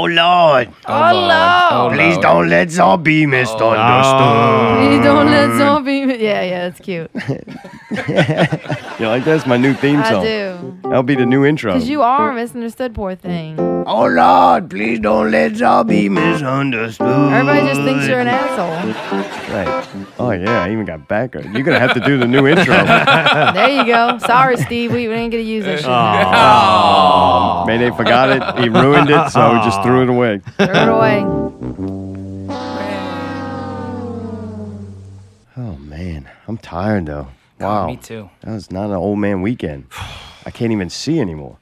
Lord. Oh, Lord. Please don't let Zor be misunderstood. Please don't let Zor be. Yeah, that's cute. You like this? My new theme song. I do. That'll be the new intro. Because you are misunderstood, poor thing. Oh Lord, please don't let Zor be misunderstood. Everybody just thinks you're an asshole. Right. Oh yeah, I even got backer. You're gonna have to do the new intro. There you go. Sorry, Steve. We ain't gonna use that shit. Oh. Mayday forgot it. He ruined it, so we just threw it away. Throw it away. Oh man, I'm tired though. Wow. Me too. That was not an old man weekend. I can't even see anymore.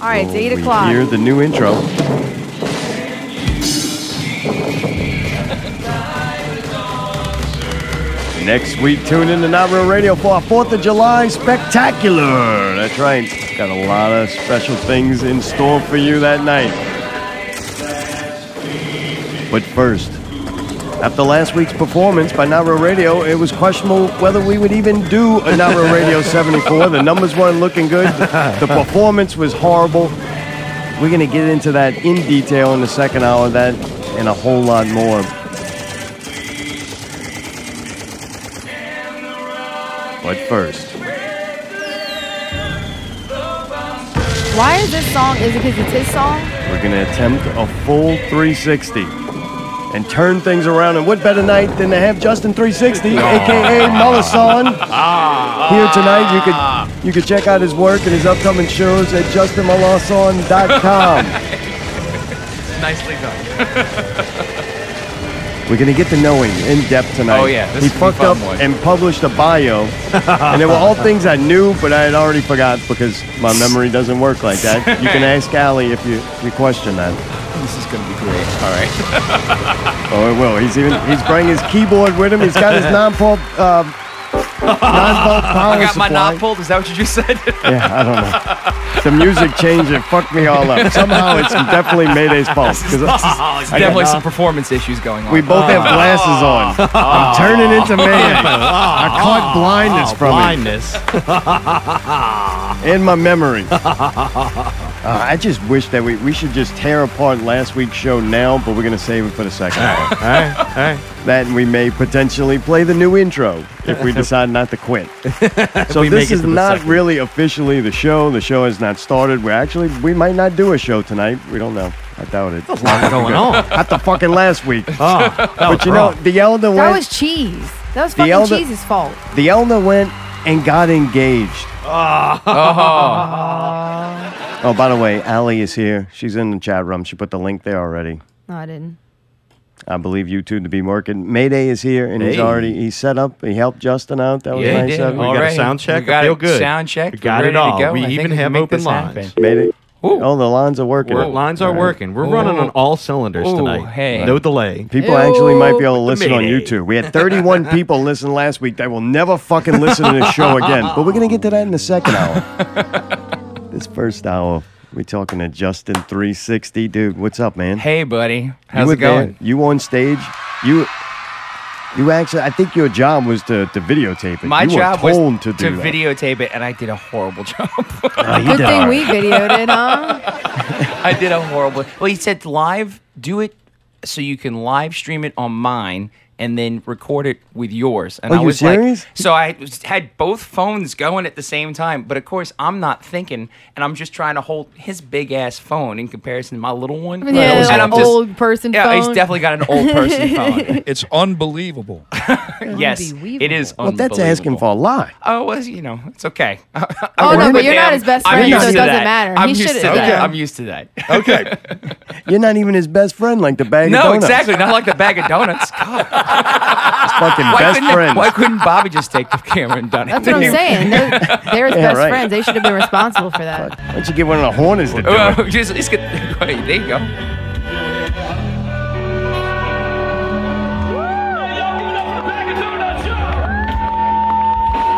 All right, it's 8 We o'clock. hear the new intro. Next week, tune in to Not Real Radio for our 4th of July Spectacular. That's right. Got a lot of special things in store for you that night. But first, after last week's performance by Not Real Radio, it was questionable whether we would even do a Not Real Radio 74. The numbers weren't looking good. The performance was horrible. We're going to get into that in detail in the second hour, that and a whole lot more. But first, Why is this song? Is it because it's his song? we're going to attempt a full 360 and turn things around. And what better night than to have Justin 360, a.k.a. Molaison, here tonight. You could check out his work and his upcoming shows at justinmolaison.com. Nicely done. We're going to get to know him in depth tonight. Oh, yeah. This He is gonna be fucked up fun one. and published a bio. And they were all things I knew, but I had already forgot because my memory doesn't work like that. You can ask Allie if you question that. This is going to be great. All right. Oh, it will. He's bringing his keyboard with him. He's got his non-pulp power I got my supply. knob pulled. Is that what you just said? Yeah, I don't know. The music changed. It fucked me all up. Somehow it's definitely Mayday's fault. There's definitely some performance issues going on. We both have glasses on. I'm turning into Mayday. I caught blindness from it. In my memory. I just wish that we should just tear apart last week's show now, but we're going to save it for the second hour. All right. That and we may potentially play the new intro if we decide not to quit. So this is not really officially the show. The show has not started. We might not do a show tonight. We don't know. I doubt it. There's a lot going on. After fucking last week. But you rough. know, the elder went. That was Cheese. That was fucking Cheese's fault. The elder went and got engaged. Oh, by the way, Allie is here. She's in the chat room. She put the link there already. No, I didn't. I believe you two to be working. Mayday is here, and he's set up. He helped Justin out. That was Yeah, he nice. did. We got a sound check. We got I feel a good. sound check. We got We're it ready to all. go. We I think even we have can make open this lines. happen. Mayday. Ooh. Oh, the lines are working. Lines are working. We're Ooh. running on all cylinders tonight. Hey. No delay. People actually might be able to Ew. listen on Mayday. YouTube. We had 31 people listen last week that will never fucking listen to this show again. But we're going to get to that in the second hour. This first hour, we're talking to Justin 360. Dude, what's up, man? Hey, buddy. How's You it going? there. You on stage. You actually, I think your job was to videotape it. My you job were was told to to do that. videotape it, and I did a horrible job. Good thing we videoed it, huh? I did a horrible. Well, he said live, do it so you can live stream it on mine and then record it with yours. And Are I you was serious? like, so I had both phones going at the same time. But of course, I'm not thinking, and I'm just trying to hold his big ass phone in comparison to my little one. Yeah, and an old person yeah, phone. he's definitely got an old person phone. It's unbelievable. Yes, it is. Well, that's asking for a lot. Oh, well, it's okay. Oh, no, but you're not his best friend, so it doesn't matter. I'm He used to should've- that. yeah. I'm used to that. Okay. You're not even his best friend like the bag of No, donuts. exactly. Not like the bag of donuts. God. His fucking best friend. Why couldn't Bobby just take the camera and done it? That's what I'm saying. They're his Yeah, best right. friends. They should have been responsible for that. Why don't you get one of the Hornets to do Well, it? just get, there you go.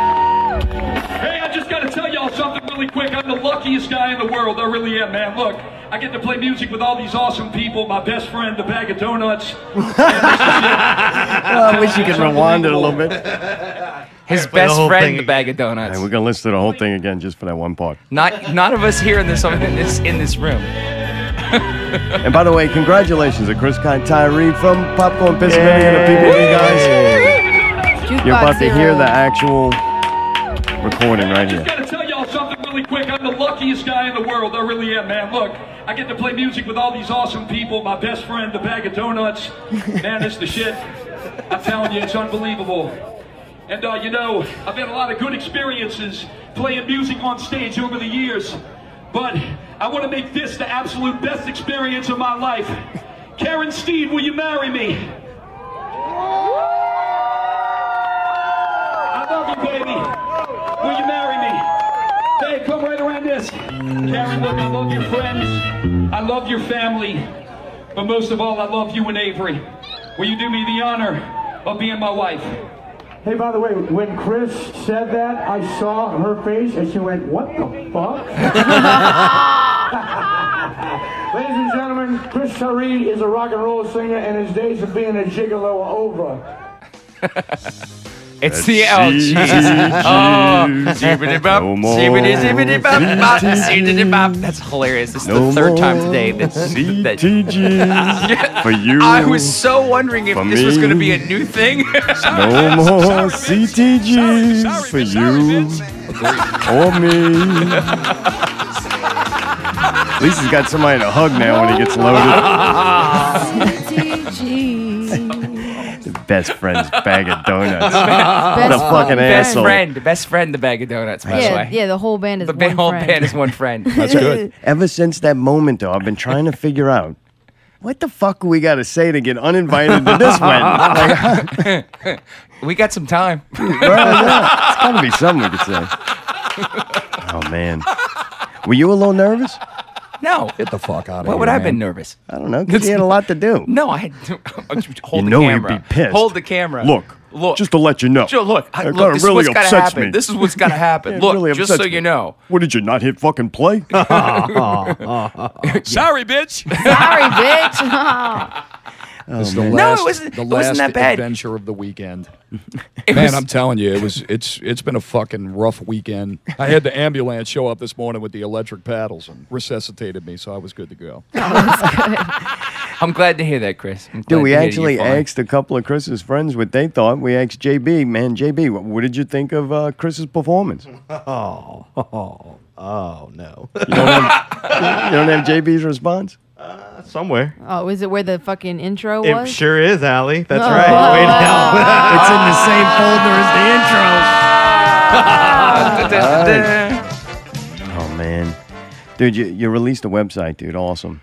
Hey, I just got to tell y'all something really quick. I'm the luckiest guy in the world. I really am, man. Look, I get to play music with all these awesome people. My best friend, the bag of donuts. I wish you could rewind it a little bit. His play the best whole friend, thing the bag of donuts. Hey, we're gonna listen to the whole thing again just for that one part. None of us here in this room. And by the way, congratulations to Chris Tyree from Popcorn, Pennsylvania, the PPV guys. You're about to hear the actual recording right here. I just gotta tell y'all something really quick. I'm the luckiest guy in the world. I really am, man. Look, I get to play music with all these awesome people. My best friend, the bag of donuts. Man, it's the shit. I'm telling you, it's unbelievable. And you know, I've had a lot of good experiences playing music on stage over the years. But I want to make this the absolute best experience of my life. Karen Steed, will you marry me? I love you, baby. Will you marry me? Hey, come right around this. Karen, look, I love your friends. I love your family. But most of all, I love you and Avery. Will you do me the honor of being my wife? Hey, by the way, when Chris said that, I saw her face and she went, "What the fuck?" Ladies and gentlemen, Chris Tyree is a rock and roll singer and his days of being a gigolo are over. It's the LG. That's hilarious. This is the third time today that for you. I was so wondering if this was going to be a new thing. No more CTGs for you or me. At least he's got somebody to hug now when he gets loaded. Best friend's bag of donuts. What a fucking asshole. Best friend, the bag of donuts, by the way. Yeah, the whole band is the one whole friend. band is one friend. That's good. Ever since that moment, though, I've been trying to figure out what the fuck we got to say to get uninvited to this wedding. Like, we got some time. well, yeah, it's got to be something we could say. Oh, man. Were you a little nervous? No. Get the fuck out of here. Why would I have been man. nervous? I don't know, because you had a lot to do. No, I had to hold You the know camera. he'd be pissed. Hold the camera. Look, just to let you know. Look, It look, this really is what's got to upsets happen. me. This is what's got to happen. It Look, really just upsets so me. you know. What, did you not hit fucking play? Sorry, bitch. Sorry, bitch. This is the No, last, it wasn't- the it wasn't last that bad. adventure of the weekend. It Man, was- I'm telling you, it's been a fucking rough weekend. I had the ambulance show up this morning with the electric paddles and resuscitated me, so I was good to go. I'm glad to hear that, Chris. I'm glad Dude, we to hear that actually you're fine. asked a couple of Chris's friends what they thought. We asked JB, man, JB, what did you think of Chris's performance? Oh, no. You don't have JB's response? Somewhere. Oh, is it where the fucking intro It was? sure is, Allie. That's Oh. right. Wait now. It's in the same folder as the intro. Oh, man. Dude, you released a website, dude. Awesome.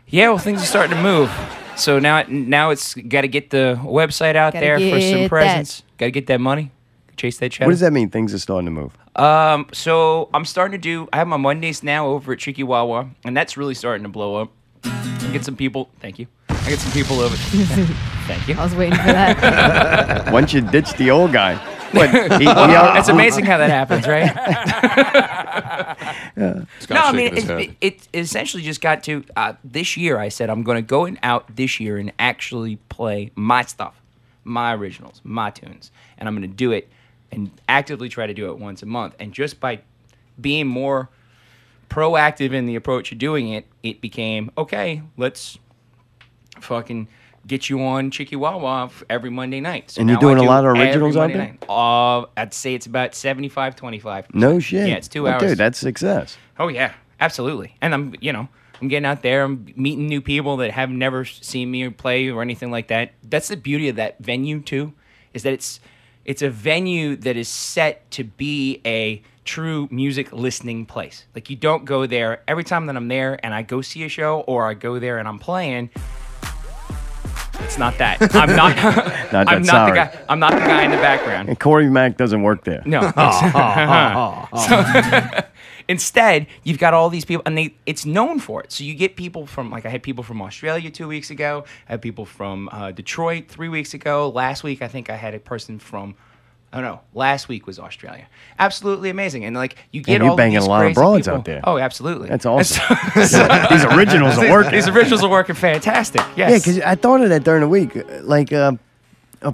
Yeah, well, things are starting to move. So now it's got to get the website out Gotta there for get some that. presents. Got to get that money. Chase that cheddar. What does that mean, things are starting to move? So I'm starting to do. I have my Mondays now over at Cheeky Wawa, and that's really starting to blow up. I get some people. Thank you. I get some people over. Thank you. I was waiting for that. Once you ditch the old guy. What, It's amazing how that happens, right? No, I mean, it essentially just got to this year. I said I'm going to go out this year and actually play my stuff, my originals, my tunes, and I'm going to do it and actively try to do it once a month. And just by being more proactive in the approach of doing it, it became, okay, let's fucking get you on Cheeky Wawa every Monday night. So And you're now doing I a do lot of every originals out Monday there? night. I'd say it's about 75-25%. No shit. Yeah, it's 2 Well, hours. Dude, that's success. Oh yeah, absolutely. And I'm getting out there. I'm meeting new people that have never seen me play or anything like that. That's the beauty of that venue too, is that it's a venue that is set to be a true music listening place. Like, you don't go there every time that I'm there and I go see a show, or I go there and I'm playing. It's not that. I'm not. I'm not sorry. the guy. I'm not the guy in the background. And Corey Mack doesn't work there. No. So, instead, you've got all these people, and it's known for it. So you get people from, like, I had people from Australia 2 weeks ago. I had people from Detroit 3 weeks ago. Last week, I think I had a person from, I don't know, last week was Australia. Absolutely amazing. And, like, you get And you're all banging these a lot of crazy broads people. out there. Oh, absolutely. That's awesome. And so- These originals are working. These originals are working fantastic. Yes. Yeah, because I thought of that during the week. Like,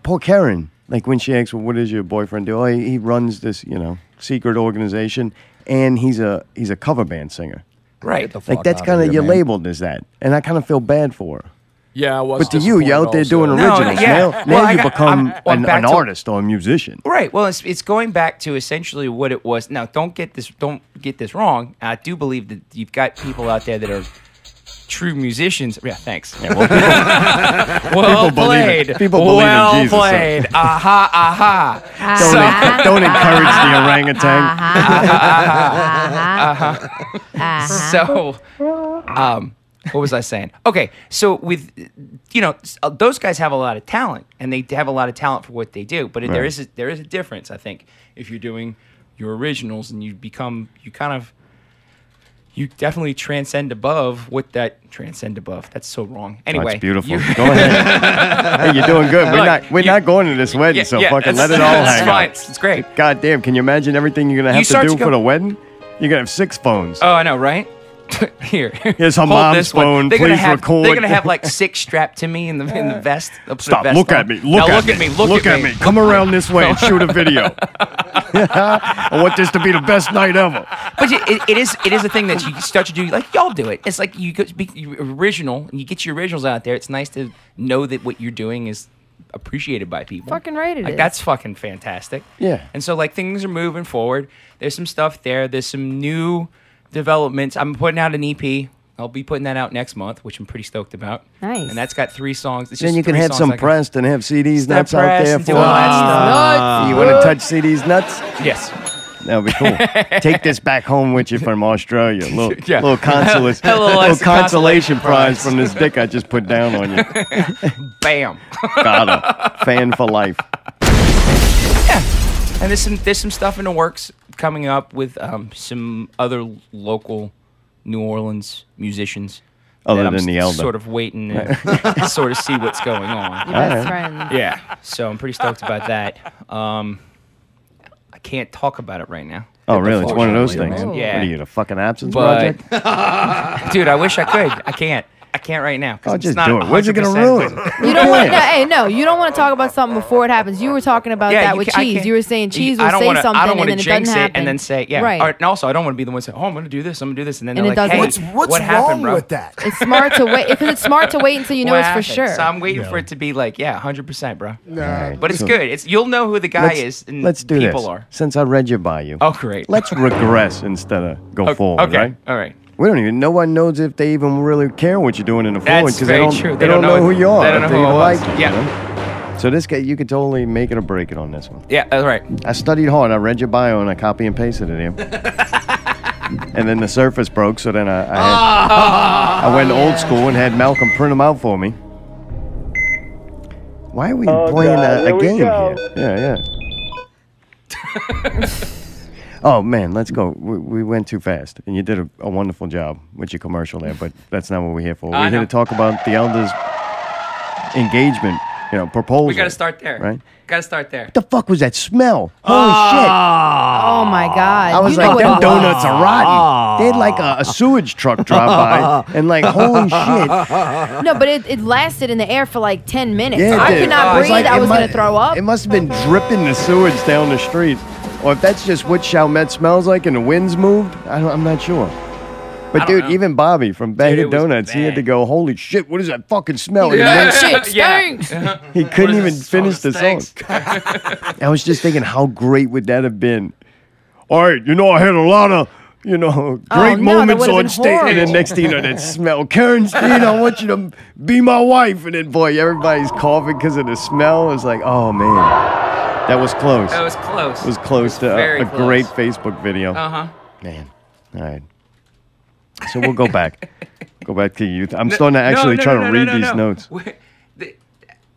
poor Karen, like when she asks, well, what does your boyfriend do? Oh, he runs this, secret organization, and he's a cover band singer. Right. Like that's kind of you're labeled as that, and I kind of feel bad for her. Yeah, I was. But to you, you're out there doing originals. Now you become an artist or a musician. Right. Well, it's going back to essentially what it was. Now, don't get this wrong. I do believe that you've got people out there that are true musicians. Yeah, thanks. Yeah, well played. People believe in Jesus. Well played. Aha, aha. Don't encourage the orangutan. So, what was I saying? Okay, so with those guys have a lot of talent, and they have a lot of talent for what they do. But there is a difference, I think, if you're doing your originals and you definitely transcend above what that transcend above. That's so wrong. Anyway, that's beautiful. Go ahead. Hey, you're doing good. We're not going to this wedding, so fucking let it all hang out. It's great. God damn, can you imagine everything you're gonna have to do for the wedding? You're gonna have 6 phones. Oh, I know, right? Here's her mom's phone. Please record. They're gonna have like 6 strapped to me in the vest. Stop. Look at me. Look at me. Come around this way and shoot a video. I want this to be the best night ever. But it is a thing that you start to do. Like y'all do it. It's like you be original and you get your originals out there. It's nice to know that what you're doing is appreciated by people. Fucking right it is. That's fucking fantastic. Yeah. And so like things are moving forward. There's some stuff there. There's some new developments. I'm putting out an EP. I'll be putting that out next month, which I'm pretty stoked about. Nice. And that's got 3 songs. It's then just you can 3 have songs some I can- pressed and have CDs nuts out pressed there and for do all that stuff. You want to touch CDs nuts? Yes. That would be cool. Take this back home with you from Australia. Little Yeah. consolation prize from this dick I just put down on you. Bam. Got her. Fan for life. Yeah. And there's some stuff in the works coming up with some other local New Orleans musicians. Other that than the elder. Sort of waiting to sort of see what's going on. Your best friend. Yeah. So I'm pretty stoked about that. I can't talk about it right now. Oh, really? It's one of those things. man. Yeah. What are you, the fucking absence But, project? dude, I wish I could. I can't. I can't right now. Oh, It's just not do it. What's it going to 100% ruin? You don't want you don't want to talk about something before it happens. You were talking about that with I Cheese. can't- You were saying Cheese I will don't say wanna- something I don't and wanna then it jinx doesn't it happen. and then say, yeah. Right. And also, I don't want to be the one saying, oh, I'm going to do this, I'm going to do this. And then And they're it like, hey, doesn't. What's what wrong happened, bro? with that? It's smart to wait because it's smart to wait until you know What it's for happened? sure. So I'm waiting for it to be like, yeah, 100%, bro. No. But it's good. You'll know who the guy is and Let's do people this. are. Since I read your bio, Oh, great. let's regress instead of go forward, Okay. right? All right. We don't even. No one knows if they even really care what you're doing in the forward That's because very they don't. true. They don't know who you are. They don't know if who they I even was. like you. Yeah. You know? So this guy, you could totally make it or break it on this one. Yeah, that's right. I studied hard. I read your bio and I copy and pasted it here. And then the surface broke, so then I went old school and had Malcolm print them out for me. Why are we playing a game here? Yeah. Oh, man, let's go. We went too fast, and you did a wonderful job with your commercial there, but that's not what we're here for. We're here to talk about the Elder's engagement, proposal. We got to start there. Right? Got to start there. What the fuck was that smell? Holy shit. Oh my God! I was You know like, what them it donuts was. are rotten. They had like a sewage truck drive by, and like, holy shit. No, but it lasted in the air for like 10 minutes. Yeah, it I did. could not It was breathe. like- I it was mu- going to throw up. It must have been dripping the sewage down the street. Or if that's just what Chalmette smells like and the winds moved, I'm not sure. But dude, even Bobby from Bag Dude, of it was Donuts, he had bad. to go, holy shit, what is that fucking smell? And That then shit stinks. he couldn't even this finish song the song. stinks? I was just thinking, how great would that have been? All right, I had a lot of, great no, that moments would've on been stage. And then horrible. next thing you know, that smell. Karen Steen, I want you to be my wife. And then, boy, everybody's coughing because of the smell. It's like, oh, man. That was close. That was close. It was close to very a close. great Facebook video. Uh-huh. Man. All right. So we'll go back. Go back to youth. I'm starting to actually try to read these notes.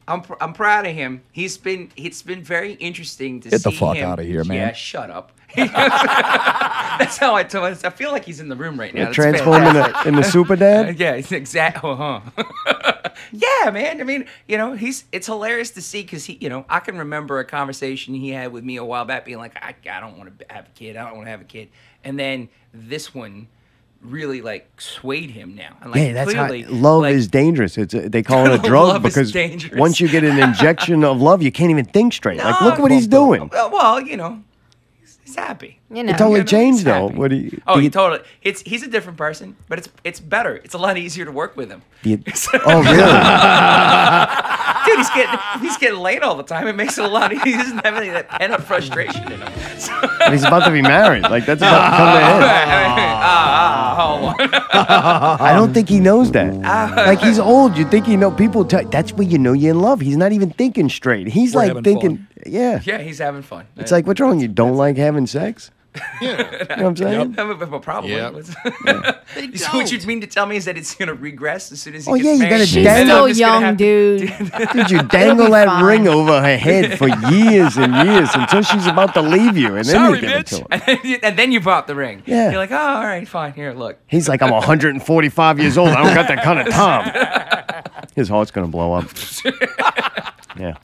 I'm proud of him. It's been very interesting to Get see the fuck him. outta here, man. Yeah, shut up. That's how I told him. I feel like he's in the room right now. That's Transform fantastic. in the super dad? Yeah, it's exactly. Yeah, man. I mean, it's hilarious to see because I can remember a conversation he had with me a while back, being like, I don't want to have a kid. I don't want to have a kid. And then this one really swayed him now. And Yeah, that's clearly, how love is dangerous. They call it a drug Love is because dangerous. once you get an injection of love, you can't even think straight. Like, look what he's doing. Well, He's happy. You know. It totally changed, He's though. happy. What do you? Oh, do he you, totally. He's a different person, but it's better. It's a lot easier to work with him. do you- oh, really? Dude, he's getting late all the time. It makes it a lot. He doesn't have any of that pent up frustration in him. So, And he's about to be married. Like that's about to come to an end. hold on. I don't think he knows that. Like he's old. You think you know? People. That's when you know you're in love. He's not even thinking straight. He's We're like having thinking. fun. Yeah. Yeah, he's having fun. It's like, what's wrong? You don't like having sex? You know what I'm saying? Probably. Yep. So what you mean to tell me is that it's going to regress as soon as he Oh, gets yeah, you married? gotta She's Then still I'm just gonna young, have to- dude. Dude, you dangle be that fine. ring over her head for years and years until she's about to leave you, and then Sorry, you give it to bitch. her. And then you bought the ring. Yeah. You're like, oh, all right, fine. Here, look. He's like, I'm 145 years old. I don't got that kind of time. His heart's gonna blow up. Yeah.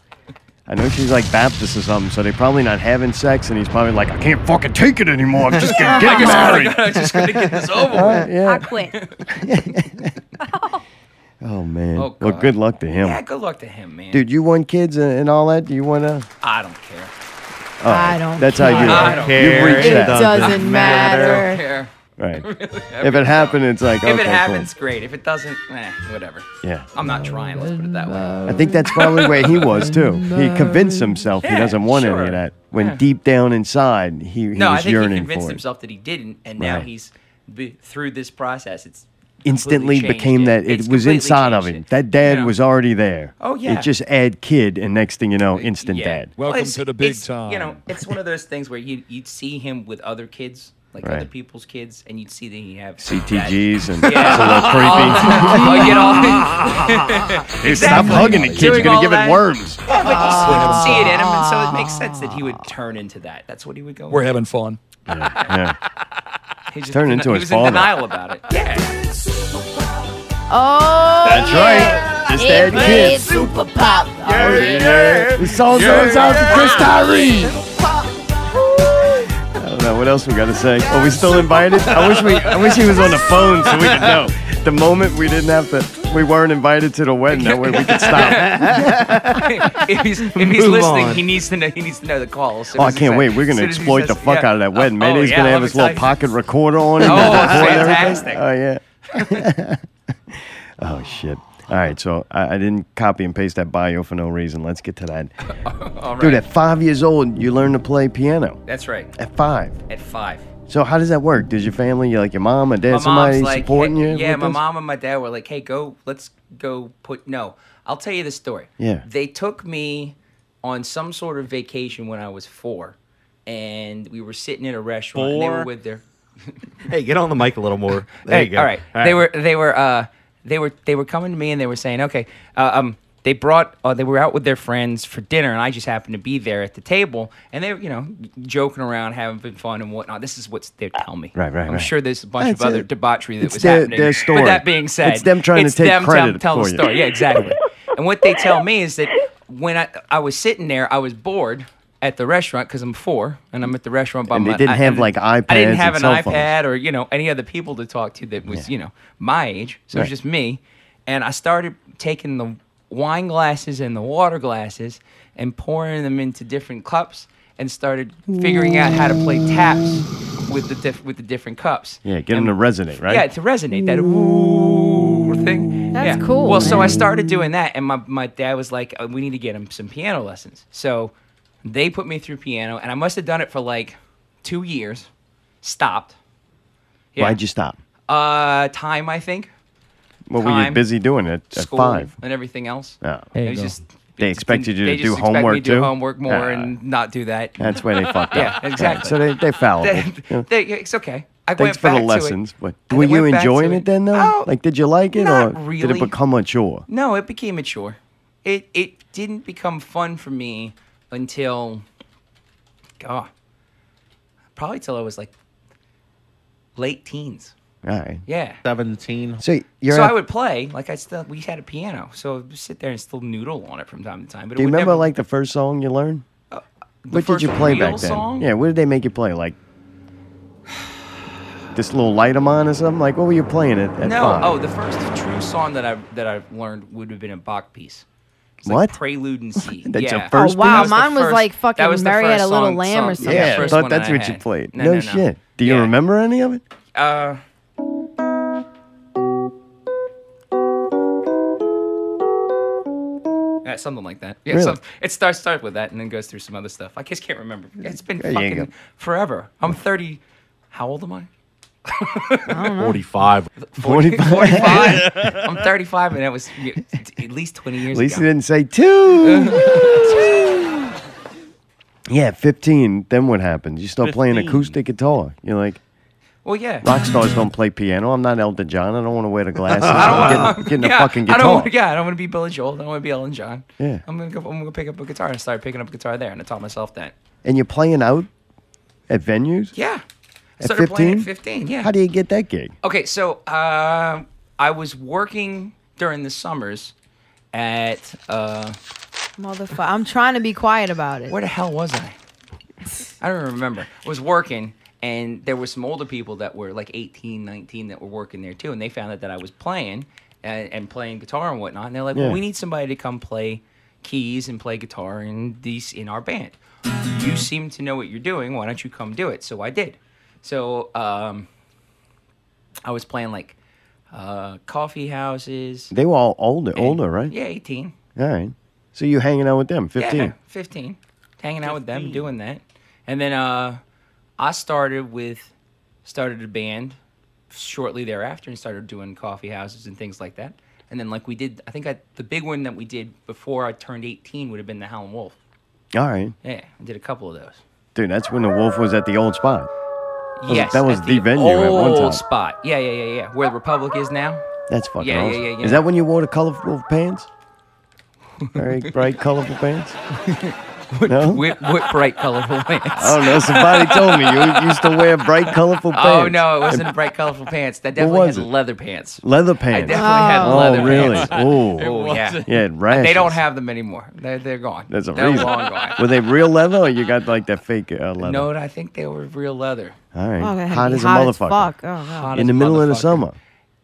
I know she's like Baptist or something, so they're probably not having sex, and he's probably like, I can't fucking take it anymore. I'm just gonna get married. I'm just going to get this over with. I Yeah. quit. Oh man. Oh, Well, God. good luck to him. Yeah, good luck to him, man. Dude, you want kids and all that? Do you want to? I don't care. I don't That's care. how you I are. don't You've care. reached It that. doesn't I don't matter. care. Right. If it happened, it's like, If okay, it cool. happens, great. If it doesn't, whatever. Yeah. I'm not trying. Let's put it that way. I think that's probably where he was too. He convinced himself he Yeah, doesn't want any sure. of that. When Yeah. deep down inside, he No, I was think he yearning convinced for it. himself that he didn't, and now Right. he's through this process. It's Instantly completely changed became that. It's It was completely inside of changed him. it. That dad You know? was already there. Oh, yeah. It just add kid, and next thing you know, instant Yeah. dad. Welcome it's- to the big it's, time. You know, it's one of those things where you'd see him with other kids, like Right. other people's kids, and you'd see that he have CTGs and Yeah. it's a little creepy. Oh, you know, Hey, stop hugging the kid. You're Doing gonna all give it that. worms. yeah, but you see it in him, and so it makes sense that he would turn into that. That's what he would go. We're with. having fun. Yeah. He just turned into he his was father. in denial about it. Yeah. Oh, That's right. Just add kids. Super pop. The song goes out to Chris Tyree. I don't know what else we got to say. Are we still invited? I wish he was on the phone so we could know. The moment we weren't invited to the wedding, that way we could stop. if he's Move listening, on. he needs to know the call. Oh, I can't wait. We're gonna exploit the fuck out of that wedding. Maybe he's gonna have his little pocket recorder on him. Oh, and it's record everything. fantastic. Oh yeah. Oh shit. All right, so I didn't copy and paste that bio for no reason. Let's get to that. All right. Dude, at 5 years old, you learn to play piano. That's right. At 5. At 5. So how does that work? Does your family, like your mom or dad, My somebody mom's like, supporting hey, you? yeah, with my this? mom and my dad were like, hey, let's go No, I'll tell you the story. Yeah. They took me on some sort of vacation when I was 4, and we were sitting in a restaurant. And they were 4? with their. Hey, get on the mic a little more. There you go. All right. They were coming to me and they were saying, okay, they were out with their friends for dinner, and I just happened to be there at the table, and they were, joking around, having fun and whatnot. This is what they tell me. Right. I'm sure there's a bunch That's of other it. debauchery that It's was their happening. story. But that being said, It's them trying to take credit tell for the you. story. Yeah, exactly. And what they tell me is that when I was sitting there, I was bored at the restaurant because I'm 4 and I'm at the restaurant by And they my. didn't have, and like, I didn't iPads have and an cell phones. iPad or any other people to talk to that was my age. So it was Right. just me, and I started taking the wine glasses and the water glasses and pouring them into different cups and started figuring out how to play taps with the different cups. Yeah, get them to resonate, right? Yeah, to resonate that ooh thing. That's Yeah. cool, Well, so I man. started doing that, and my dad was like, we need to get him some piano lessons. So they put me through piano, and I must have done it for like 2 years. Stopped. Yeah. Why'd you stop? Time, I think. What were you Time, busy doing at School 5? and everything else. Oh. It was just They expected you they to just do expect homework me to do too? homework more Ah. and not do that. That's where they fucked Yeah, up. exactly. So they fallible. It's okay. I Thanks went for the back to it. lessons. But I were you went back to enjoying it then, though? Oh, Like, did you like it, not or did really. it become mature? No, it became mature. It didn't become fun for me until, probably till I was like late teens. All right. Yeah. 17. So you're. So at- I would play we had a piano, so I would sit there and still noodle on it from time to time. But do it you would remember never, like the first song you learned? the What did you first play real back then? song? Yeah, what did they make you play? Like this little light 'em on or something? Like what were you playing at No, 5? oh, the first true song that I learned would have been a Bach piece. It's like What? Prelude in C. That's yeah. your first Oh wow, That was the mine was first- like that fucking was the Mary Had a first Little song- Lamb or song- something. Yeah, I first thought one that's I what you had. played. No, No no, no. shit. Do you Yeah. remember any of it? Yeah, something like that. Yeah, Really? it starts with that and then goes through some other stuff. I just can't remember. It's been There you go. fucking forever. I'm 30. How old am I? 45. 45. I'm 35, and that was at least 20 years At least ago. you didn't say 2. Yeah, 15. Then what happens? You start playing 15. acoustic guitar. You're like, Well, yeah. rock stars don't play piano. I'm not Elton John. I don't want to wear the glasses. I'm getting a fucking guitar. I don't want to be Billy Joel. I don't want to be Elton John. Yeah. I'm gonna pick up a guitar and start picking up a guitar there, and I taught myself that. And you're playing out at venues? Yeah. I At started playing 15? at 15. Yeah. How do you get that gig? Okay, so I was working during the summers at Motherfucker, I'm trying to be quiet about it. where the hell was I? I don't remember. I was working, and there were some older people that were like 18, 19 that were working there too, and they found out that I was playing and playing guitar and whatnot, and they're like, Yeah. "Well, we need somebody to come play keys and play guitar in our band. You seem to know what you're doing. Why don't you come do it?" So I did. So I was playing like coffee houses. They were all older, right? Yeah, 18. All right. So you hanging out with them, 15. Yeah, 15. Hanging out with them, doing that. And then I started a band shortly thereafter and started doing coffee houses and things like that. And then like we did, the big one that we did before I turned 18 would have been the Howlin' Wolf. All right. Yeah, I did a couple of those. Dude, that's when the Wolf was at the old spot. Yes, that was at the venue at one old time. spot. Yeah. Where the Republic is now. That's fucking Yeah, awesome. yeah. Is that when you wore the colorful pants? Very bright, colorful pants? No? With bright, colorful pants. I don't know. Somebody told me you used to wear bright, colorful pants. Oh no, it wasn't bright, colorful pants. That definitely was had it? leather pants. Leather I pants. definitely had Oh, leather really? pants. Oh, Oh yeah. yeah, rashes. They don't have them anymore. They're gone. There's a They're reason. long gone. Were they real leather or you got like that fake leather? No, I think they were real leather. All right. Oh, Hot as a hot motherfucker. fuck. Oh, God. Hot In as the a middle of the motherfucker. summer.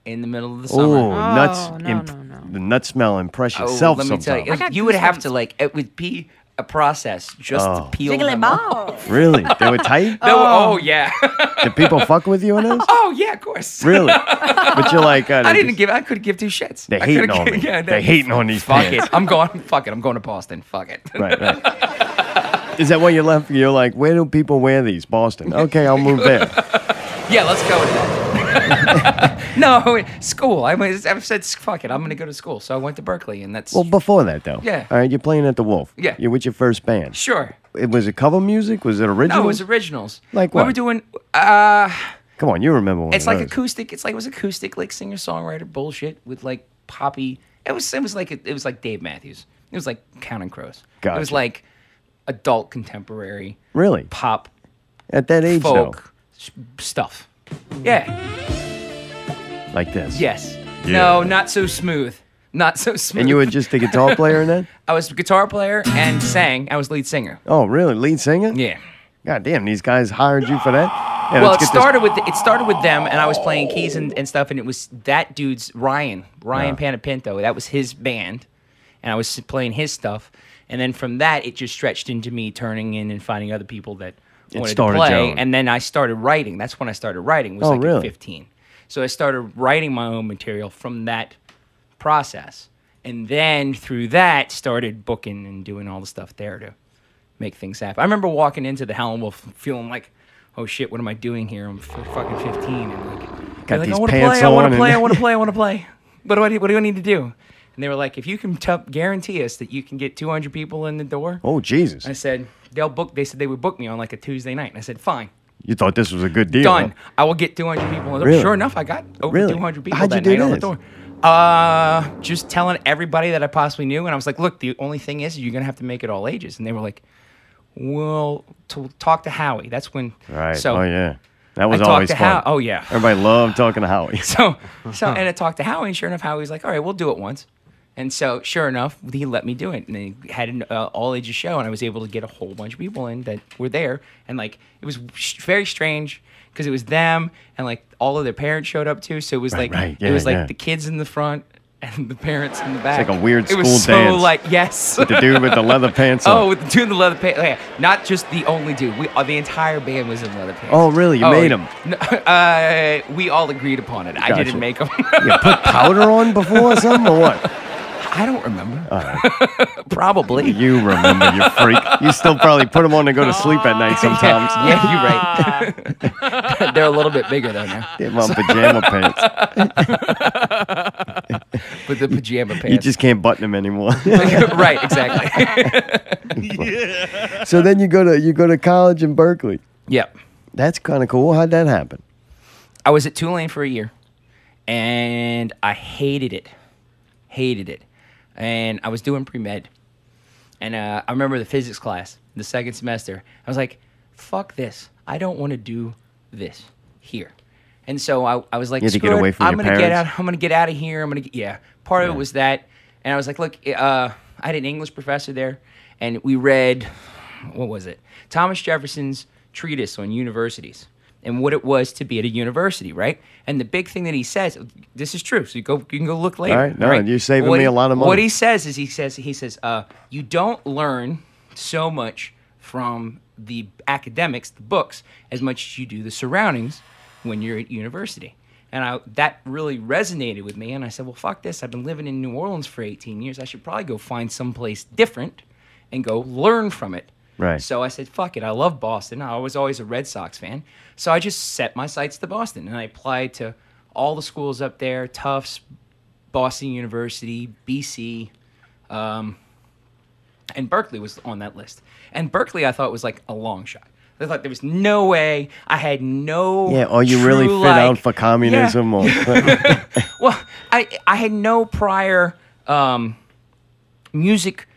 In the middle of the Oh, summer. nuts. no. The nut smell impress Oh, yourself let me tell sometimes. you, I got you would have goosebumps. to like. It would be a process just to peel Jiggly them off. balls. Really? They were tight? Oh yeah. Did people fuck with you in those? Oh yeah, of course. Really? But you're like, I couldn't give two shits. They I hating couldn't on give- me. Yeah, They hating on these Fuck pants. it. I'm going. Fuck it. I'm going to Boston. Fuck it. Right. Is that why you left? You're like, where do people wear these? Boston. Okay, I'll move there. Yeah, let's go with that. No, school. I've said fuck it. I'm gonna go to school. So I went to Berkeley, and that's Well, before that though. Yeah. All right, you're playing at the Wolf. Yeah. You're with your first band. sure. Was it cover music? Was it original? No, it was originals. Like We what? were doing. Come on, you remember one It's of like those. acoustic. It was acoustic, like singer songwriter bullshit with like poppy. It was like Dave Matthews. It was like Counting Crows. It was Gotcha. like adult contemporary Really? pop At that age folk stuff. Yeah. though? Like this. Yes. No, not so smooth. Not so smooth. And you were just a guitar player in that? I was a guitar player and sang. I was lead singer. Oh, really? Lead singer? Yeah. God damn, these guys hired you for that? Yeah, Well, let's it get this- started with them, and I was playing keys and stuff, and it was that dude's Ryan Panapinto. That was his band, and I was playing his stuff. And then from that, it just stretched into me turning in and finding other people that wanted to started play. your own. And then I started writing. That's when I started writing. Was Oh, like really? at 15. So I started writing my own material from that process, and then through that started booking and doing all the stuff there to make things happen. I remember walking into the Howlin' Wolf feeling like, oh shit, what am I doing here? I'm fucking 15 and like, Got like these I want to pants play, I want on to play, and- I want to play, I want to play. What do I need to do? And they were like, if you can guarantee us that you can get 200 people in the door. Oh, Jesus. I said, they said they would book me on like a Tuesday night. And I said, fine. You thought this was a good deal. Done. Huh? I will get 200 people in the door. Really? Sure enough, I got over Really? 200 people How'd you that do night on the this? door. Just telling everybody that I possibly knew. And I was like, look, the only thing is you're going to have to make it all ages. And they were like, well, to talk to Howie. That's when. Right. So oh, yeah. That was I talked always to fun. Oh, yeah. Everybody loved talking to Howie. So and I talked to Howie, and sure enough, Howie's like, all right, we'll do it once. And so, sure enough, he let me do it. And they had an all-ages show, and I was able to get a whole bunch of people in that were there. And, like, it was very strange because it was them, and, like, all of their parents showed up, too. So it was, Right, like, right. it was, Yeah, like, yeah. the kids in the front, and the parents in the back. It's like a weird school It was so dance. like, yes. With the dude with the leather pants on. Oh, with the dude in the leather pants. Yeah, not just the only dude. The entire band was in leather pants. Oh, really? You made them? No, we all agreed upon it. I Gotcha. didn't make them. You put powder on before or something, or what? I don't remember. All right. Probably. You remember, you freak. You still probably put them on to go to sleep at night sometimes. Yeah, you're right. They're a little bit bigger though now. They have on pajama pants. With the pajama pants. You just can't button them anymore. Right, exactly. So then you go to college in Berkeley. Yep. That's kind of cool. How'd that happen? I was at Tulane for a year, and I hated it. Hated it. And I was doing pre-med. And I remember the physics class, the second semester. I was like, fuck this. I don't want to do this here. And so I was like, You had to screw get it. away from I'm your gonna get parents? out. I'm gonna get out of here. Part of it was that. And I was like, look, I had an English professor there, and we read, what was it? Thomas Jefferson's treatise on universities and what it was to be at a university, right? And the big thing that he says, this is true, so you can go look later. All right, no, you're saving me a lot of money. What he says is, he says, you don't learn so much from the academics, the books, as much as you do the surroundings when you're at university. And that really resonated with me, and I said, well, fuck this. I've been living in New Orleans for 18 years. I should probably go find someplace different and go learn from it. Right. So I said, fuck it. I love Boston. I was always a Red Sox fan. So I just set my sights to Boston, and I applied to all the schools up there, Tufts, Boston University, BC, and Berkeley was on that list. And Berkeley I thought was like a long shot. I thought there was no way. I had no you really fit out for communism? Yeah. Or Well, I had no prior formal music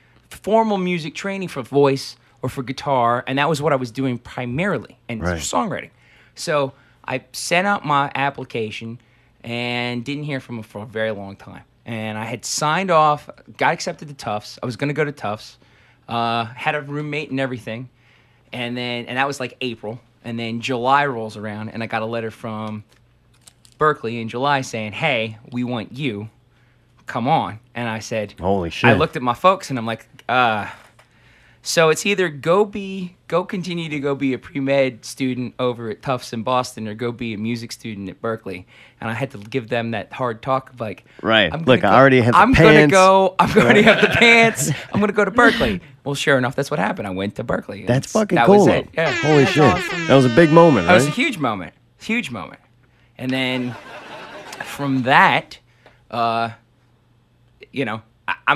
training for voice or for guitar, and that was what I was doing primarily, and songwriting. So I sent out my application and didn't hear from him for a very long time. And I had signed off, got accepted to Tufts. I was going to go to Tufts, had a roommate and everything, and that was like April. And then July rolls around, and I got a letter from Berkeley in July saying, hey, we want you. Come on. And I said, holy shit. I looked at my folks, and I'm like, so it's either go continue to go be a pre-med student over at Tufts in Boston, or go be a music student at Berkeley. And I had to give them that hard talk of like, right. Look, I already have the pants. I'm going to have the pants. I'm going to go to Berkeley. Well, sure enough, that's what happened. I went to Berkeley. That's fucking that cool. Was it. Yeah. Holy shit. Awesome. That was a big moment, right? That was a huge moment. Huge moment. And then from that, I'm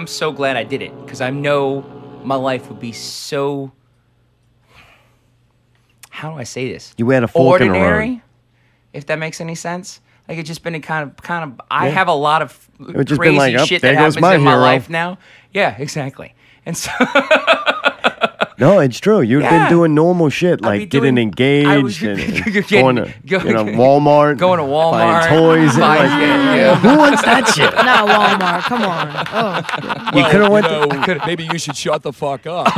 so glad I did it, because I know my life would be so, how do I say this? You had a fork in the road. Ordinary, if that makes any sense. Like, it's just been a kind of. I have a lot of just been crazy like, shit there that goes happens my in my hero. life now. Yeah, exactly. And so. No, it's true. You've been doing normal shit, I'd be like getting doing- I was engaged and getting- going to Walmart, Going to Walmart, buying toys. And buying- like, yeah. Who wants that shit? Not Walmart. Come on. Oh. You could have went. Maybe you should shut the fuck up.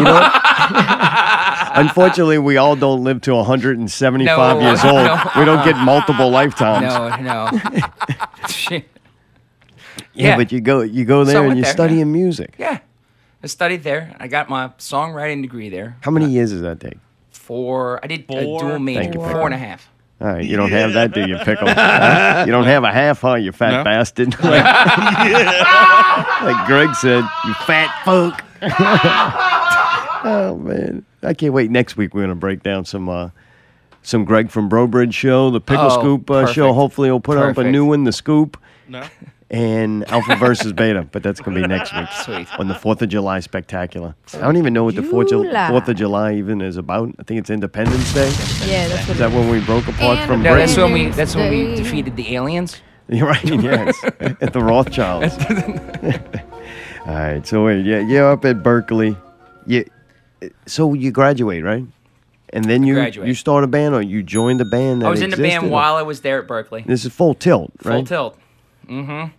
Unfortunately, we all don't live to 175 No, years old. no. We don't get multiple lifetimes. No. Shit. Yeah, but you go there So I and went you're there, studying music. Yeah. I studied there. I got my songwriting degree there. How many years does that take? I did a dual Thank major, you, 4.5. All right, you don't have that, do you, Pickle? Huh? You don't have a half, huh, you fat bastard? Like Greg said, you fat fuck. Oh, man. I can't wait. Next week, we're going to break down some Greg from Brobridge show, the Pickle Scoop show. Hopefully, he'll put up a new one, The Scoop. No. And Alpha versus Beta, but that's going to be next week. Sweet. On the 4th of July Spectacular. I don't even know what the 4th of July even is about. I think it's Independence Day. Yeah, that's what Is that when we broke apart from No, Britain? that's when we defeated the aliens. You're right, yes. At the Rothschilds. All right, so wait, you're up at Berkeley. So you graduate, right? And then you start a band, or you joined a band that I was in the existed, band or- while I was there at Berkeley. This is Full Tilt, right? Full Tilt. Mm-hmm.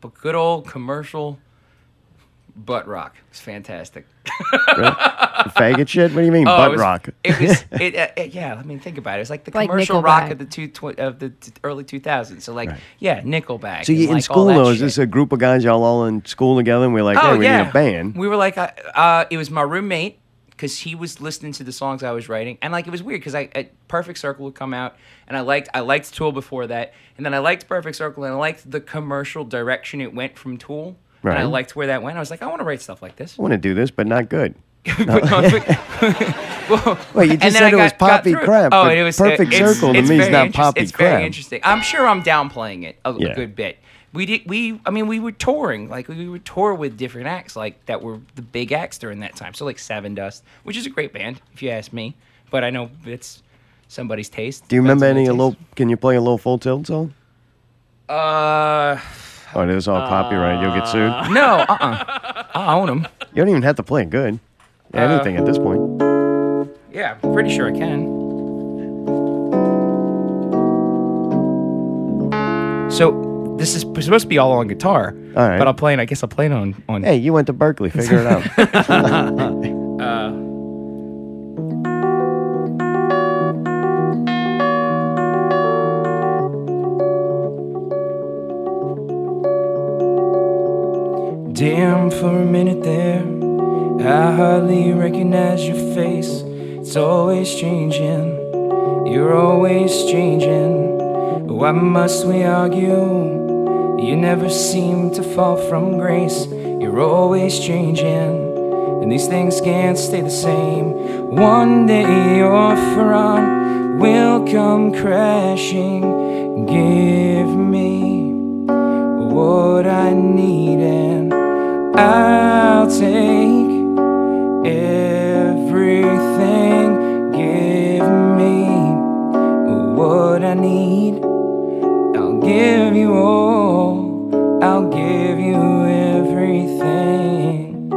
But good old commercial Butt rock. It's fantastic. Faggot shit? What do you mean, butt rock? Yeah, I mean, think about it. It's like the commercial rock of the early 2000s. So, yeah, Nickelback. So you in school, though, is this a group of guys y'all all in school together, and we're like, hey, we need a band? We were like, it was my roommate, because he was listening to the songs I was writing, and like it was weird because Perfect Circle would come out, and I liked Tool before that, and then I liked Perfect Circle, and I liked the commercial direction it went from Tool. Right. And I liked where that went. I was like, I want to write stuff like this. I want to do this, but not good. Well, you just said it was poppy crap. Oh, it was Perfect Circle to me is not poppy It's crap. very interesting. I'm sure I'm downplaying it a good bit. We were touring. Like, we would tour with different acts like that were the big acts during that time. So like Seven Dust, which is a great band if you ask me, but I know it's somebody's taste. Do you remember any can you play a little Full Tilt song? Oh, it is all copyright. You'll get sued? No, I own them. You don't even have to play good. Anything at this point. Yeah, I'm pretty sure I can. So this is supposed to be all on guitar. All right. But I guess I'll play it on... Hey, you went to Berkeley. Figure it out. Damn, for a minute there, I hardly recognize your face. It's always changing, you're always changing. Why must we argue? You never seem to fall from grace. You're always changing, and these things can't stay the same. One day your front will come crashing. Give me what I need and I'll take everything. Give me what I need. I'll give you all. I'll give you everything.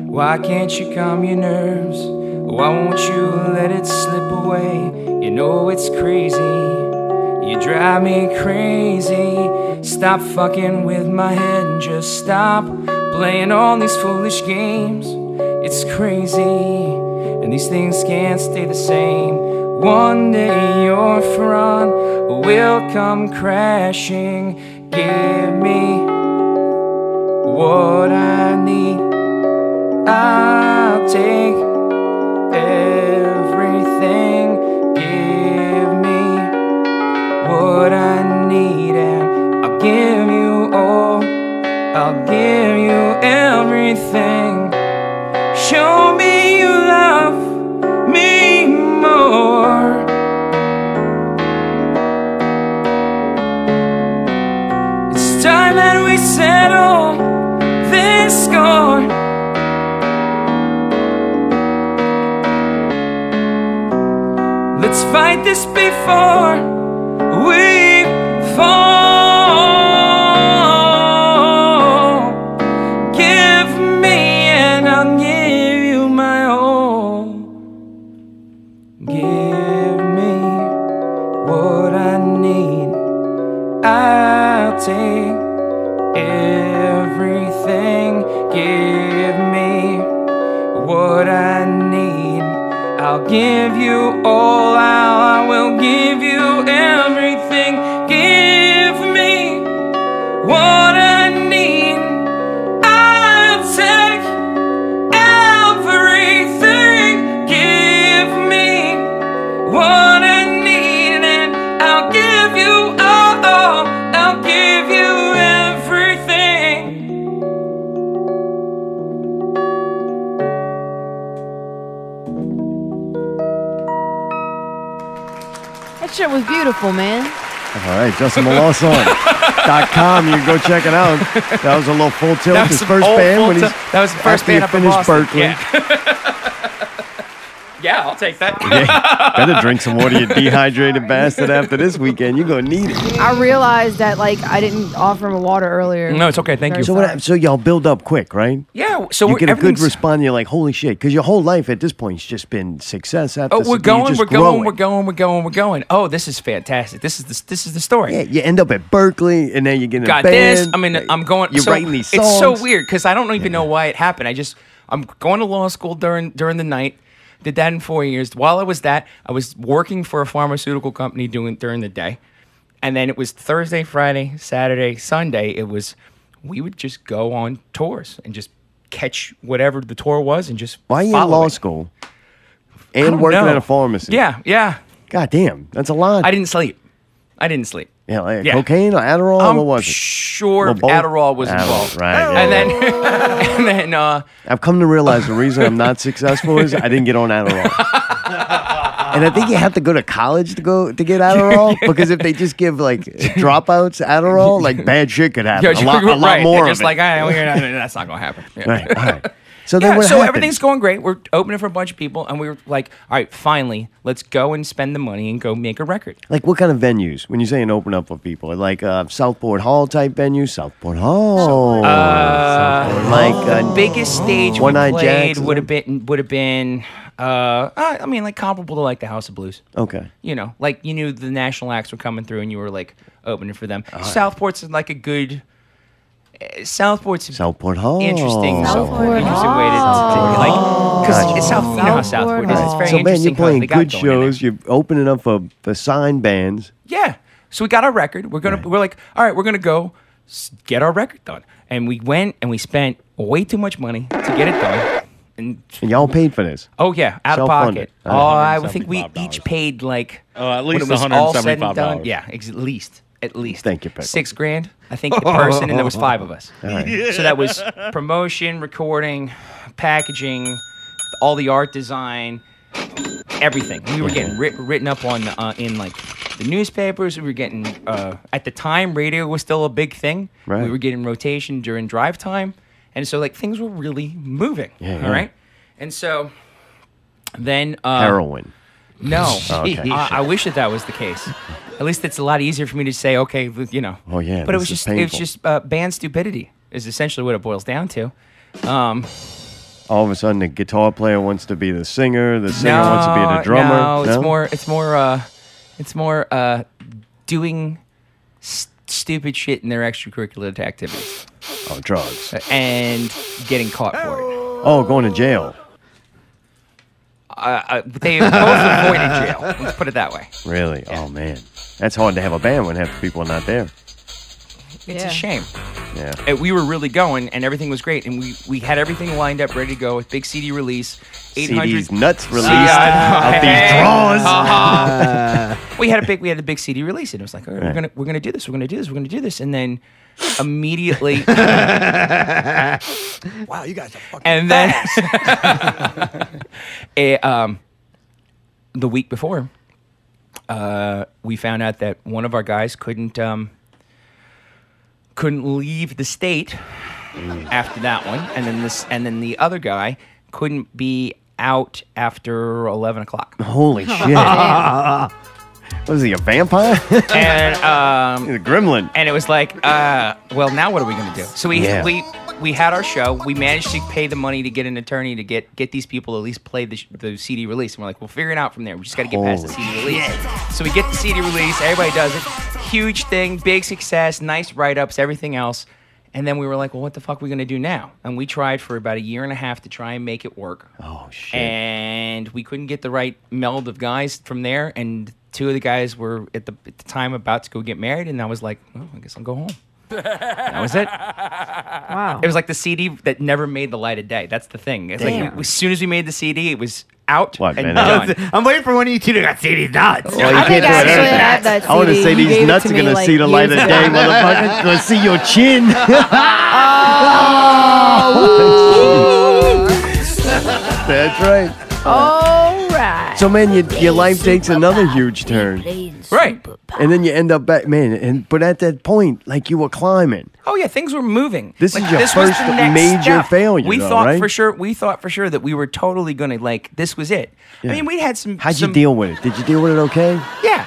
Why can't you calm your nerves? Why won't you let it slip away? You know it's crazy. You drive me crazy. Stop fucking with my head and just stop playing all these foolish games. It's crazy, and these things can't stay the same. One day your front will come crashing. Give me what I need. I'll take everything. Give me what I need and I'll give you all. I'll give you everything. Show me you love me more. It's time that we settle this score. Let's fight this before we fall. Give me and I'll give you my all. Give me what I need. I'll take everything. Give me what I need. I'll give you all. I will give you everything. Give me what I need. I'll take everything. Give me what I need and I'll give you all. I'll give you everything. That shit was beautiful, man. All right, JustinMolaison.com. You can go check it out. That was a little Full Tilt. His first band when he's that was the first band up in finished Boston. Berkeley. Yeah. Yeah, I'll take that. Better drink some water, you dehydrated bastard, after this weekend. You're going to need it. I realized that, like, I didn't offer him water earlier. No, it's okay. Thank you. So y'all build up quick, right? Yeah. So you get a good response. You're like, holy shit. Because your whole life at this point has just been success after we're going. Oh, this is fantastic. This is the story. Yeah, you end up at Berkeley, and then you get in a band. This. I mean, I'm going. You're writing these songs. It's so weird because I don't even know why it happened. I'm going to law school during the night. Did that in 4 years. While I was working for a pharmaceutical company during the day. And then it was Thursday, Friday, Saturday, Sunday. We would just go on tours and just catch whatever the tour was and just Why are you in law school? And working at a pharmacy? Yeah. God damn, that's a lot. I didn't sleep. Yeah, like cocaine or Adderall? What was it? Sure Adderall was involved. Right. And then I've come to realize the reason I'm not successful is I didn't get on Adderall. And I think you have to go to college to get Adderall, because if they just give like dropouts Adderall, like bad shit could happen. A lot more. They're just like, that's not gonna happen. Yeah. Right. All right. So then so everything's going great. We're opening for a bunch of people, and we were like, all right, finally, let's go and spend the money and go make a record. Like, what kind of venues? When you say an open up for people, like Southport Hall type venues, Southport Hall. The biggest stage we played Jackson? would have been. I mean, like comparable to like the House of Blues. Okay. You know, like you knew the national acts were coming through, and you were like opening for them. Southport's like a good. Southport's Southport Hall. Interesting way to like because it's South. You know how Southport is. It's very so interesting. Man, you're playing good shows. You're opening up for signed bands. Yeah. So we got our record. We're like, all right, we're gonna go get our record done. And we went and we spent way too much money to get it done. And y'all paid for this? Oh yeah, out of pocket. I think we each paid like at least $175. Yeah, at least. Thank you, Pickle. $6,000, I think, a person, and there was 5 of us. All right. So that was promotion, recording, packaging, all the art design, everything. We were getting written up on in like the newspapers. We were getting at the time, radio was still a big thing. Right. We were getting rotation during drive time, and so like things were really moving. Yeah. All right, and so then heroin. No, okay. I wish that was the case. At least it's a lot easier for me to say, okay, you know. Oh yeah, but it was just band stupidity is essentially what it boils down to. All of a sudden, the guitar player wants to be the singer wants to be the drummer. No, it's more doing stupid shit in their extracurricular activities. Oh, drugs. And getting caught for it. Oh, going to jail. They both avoided jail. Let's put it that way. Really? Yeah. Oh man, that's hard to have a band when half the people are not there. It's a shame. Yeah. And we were really going, and everything was great, and we had everything lined up, ready to go with big CD release, 800 CDs nuts released out these drawers. We had a big CD release, and it was like, all right, we're gonna do this, and then immediately, wow, you guys are fucking and then the week before, we found out that one of our guys couldn't leave the state after that one, and then the other guy couldn't be out after 11 o'clock. Holy shit! Was he a vampire? And he's a gremlin. And it was like, well, now what are we gonna do? So we had our show. We managed to pay the money to get an attorney to get these people to at least play the CD release. And we're like, we'll figure it out from there. We just got to get past the CD release. So we get the CD release. Everybody does it. Huge thing, big success, nice write-ups, everything else. And then we were like, well, what the fuck are we going to do now? And we tried for about 1.5 years to try and make it work. Oh, shit. And we couldn't get the right meld of guys from there. And 2 of the guys were at the time about to go get married. And I was like, oh, I guess I'll go home. That was it. Wow. It was like the CD that never made the light of day. That's the thing. It's like as soon as we made the CD, it was out and done. I'm waiting for one of you two to got CD nuts. Well, you can't do that. I want to say these nuts are going to see the light of day, motherfucker. Going to see your chin. That's right. All right. So, man, your life takes another huge turn. Right. And then you end up back, man. But at that point, like you were climbing. Oh yeah, things were moving. This is your was first the next major step. failure, We though, thought right? for sure. We thought for sure that we were totally gonna this was it. Yeah. I mean, we had some. How'd you deal with it? Did you deal with it okay? Yeah,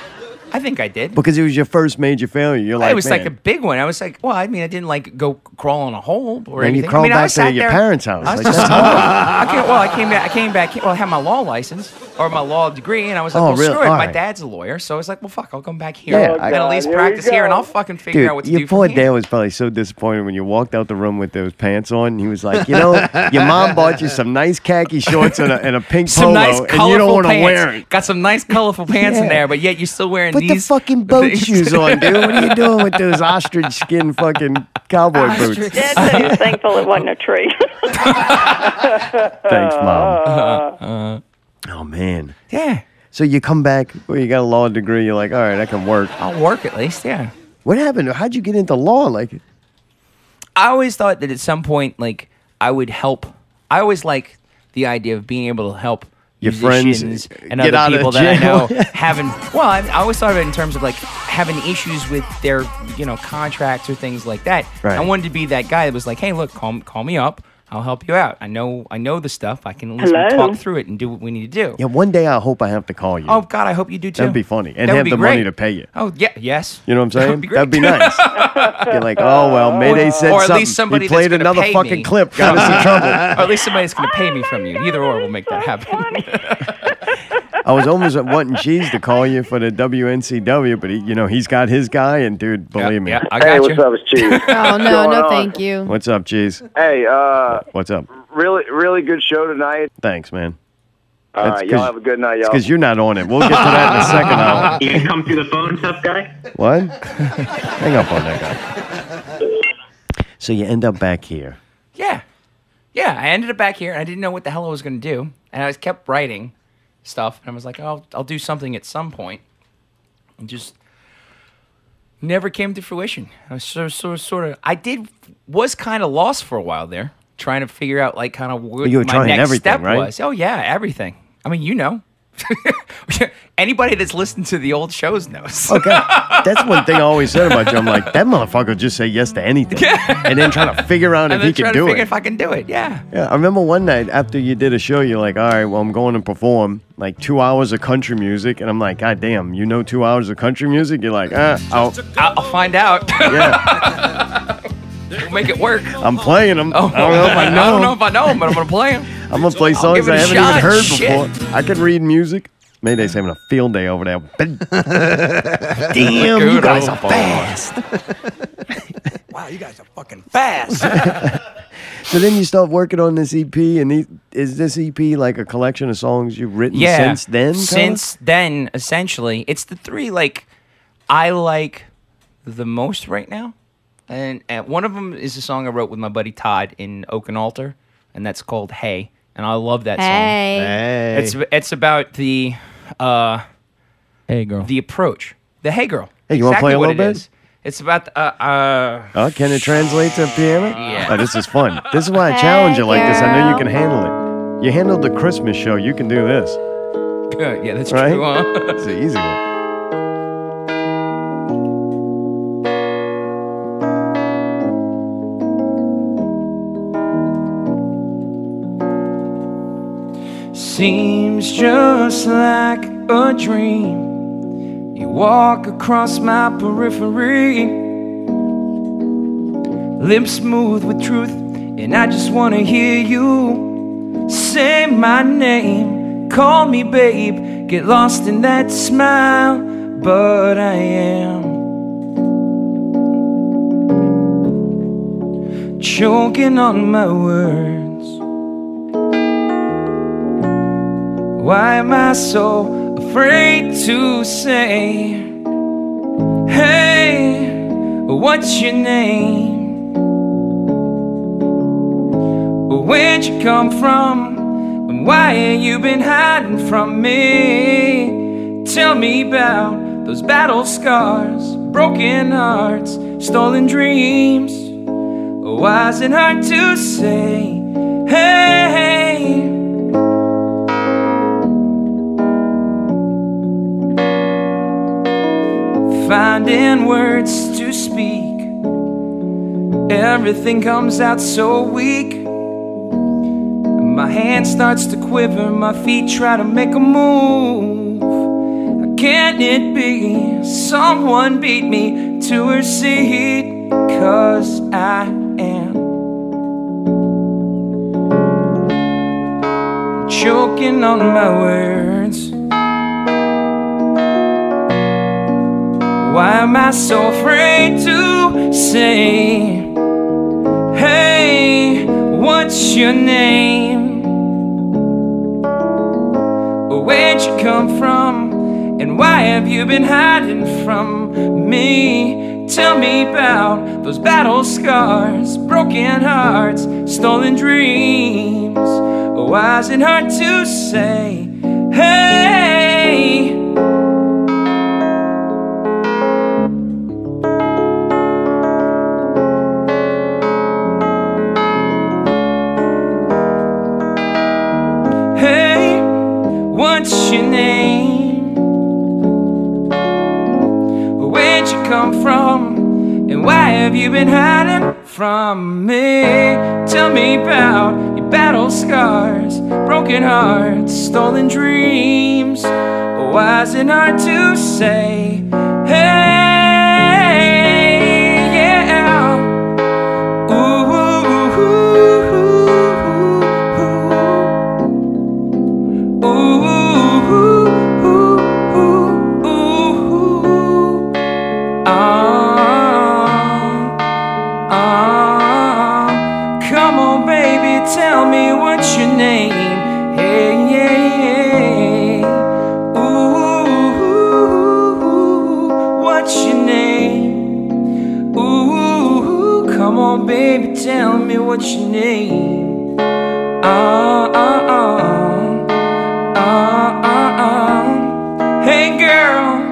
I think I did. Because it was your first major failure. You're like, It was man. like a big one. I was like, well, I mean, I didn't go crawl in a hole or And anything. you crawled I mean, I back was to sat your there- parents' house. I was Like, just, that's I came back. Well, I had my law license or my law degree, and I was like, Oh, well, really? screw it. All My right. dad's a lawyer, so I was like, well, fuck, I'll come back here. Yeah, I can at least here we practice here, and go. I'll fucking figure out what to Dude, do your poor from dad here. was probably so disappointed when you walked out the room with those pants on. He was like, you know, your mom bought you some nice khaki shorts and a pink Some polo, nice and you colorful don't want to pants. wear it. Got some nice colorful pants in Yeah. there, but yet you're still wearing Put the these fucking boat things. shoes on, dude. What are you doing with those ostrich skin fucking cowboy boots? Dad said he was thankful it wasn't a tree. Thanks, Mom. Oh, man. Yeah, So you come back, well, you got a law degree. You're like, all right, I can work. I'll work at least. Yeah. What happened? How'd you get into law? Like, I always thought that at some point, I would help. I always like the idea of being able to help Your friends musicians and get out other of people that I jail. know having. Well, I always thought of it in terms of having issues with their, contracts or things like that. Right. I wanted to be that guy that was like, hey, look, call me up. I'll help you out. I know the stuff. I can at least Hello? talk through it and do what we need to do. yeah, one day I hope I have to call you. Oh God, I hope you do too. That'd be funny. And That would have be the money great. to pay you. Oh yeah, yes. You know what I'm saying? That'd be That'd be nice. You're like, oh, well, Mayday said Or at something. least somebody he played that's gonna another pay fucking me. clip. Got us in trouble. Or at least somebody that's going to pay me from you. Either or will make that happen. I was almost wanting Cheese to call you for the WNCW, but he's got his guy, and dude, believe me. Yeah, I got Hey, you. what's up, it's Cheese? Oh, no, going no, on? thank you. What's up, Cheese? Hey, What's up? really good show tonight. Thanks, man. All right, y'all have a good night, y'all. Because you're not on it. We'll get to that in a second. Hour. You can come through the phone, tough guy? What? Hang up on that guy. So you end up back here. Yeah. Yeah, I ended up back here, and I didn't know what the hell I was going to do. And I kept writing stuff, and I was like, oh, I'll do something at some point. And just never came to fruition. I was sort of, was kind of lost for a while there, trying to figure out, kind of what You were my trying next everything, step right? was. Oh, yeah, everything. I mean, you know. Anybody that's listened to the old shows knows. Okay. That's one thing I always said about you. I'm like, that motherfucker will just say yes to anything. And then trying to figure out if And he then can trying to do figure it. if I can do it, yeah. Yeah, I remember one night after you did a show, you're like, all right, well, I'm going to perform 2 hours of country music. And I'm like, God damn, 2 hours of country music? You're like, I'll find out. yeah, We'll make it work. I'm playing them. Oh, I don't know if I know. I don't know if I know them, but I'm going to play them. I'm going to play I'll songs give it I a haven't shot. even heard Shit. before. I can read music. Mayday's having a field day over there. Damn, you Good guys old are boy. fast. Wow, you guys are fucking fast. So then you start working on this EP, and is this EP like a collection of songs you've written since then? Since then, essentially, it's the three I like the most right now, and one of them is a song I wrote with my buddy Todd in Oakenalter, and that's called "Hey," and I love that Hey. song. It's about the hey girl, the approach, the hey girl. Hey, you wanna play a what little it bit? is. It's about the Oh, can it translate to piano? Yeah. Oh, this is fun. This is why I challenge you like this. I know you can girl. handle it. You handled the Christmas show. You can do this. yeah, that's Right? true. Huh? It's an easy one. Seems just like a dream. You walk across my periphery, lips smooth with truth, and I just wanna hear you say my name. Call me babe, get lost in that smile, but I am choking on my words. Why am I so afraid to say, hey, what's your name? Where'd you come from? And why have you been hiding from me? Tell me about those battle scars, broken hearts, stolen dreams. Why is it hard to say, hey? finding words to speak. Everything comes out so weak. My hand starts to quiver, my feet try to make a move. Can it be someone beat me to her seat? 'Cause I am choking on my words. Why am I so afraid to say, hey, what's your name? Where'd you come from? And why have you been hiding from me? Tell me about those battle scars, broken hearts, stolen dreams. Why is it hard to say, hey? Hey, what's your name? Where'd you come from? And why have you been hiding from me? Tell me about your battle scars, broken hearts, stolen dreams. Why is it hard to say, hey, yeah? Ooh, ooh, ooh, ooh, come on, baby, tell me what's your name. Hey, yeah, yeah. Ooh, what's your name? Ooh, come on, baby, tell me what's your name. Hey, girl.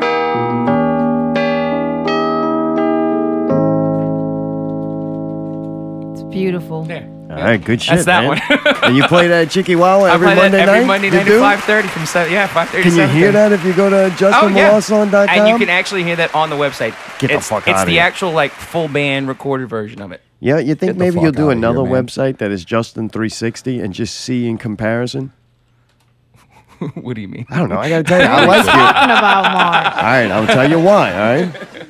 Beautiful. Yeah. All right, good shit. That's that man. one. And you play that Chikiwawa every Monday night? Every Monday night You do? at 5:30 from 7. Yeah, 5:30. Can you hear that if you go to justinmolaison.com? And you can actually hear that on the website. Get the fuck It's outta the here. actual like full band recorded version of it. Yeah, you think Get the maybe fuck you'll do outta here, another man. website that is Justin360 and just see in comparison? What do you mean? I don't know. I got to tell you, I What are like you you. talking about, Mark? All right, I'll tell you why, all right?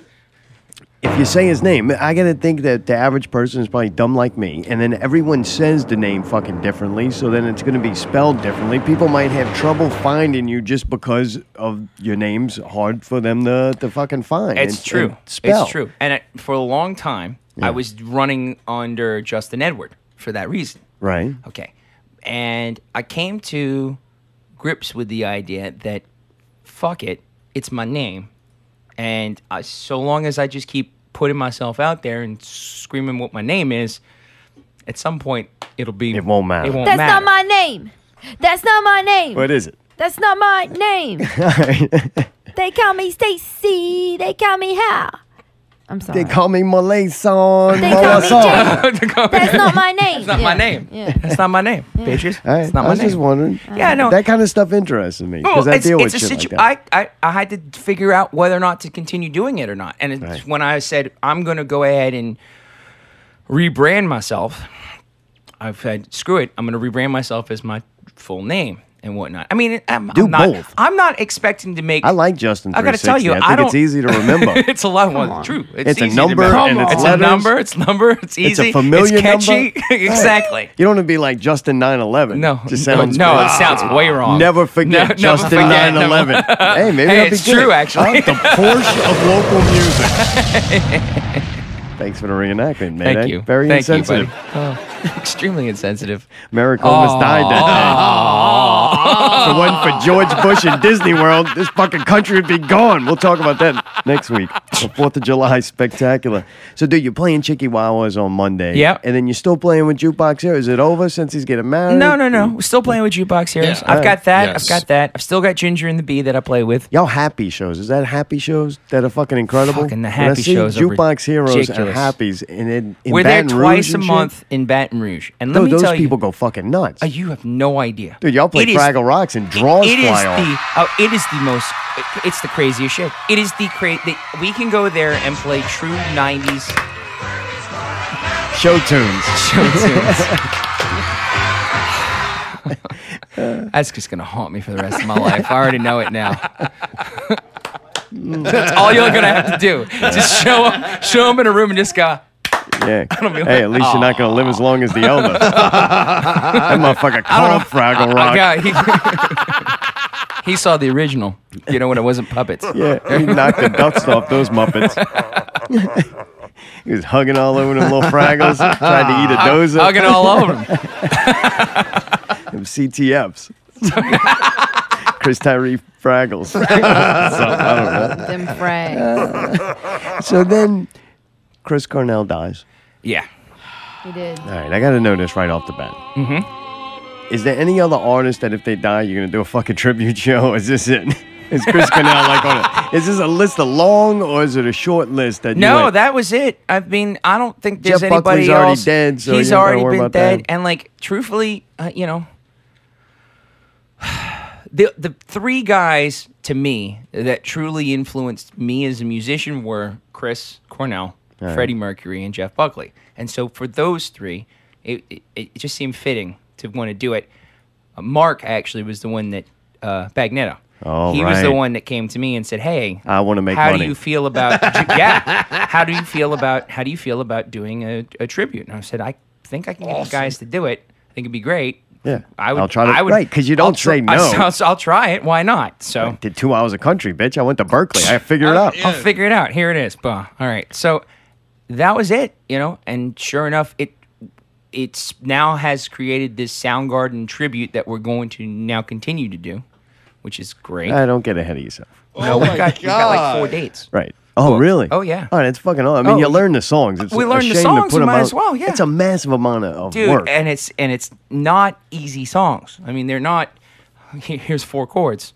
If you say his name, I got to think that the average person is probably dumb like me, and then everyone says the name fucking differently, so then it's going to be spelled differently. People might have trouble finding you just because of your name's hard for them to fucking find. It's true. and spell. It's true. And for a long time, I was running under Justin Edward for that reason. Right. Okay. And I came to grips with the idea that, fuck it, it's my name. And so long as I just keep putting myself out there and screaming what my name is, at some point it'll be. It won't matter. It won't That's matter. not my name. That's not my name. What is it? That's not my name. They call me Stacy. They call me Hal. I'm sorry. They call me Molaison. They call me Molaison. Jane. That's not my name. That's not my name. Yeah. That's not my name, bitches. All right, It's not I my was name. just wondering. Yeah, no. That kind of stuff interests me because I deal with shit like that. I had to figure out whether or not to continue doing it or not. And it's Right. when I said I'm going to go ahead and rebrand myself, I've said, screw it. I'm going to rebrand myself as my full name and whatnot. I mean, I'm not, both. I'm not expecting to make. I like Justin. I got to tell you, I think it's easy to remember. It's a lot more true. It's a easy to number remember. and it's It's letters. a number. It's easy. It's a familiar It's catchy. number. Exactly. You don't want to be like Justin 911. No, just sounds no, it sounds way wrong. Never forget Never Justin forget, 911. Hey, maybe Hey, that'd be it's good. true, actually. The Porsche of local music. Thanks for the reenactment, man. Thank you. Very Thank insensitive. You, buddy. Extremely insensitive. America almost died that day. If it wasn't for George Bush and Disney World, this fucking country would be gone. We'll talk about that next week. The 4th of July spectacular. So, dude, you're playing Chikiwawas on Monday. Yep. And then you're still playing with Jukebox Hero. Is it over since he's getting married? No. We're still playing with Jukebox Heroes. Yeah. I've got that. Yes. I've got that. I've still got Ginger and the Bee that I play with. Y'all happy shows. Is that happy shows that are fucking incredible? Fucking the When happy I see shows are Jukebox Heroes and ridiculous. Happies in We're there Baton twice Rouge a and month shit. in Baton Rouge. And let Dude, me those tell you, people go fucking nuts. you have no idea. Dude, y'all play It is Fraggle Rocks and drawers fly off. It is the most. It's the craziest shit. It is the crazy. We can go there and play true '90s show tunes. That's just gonna haunt me for the rest of my life. I already know it now. That's all you're gonna have to do. Just show them in a room and just go. Yeah. Hey, at least you're not going to live as long as the elder. That motherfucker called Fraggle Rock. He saw the original, when it wasn't puppets. Yeah, he knocked the dust off those Muppets. He was hugging all over them little Fraggles, tried to eat a dozer. Hugging all over them. Them CTFs. Chris Tyree Fraggles. I don't know. Them Frags. So then Chris Cornell dies. Yeah. He did. All right, I got to know this right off the bat. Mm-hmm. Is there any other artist that if they die, you're going to do a fucking tribute show? Is this it? Is Chris Cornell like on it? Is this a list of long or is it a short list? No, that was it. I mean, I don't think there's Jeff anybody Buckley's else. Already dead, so he's you already worry been about dead. that. And like, truthfully, the three guys to me that truly influenced me as a musician were Chris Cornell, Right. Freddie Mercury, and Jeff Buckley. And so for those three, it just seemed fitting to want to do it. Mark actually was the one that Bagnetto. Oh, he was the one that came to me and said, "Hey, I want to make how money. do you feel about how do you feel about doing a tribute?" And I said, "I think I can get the guys to do it. I think it'd be great." Yeah, I'll try to. Right, because you don't say no. I'll try it. Why not? So I did 2 hours of country, bitch. I went to Berkeley. I figured it out. I'll figure it out. Here it is. All right. So that was it, and sure enough, it's now has created this Soundgarden tribute that we're going to now continue to do, which is great. Don't get ahead of yourself. No, we've got like 4 dates. Right. Oh, really? Oh, yeah. Oh, that's fucking awesome. I mean, you learn the songs. It's we learn the a shame songs, to put you them might out. as well, yeah. It's a massive amount of Dude, work. and it's not easy songs. I mean, they're not. Here's 4 chords.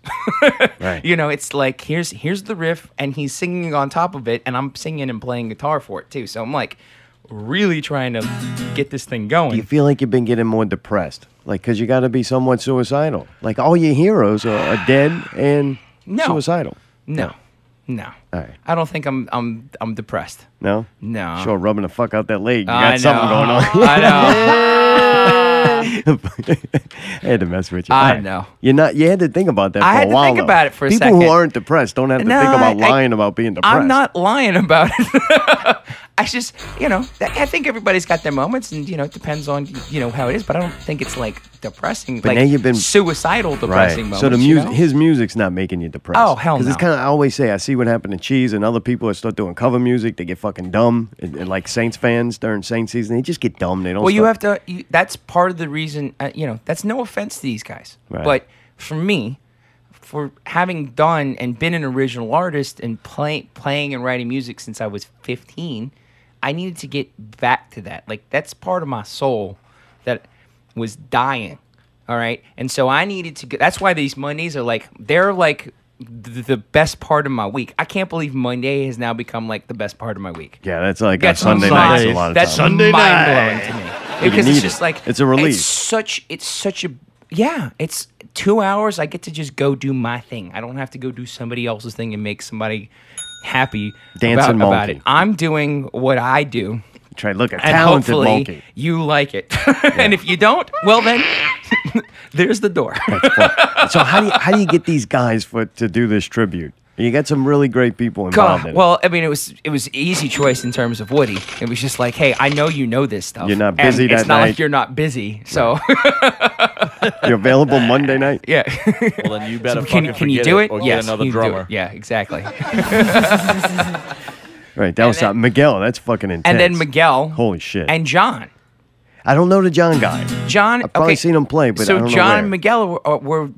Right. It's like here's the riff, and he's singing on top of it, and I'm singing and playing guitar for it too. So I'm like really trying to get this thing going. Do you feel like you've been getting more depressed? Like, because you got to be somewhat suicidal. Like, all your heroes are dead and suicidal. No. All right. I don't think I'm depressed. No? No. Sure, rubbing the fuck out that leg. You I got something know. going on. I know. I had to mess with you. I know. You had to think about that for I had a to while. think though. about it for a People second. who aren't depressed don't have to think about lying about being depressed. I'm not lying about it. I just, I think everybody's got their moments, and it depends on how it is. But I don't think it's like depressing. But like now you've been suicidal, depressing moments. So the music, his music's not making you depressed. Oh, hell no. Because it's kind of, I always say, I see what happened to Cheese and other people that start doing cover music. They get fucking dumb, and like Saints fans during Saints season, they just get dumb. They don't. Well, you have to. That's part of the reason. That's no offense to these guys, Right. but for me, for having done and been an original artist and playing and writing music since I was 15, I needed to get back to that. Like, that's part of my soul that was dying. All right, and so I needed to. That's why these Mondays are like they're like the best part of my week. I can't believe Monday has now become like the best part of my week. Yeah, that's like on Sunday nights a lot of That's times. mind-blowing to me. Because it's just like it's a release. It's such a it's 2 hours. I get to just go do my thing. I don't have to go do somebody else's thing and make somebody happy Dancing about monkey. it. I'm doing what I do. Try to look at And talented hopefully monkey. you like it. And if you don't, well then, there's the door. So how do you get these guys to do this tribute? You got some really great people involved in it. Well, I mean, it was easy choice in terms of Woody. It was just like, hey, I know you know this stuff. You're not busy and that it's not night. like you're not busy. So You're available Monday night? yeah. Well, then you better So fucking can you forget do it it? or get Yes, another you can do drummer. it. Yeah, exactly. Right, that was something. Miguel, that's fucking intense. And then Miguel. Holy shit. And John. I don't know the John guy. John. I've probably seen him play, but so I don't know John where. and Miguel were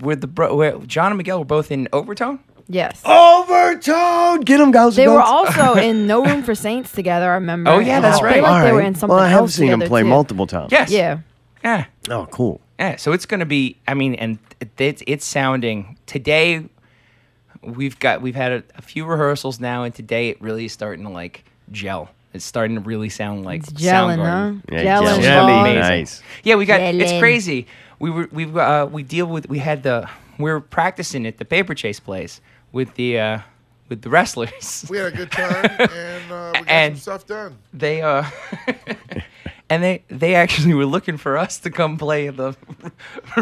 John and Miguel were both in Overtone. Yes. Overtone! Get him, guys. They were also in No Room for Saints together, I remember. Oh, yeah, that's I right. feel like All they were right. in something Well, I have else seen him together, play too. multiple times. Yes. Yeah. Yeah. Oh, cool. Yeah. So it's gonna be. I mean, and it's sounding today. We've had a few rehearsals now, and today it really is starting to like gel. It's starting to really sound like It's gelling, Soundgarden. huh? Yeah, Gelling. jelly. Amazing. Nice. Yeah, it's Gelling. crazy. we were practicing at the paper chase place with the wrestlers. We had a good time, and we got some stuff done. They and they actually were looking for us to come play the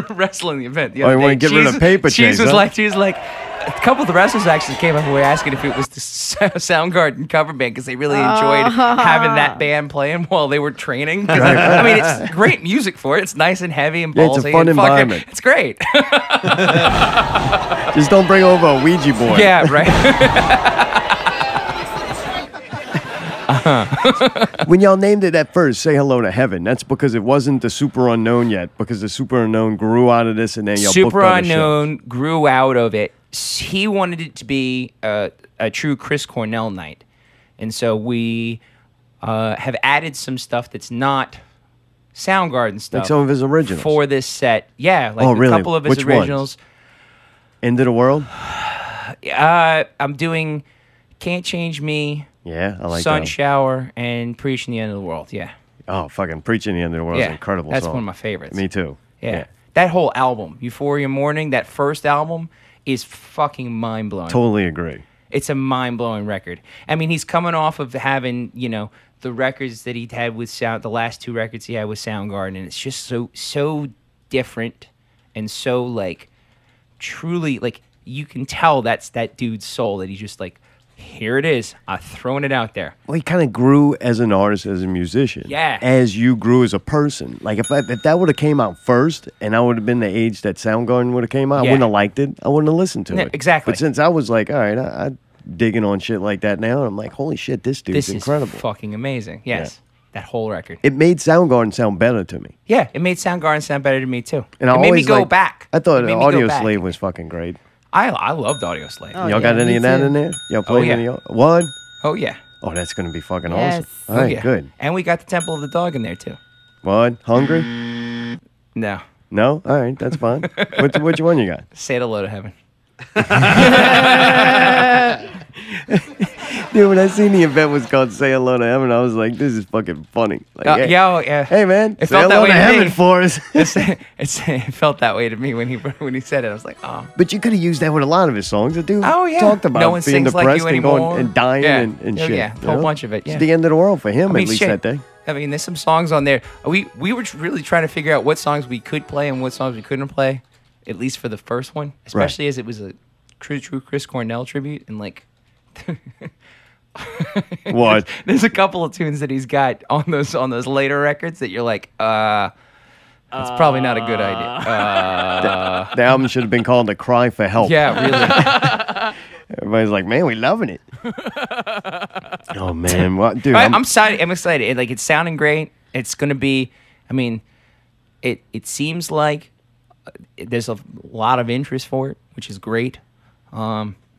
wrestling event. You want to get rid of paper chase? She was like, a couple of the wrestlers actually came up and were asking if it was the Soundgarden cover band because they really enjoyed having that band playing while they were training. I mean, it's great music for it. It's nice and heavy and ballsy. It's a fun environment. It's great. Just don't bring over a Ouija board. Yeah, right. When y'all named it at first, Say Hello to Heaven, that's because it wasn't the Super Unknown yet, because the Super Unknown grew out of this and then y'all Super booked other Unknown shows. grew out of it. He wanted it to be a true Chris Cornell night. And so we have added some stuff that's not Soundgarden stuff. Like some of his originals. For this set. Yeah, like really? a couple of his Which originals. Ones? End of the World? I'm doing Can't Change Me. Yeah, I like Sun that. Shower and Preaching the End of the World. Yeah. Oh, fucking Preaching the End of the World is an incredible that's song. one of my favorites. Me too. Yeah. That whole album, Euphoria Morning, that first album is fucking mind-blowing. Totally agree. It's a mind-blowing record. I mean, he's coming off of having, the records that he had with the last two records he had with Soundgarden, and it's just so different and so, like, truly, like, you can tell that's that dude's soul, that he's just like, here it is. I'm throwing it out there. Well, he kind of grew as an artist, as a musician. Yeah. As you grew as a person. Like, if that would have came out first, and I would have been the age that Soundgarden would have came out, I wouldn't have liked it. I wouldn't have listened to it. Exactly. But since I was like, all right, I'm digging on shit like that now, and I'm like, holy shit, this dude's incredible. This is fucking amazing. Yes. Yeah. That whole record. It made Soundgarden sound better to me. Yeah, it made Soundgarden sound better to me, too. And it made me go back. I thought Audio Slave was fucking great. I loved Audio Slave. Oh, y'all got any of that in there? Y'all played any? What? Oh, yeah. Oh, that's going to be fucking awesome. All Oh, right, yeah. good. And we got the Temple of the Dog in there, too. What? Hungry? No. No? All right, that's fine. Which one you got? Say Hello to Heaven. Dude, when I seen the event was called Say Hello to Heaven, I was like, this is fucking funny. Like, yeah. Hey, man, it say felt hello that way to to heaven me. for us. It felt that way to me when he said it. I was like, oh. But you could have used that with a lot of his songs. The dude talked about no one being sings depressed like you and anymore. going and dying and shit. Yeah, a whole bunch of it. Yeah. It's the end of the world for him, I mean, at least shit. that day. I mean, there's some songs on there. We were really trying to figure out what songs we could play and what songs we couldn't play, at least for the first one, especially as it was a true Chris Cornell tribute, and like. What? There's a couple of tunes that he's got on those later records that you're like, that's probably not a good idea. The album should have been called "The Cry for Help." Yeah, really. Everybody's like, man, we loving it. Oh man, what, dude? I'm excited. I'm excited. It's sounding great. It's gonna be. I mean, it seems like there's a lot of interest for it, which is great.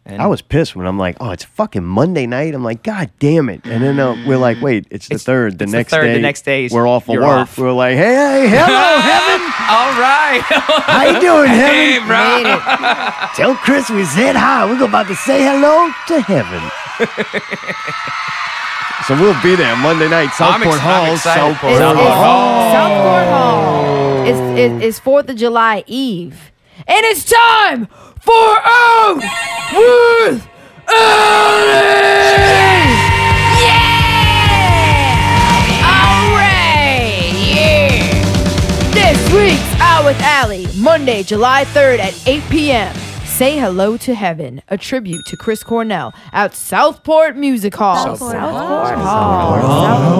And I was pissed when I'm like, oh, it's fucking Monday night. I'm like, God damn it. And then we're like, wait, it's the third. The next day, we're off of work. Off. We're like, hey, hello, Heaven. All right. How you doing, Heaven? Hey, bro. Made it. Tell Chris we said hi. We're about to say hello to Heaven. So we'll be there Monday night, Southport Hall. Southport Hall. It's 4th of July Eve. And it's time for Out with Allie! Yeah! Alright! Yeah! This week's Out with Allie, Monday, July 3rd at 8 p.m. Say Hello to Heaven, a tribute to Chris Cornell at Southport Music Hall. Southport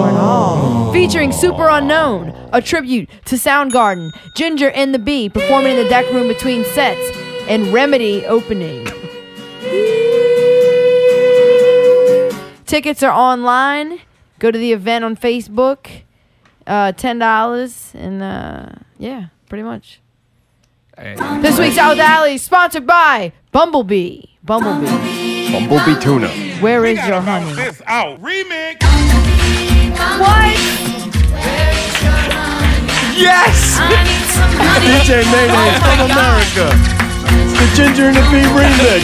Hall. Featuring Super Unknown, a tribute to Soundgarden, Ginger and the Bee performing in the deck room between sets, and Remedy opening. Tickets are online. Go to the event on Facebook. $10, and yeah, pretty much. This week's Out with Allie is sponsored by Bumblebee. Bumblebee Tuna. Where is your honey? This out. Remix. What? Yes! DJ Mayday from America. It's the Ginger and the Bee remix.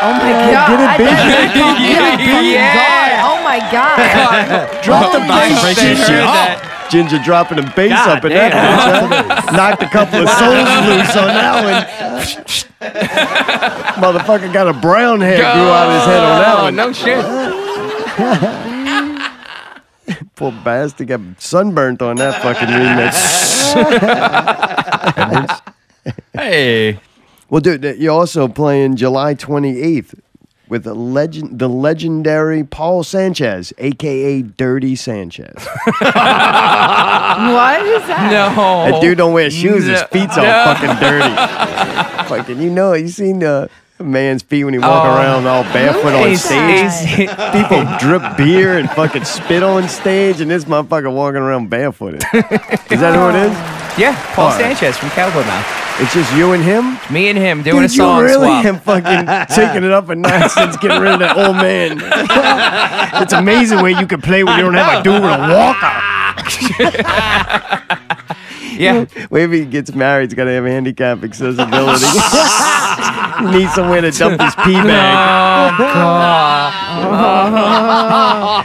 Oh my God. Get it, baby. Yeah. Oh my God. Drop the bass, Vibration. Ginger. Ginger dropping the bass God up in that bitch. Huh? Knocked a couple of souls loose on that one. Motherfucker got a brown hair grew out of his head on that one. No shit. Poor bastard got sunburnt on that fucking remix. Hey. Well, dude, you're also playing July 28th with the legendary Paul Sanchez, a.k.a. Dirty Sanchez. What is that? No. That dude don't wear shoes. His feet's all fucking dirty. Fucking, you seen a man's feet when he walk around all barefoot on stage? People drip beer and fucking spit on stage, and this motherfucker walking around barefooted. Is that who it is? Yeah, Paul Sanchez from Cowboy Mouth. It's just you and him? Me and him doing a song you really swap. am fucking taking it up a notch since getting rid of that old man. It's amazing where you can play when you don't have a dude with a walker. Yeah. Maybe he gets married, he's got to have handicap accessibility. He needs somewhere to dump his pee bag.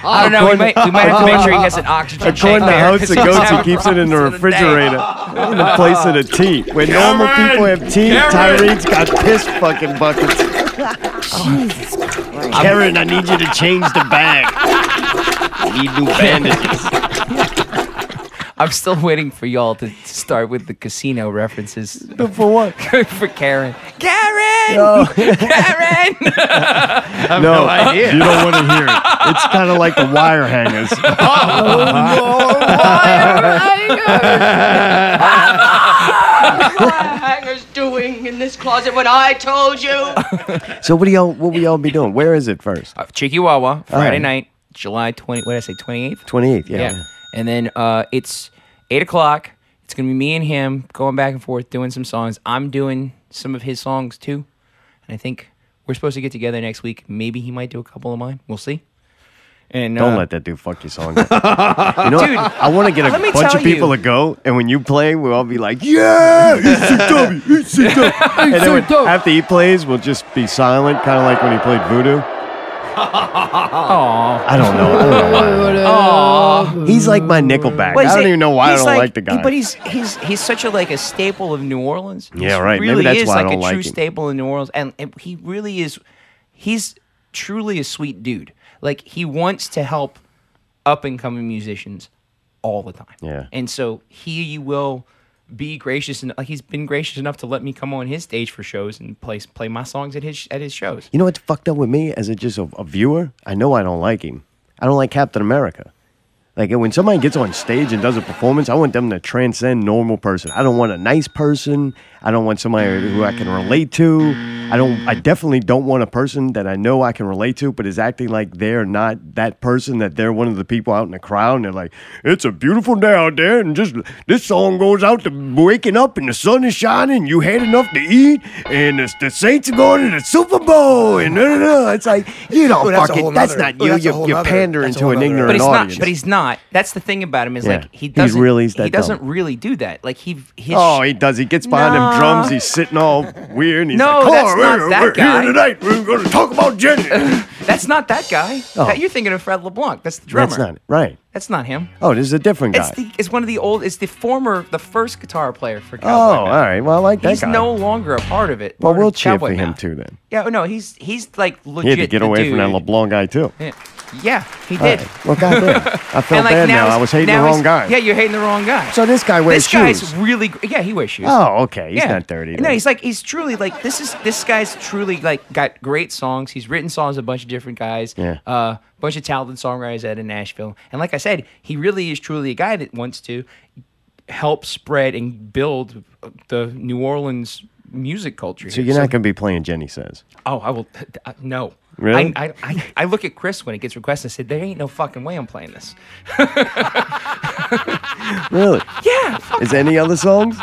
I don't know. We might have to make sure he has an oxygen tank According to there. House of Goats, he keeps it in the refrigerator in the place of the tea. When normal people have tea, Tyreek's got piss fucking buckets. Jesus Christ. Karen, I need you to change the bag. I need new bandages. I'm still waiting for y'all to start with the casino references. For what? For Karen. Karen! No. Karen! I have no idea. You don't want to hear it. It's kind of like the wire hangers. Wire hangers doing in this closet when I told you? So what will y'all be doing? Where is it first? Chihuahua, Friday night, July 28th. 28th, yeah. And then it's 8 o'clock. It's going to be me and him going back and forth doing some songs. I'm doing some of his songs too. And I think we're supposed to get together next week. Maybe he might do a couple of mine. We'll see. And don't let that dude fuck your song. Dude, I want to get a bunch of people to go, and when you play, we'll all be like, yeah, ECW, ECW. And then after he plays, we'll just be silent, kind of like when he played Voodoo. I don't know why. He's like my Nickelback. I don't even know why I don't like the guy. But he's such a staple of New Orleans. Yeah, right. He really Maybe that's is why I like don't a like true him. staple in New Orleans, and he really is. He's truly a sweet dude. Like, he wants to help up and coming musicians all the time. Yeah. And so he will be gracious, and he's been gracious enough to let me come on his stage for shows and play my songs at his shows. You know what's fucked up with me as just a viewer? I know I don't like him. I don't like Captain America. Like, when somebody gets on stage and does a performance, I want them to transcend normal person. I don't want a nice person. I don't want somebody who I can relate to. I definitely don't want a person that I know I can relate to, but is acting like they're not that person, that they're one of the people out in the crowd, and they're like, it's a beautiful day out there, and just this song goes out to waking up, and the sun is shining, you had enough to eat, and the Saints are going to the Super Bowl, and it's like, you don't fucking, that's not you. You're pandering to an ignorant audience. But he's not. That's the thing about him is like he doesn't doesn't really do that. Like he does. He gets behind them drums. He's sitting all weird. And he's like, that's not that guy. Here tonight. We're going to talk about Jenny. That's not that guy. You're thinking of Fred LeBlanc. That's the drummer. That's not right. That's not him. Oh, this is a different guy. It's one of the old. It's the first guitar player for Cowboy. Oh, all right. Well, I like that guy. He's no longer a part of it. Well, we'll cheer for him too then. Yeah, no, he's like legit. He had to get away from that LeBlanc guy too. Yeah, he did. Right. Well, goddamn. I felt bad now. I was hating the wrong guy. Yeah, you're hating the wrong guy. So this guy wears shoes. This guy's really... Yeah, he wears shoes. Oh, okay. He's not dirty. No, he's truly like... This guy's truly like got great songs. He's written songs with a bunch of different guys. Yeah. Bunch of talented songwriters out in Nashville. And like I said, he really is truly a guy that wants to help spread and build the New Orleans music culture. So you're not going to be playing Jenny Says? Oh, I will... No. Really? I look at Chris when it gets requested and said, there ain't no fucking way I'm playing this. Really? Yeah. Is any other songs?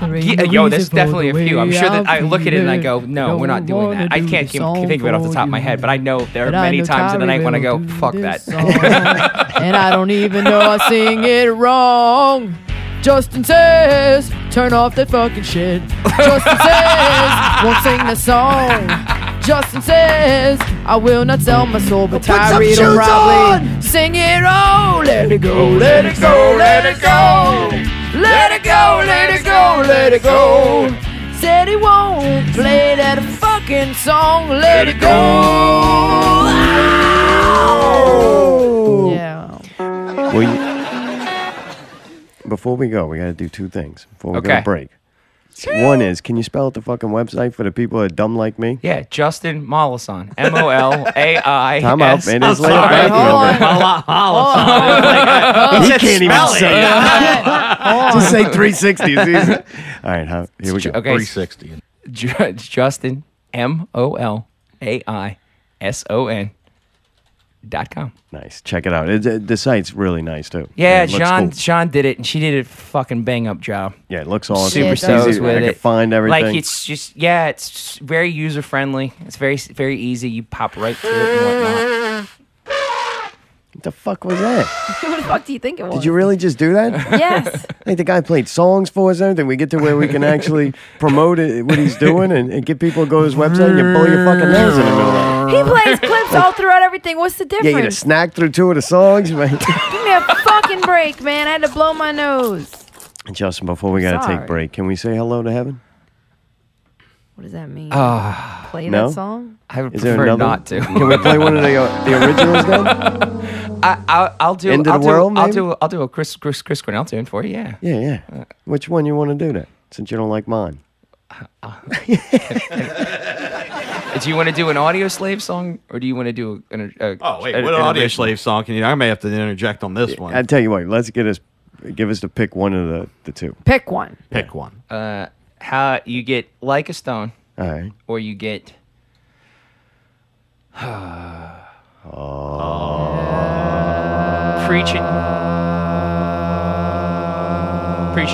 There's definitely a few. I'm sure that I look at it and I go, no, we're not doing that. I can't think of it off the top of my head, but I know there are many times in the night when I go, fuck that. And I don't even know I sing it wrong. Justin says, turn off that fucking shit. Justin says, won't sing the song. Justin says, I will not sell my soul, but Put some Tyree will shoes probably on! sing it. Oh, let it go, let it go, let it go. Let it go, let it go, let it go. Said he won't play that fucking song. Let it go. Ow! Yeah. Before we go, we got to do two things before we go to break. One is, can you spell out the fucking website for the people that are dumb like me? Yeah, Justin Molaison. M-O-L-A-I. Time out, man. I'm sorry. He can't even say it. Just say 360. It's easy. All right, here we go. Okay. 360. Justin, MOLAISON.com. Nice. Check it out. The site's really nice, too. Yeah, it looks cool. Sean did it, and she did a fucking bang-up job. Yeah, it looks awesome. Super It's stoked easy. with I it. can find everything. Like, it's just, yeah, it's very user-friendly. It's very, very easy. You pop right through it and whatnot. What the fuck was that? What the fuck do you think it was? Did you really just do that? Yes. Hey, the guy played songs for us and everything. We get to where we can actually promote what he's doing and get people to go to his website and you blow your fucking nose in the middle of it. He plays clips all throughout everything. What's the difference? Yeah, you just snack through two of the songs, man. Give me a fucking break, man. I had to blow my nose. Justin, before we got to take Sorry. break, can we say hello to heaven? What does that mean? Play no? that song? I would Is there prefer another? not to. Can we play one of the originals then? I'll do. End of I'll the do, world, I'll maybe? do. I'll do a Chris Cornell tune for you. Yeah. Yeah. Which one you want to do that? Since you don't like mine. Do you want to do an Audio Slave song, or do you want to do Oh wait, what Audio Slave song can you? I may have to interject on this one. I tell you what. Let's give us to pick one of the two. Pick one. Pick one. How you get Like a Stone, All right. or you get. Preaching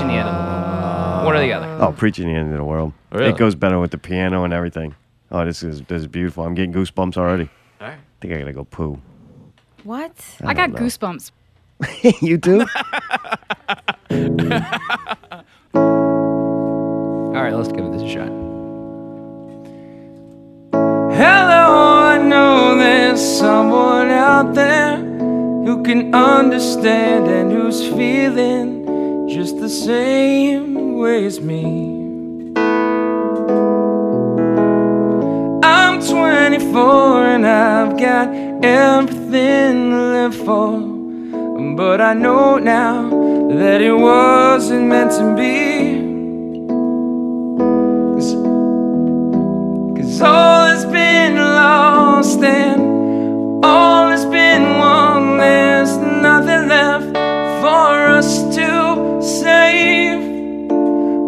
the end of the world. One or the other. Oh, preaching the end of the world. Really? It goes better with the piano and everything. Oh, this is beautiful. I'm getting goosebumps already. All right. I think I gotta go poo. What? I got know. goosebumps. You too? All right, let's give this a shot. Hello, I know there's someone out there who can understand and who's feeling just the same way as me. I'm 24 and I've got everything to live for, but I know now that it wasn't meant to be. Cause all has been lost and all has been won. There's nothing left for us to save.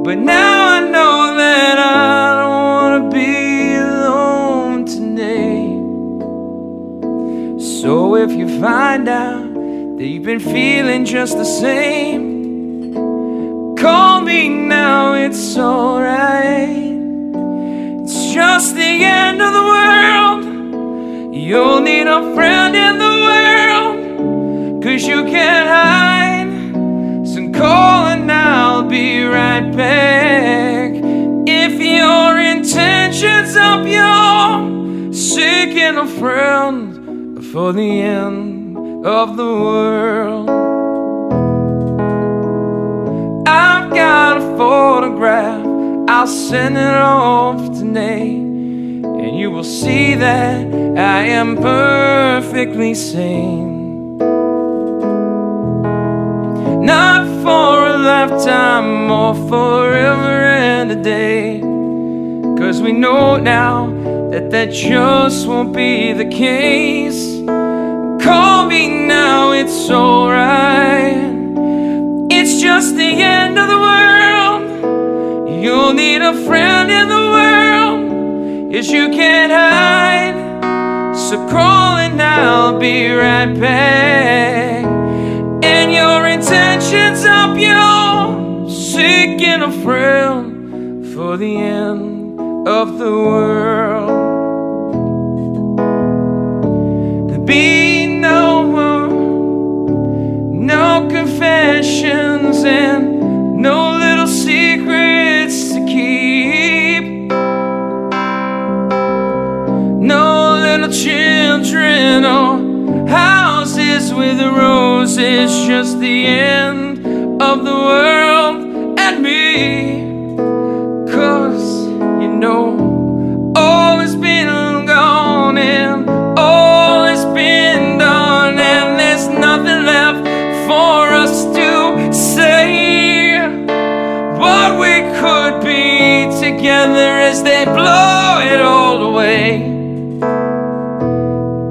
But now I know that I don't wanna be alone today. So if you find out that you've been feeling just the same, call me now, it's alright. It's just the end of the world. You'll need a friend in the world, cause you can't hide. So call and I'll be right back. If your intentions are pure, seeking a friend for the end of the world. I've got a photograph, I'll send it off today, and you will see that I am perfectly sane. Not for a lifetime or forever and a day, cause we know now that that just won't be the case. Call me now, it's alright. It's just the end of the world. You'll need a friend in the world, yes, you can't hide. So call and I'll be right back. And your intentions are pure, seeking a friend for the end of the world. There'll be no more, no confessions and no little secrets to keep. with a rose is just the end of the world and me. 'Cause you know all has been gone and all has been done, and there's nothing left for us to say. But we could be together as they blow it all away,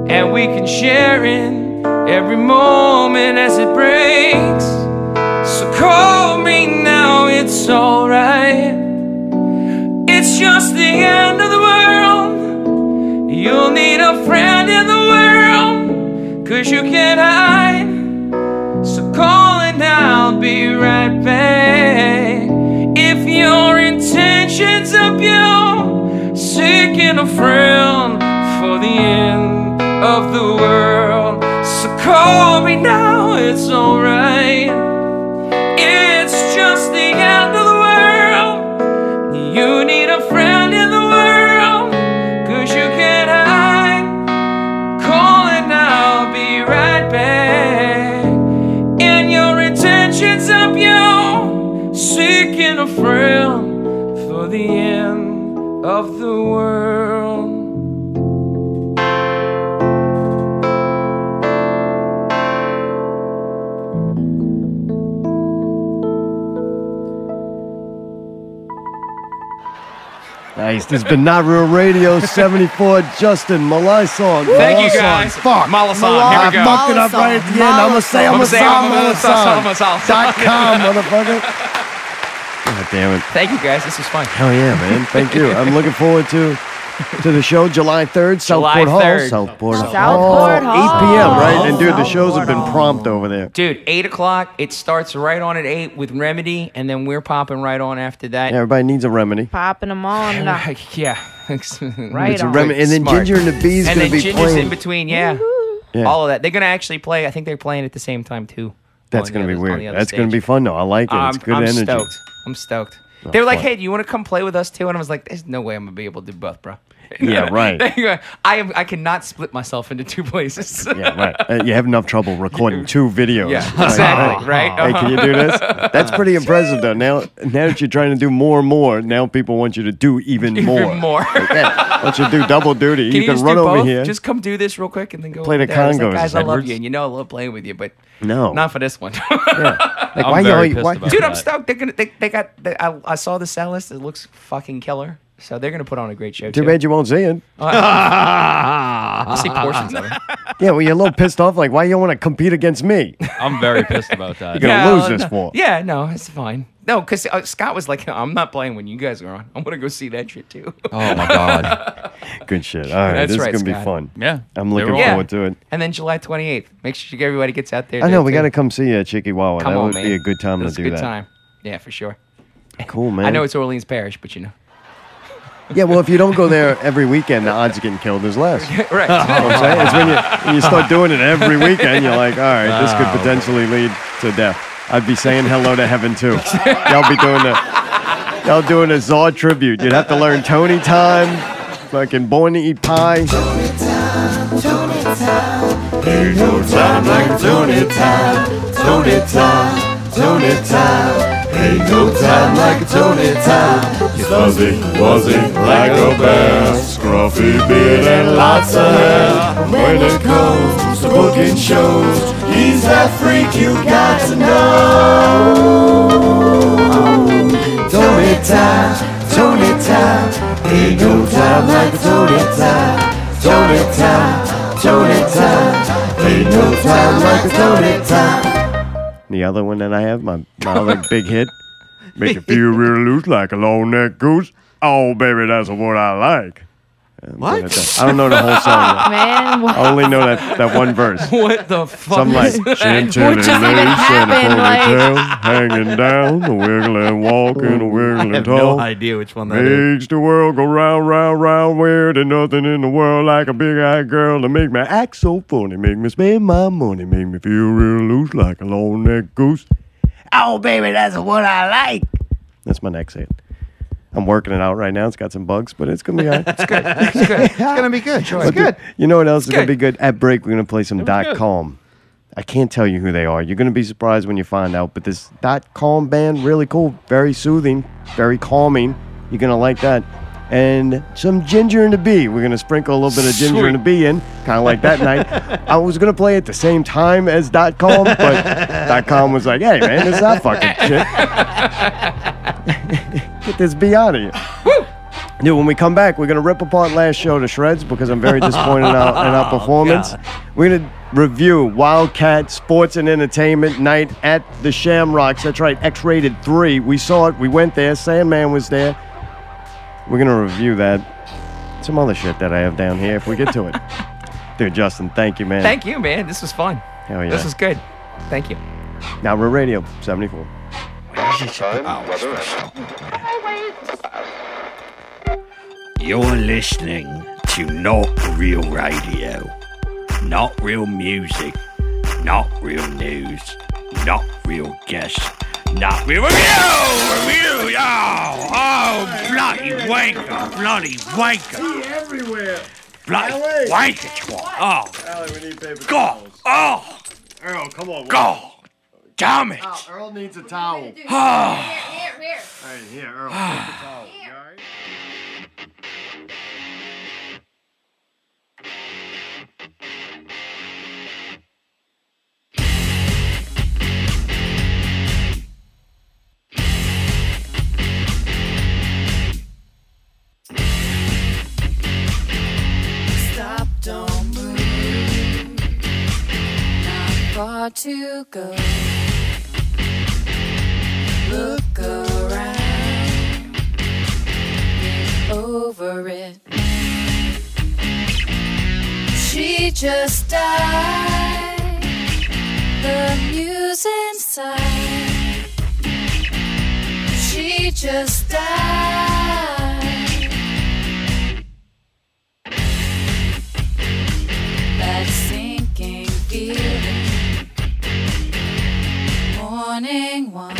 and we can share in every moment as it breaks. So call me now, it's alright. It's just the end of the world. You'll need a friend in the world, 'cause you can't hide. So call and I'll be right back. If your intentions are pure, seeking a friend for the end of the world. So call me now, it's alright. It's just the end of the world. You need a friend in the world, 'cause you can't hide. Call and I'll be right back. And your intentions are pure, seeking a friend for the end of the world. Nice. This has been Not Real Radio 74. Justin, Molaison. Thank you, guys. Fuck. Molaison. Here we go. I fucked it up right at the end. I'm going to say Molaison.com, motherfucker. God damn it. Thank you, guys. This was fun. Hell yeah, man. Thank you. I'm looking forward to the show July 3rd, Southport Hall. Southport Hall. 8 p.m., right? And dude, the shows have been prompt over there. Dude, 8 o'clock. It starts right on at 8 with Remedy, and then we're popping right on after that. Yeah, everybody needs a remedy. Popping them on. Yeah. Right it's a on. remedy. And then Smart. Ginger and the Bees going to be Ginger's playing. in between, yeah. Yeah. All of that. They're going to actually play. I think they're playing at the same time, too. That's going to be weird. That's going to be fun, though. I like it. It's good I'm energy. Stoked. I'm stoked. Oh, They were like, fun. hey, do you want to come play with us, too? And I was like, there's no way I'm going to be able to do both, bro. Yeah, right. I cannot split myself into two places. Yeah, right. You have enough trouble recording 2 videos. Yeah, exactly, right? Hey, can you do this? That's pretty impressive, though. Now that you're trying to do more and more, now people want you to do even more. Even more. Like, yeah, once you do double duty, Can you can just run do over both? here. Just come do this real quick and then go Play over the there. It's congos like, guys, I love afterwards. you, and you know I love playing with you, but No. not for this one. Yeah. Like, I'm why very you? pissed Why, about Dude, that. I'm stoked. They're gonna. They got. I saw the set list. It looks fucking killer. So they're gonna put on a great show. Too bad you won't see it. I'll see portions of it. Yeah, well, you're a little pissed off. Like, why you don't want to compete against me? I'm very pissed about that. You're gonna lose this for. Yeah, no, it's fine. No, because Scott was like, I'm not playing when you guys are on. I'm gonna go see that shit too. Oh my god. Good shit. All right, That's this right, is gonna Scott. be fun. Yeah. I'm looking Yeah. forward to it. And then July 28th. Make sure everybody gets out there. I know too. we got to come see you, Chicky Wawa. Come That on, would man. be a good time That's to a do good that. time. Yeah, for sure. Cool, man. I know it's Orleans Parish, but you know. Yeah, well, if you don't go there every weekend, the odds of getting killed is less. Right. You know what I'm saying? It's when you start doing it every weekend, you're like, all right, this could potentially lead to death. I'd be saying hello to heaven too. Y'all doing a Zod tribute. You'd have to learn Tony time, fucking Born to Eat Pie. Ain't no time like Tony time, Tony time, Tony time. Ain't no time like a Tony time. He's fuzzy, wuzzy, like a bear, scruffy beard and lots of hair. When it comes to booking shows, he's that freak you got to know. Tony time, Tony time. Ain't no time like a Tony time, Tony time, Tony time. Ain't no time like a Tony time. The other one that I have, my other big hit, make you feel real loose like a long neck goose. Oh, baby, that's what I like. What? I don't know the whole song yet. Man, what? I only know that one verse. What the fuck? Something like is that? chantilly lace What just even and a happened, like- ponytail, hanging down, a wiggling walking, a I wiggling have tall. no idea which one that is. Makes the world go round, round, round. Weird and nothing in the world like a big-eyed girl to make me act so funny, make me spend my money, make me feel real loose like a long-necked goose. Oh, baby, that's what I like. That's my next hit. I'm working it out right now. It's got some bugs, but it's going to be all right. It's good. It's gonna be good. Sure. But It's good. You know what else is going to good. be good? At break, we're going to play some .com. I can't tell you who they are. You're going to be surprised when you find out. But this .com band, really cool, very soothing, very calming. You're going to like that. And some Ginger and the Bee. We're going to sprinkle a little bit of Ginger and the Bee in, kind of like that night. I was going to play at the same time as .com, but .com was like, hey, man, this is not fucking shit. Get this Bee out of here. Dude, when we come back, we're going to rip apart last show to shreds because I'm very disappointed in our performance. God. We're going to review WildKat Sports and Entertainment night at the Shamrocks. That's right, X-Rated 3. We saw it. We went there. Sandman was there. We're going to review that. Some other shit that I have down here if we get to it. Dude, Justin, thank you, man. Thank you, man. This was fun. Hell yeah. This was good. Thank you. Now we're Radio 74. You're listening to Not Real Radio. Not real music. Not real news. Not real guests. Not real review! Oh, bloody wanker! Bloody wanker! Everywhere! Bloody wanker twat! Oh! Allie, we need paper God! towels. Oh! Earl, come on. God! Damn it! Earl needs a towel. Here. All right, here, Earl, take the towel. You all right? Stop, don't move. Not far to go. Look around. Get over it. She just died. The muse inside. She just died. That sinking feeling. Morning one.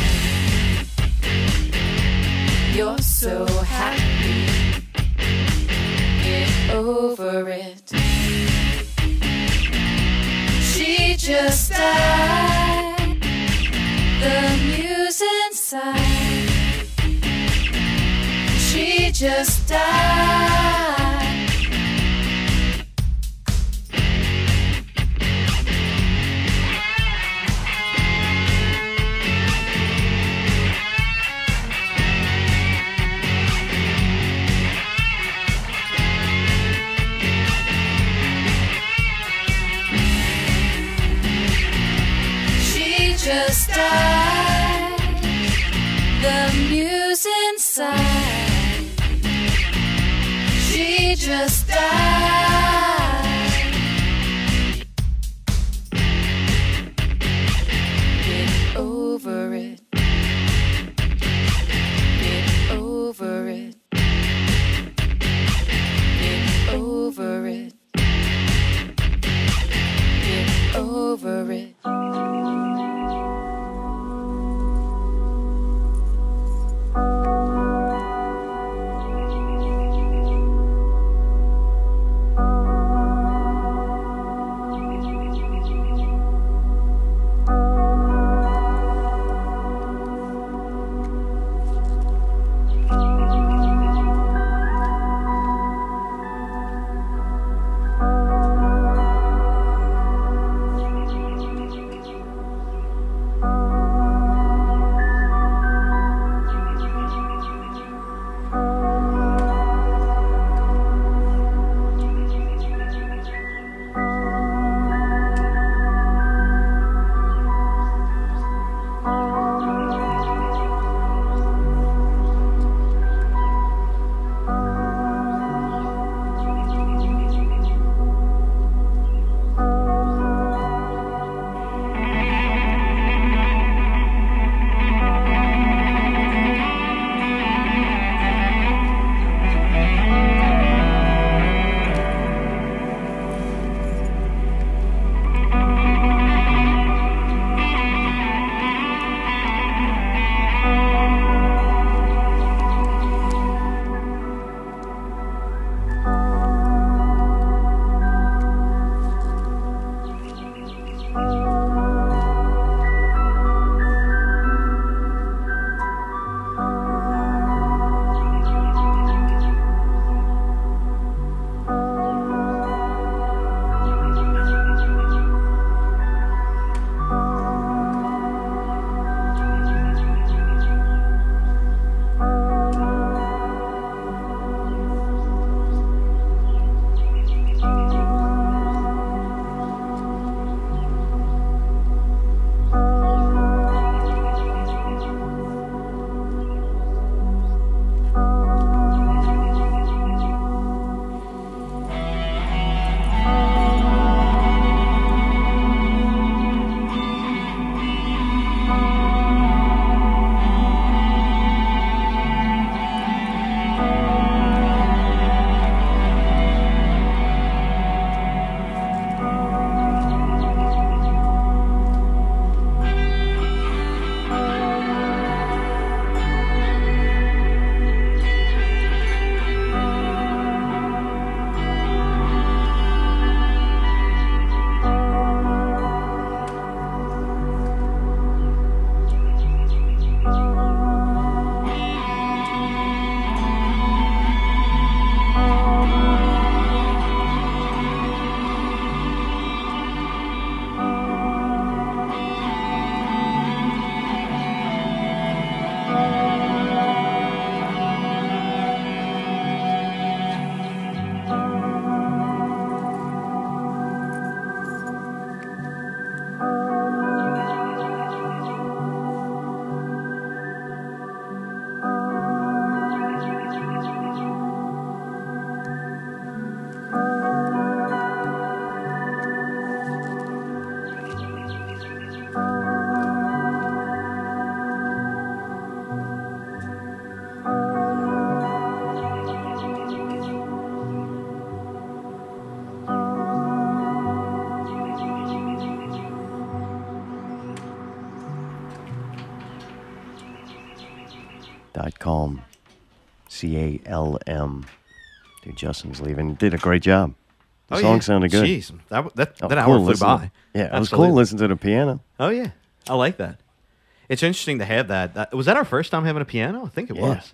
You're so happy. Get over it. She just died. The muse inside. She just died. Just died. The muse inside. She just died. Get over it. Get over it. Get over it. Get over it. .com. CALM. Dude, Justin's leaving. Did a great job. The song sounded good. Jeez, that was hour cool flew by. Yeah, it was cool listening to the piano. Oh, yeah. I like that. It's interesting to have that. Was that our first time having a piano? I think it was.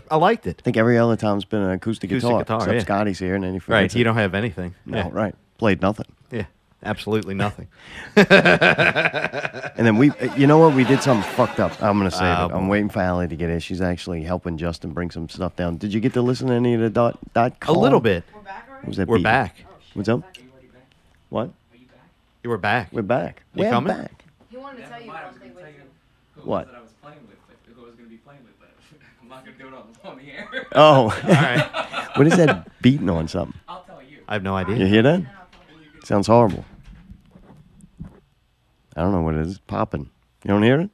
I liked it. I think every other time's been an acoustic guitar except yeah. Scotty's here, and then he Right, forgets you it. don't have anything. No, Yeah. right. Played nothing. Yeah, absolutely nothing. And then you know what? We did something fucked up. I'm going to say it. boy. I'm waiting for Allie to get in. She's actually helping Justin bring some stuff down. Did you get to listen to any of the .com? A little bit. Was that We're beat? back. What's up? What? You were back. We're back. You We're coming? back. He wanted to tell you something. What? I was playing with, who I was going to be playing with, but I'm not going to do it on the air. Oh. All right. What is that beating on something? I'll tell you. I have no idea. You hear that? Sounds horrible. I don't know what it is. It's popping. You don't hear it?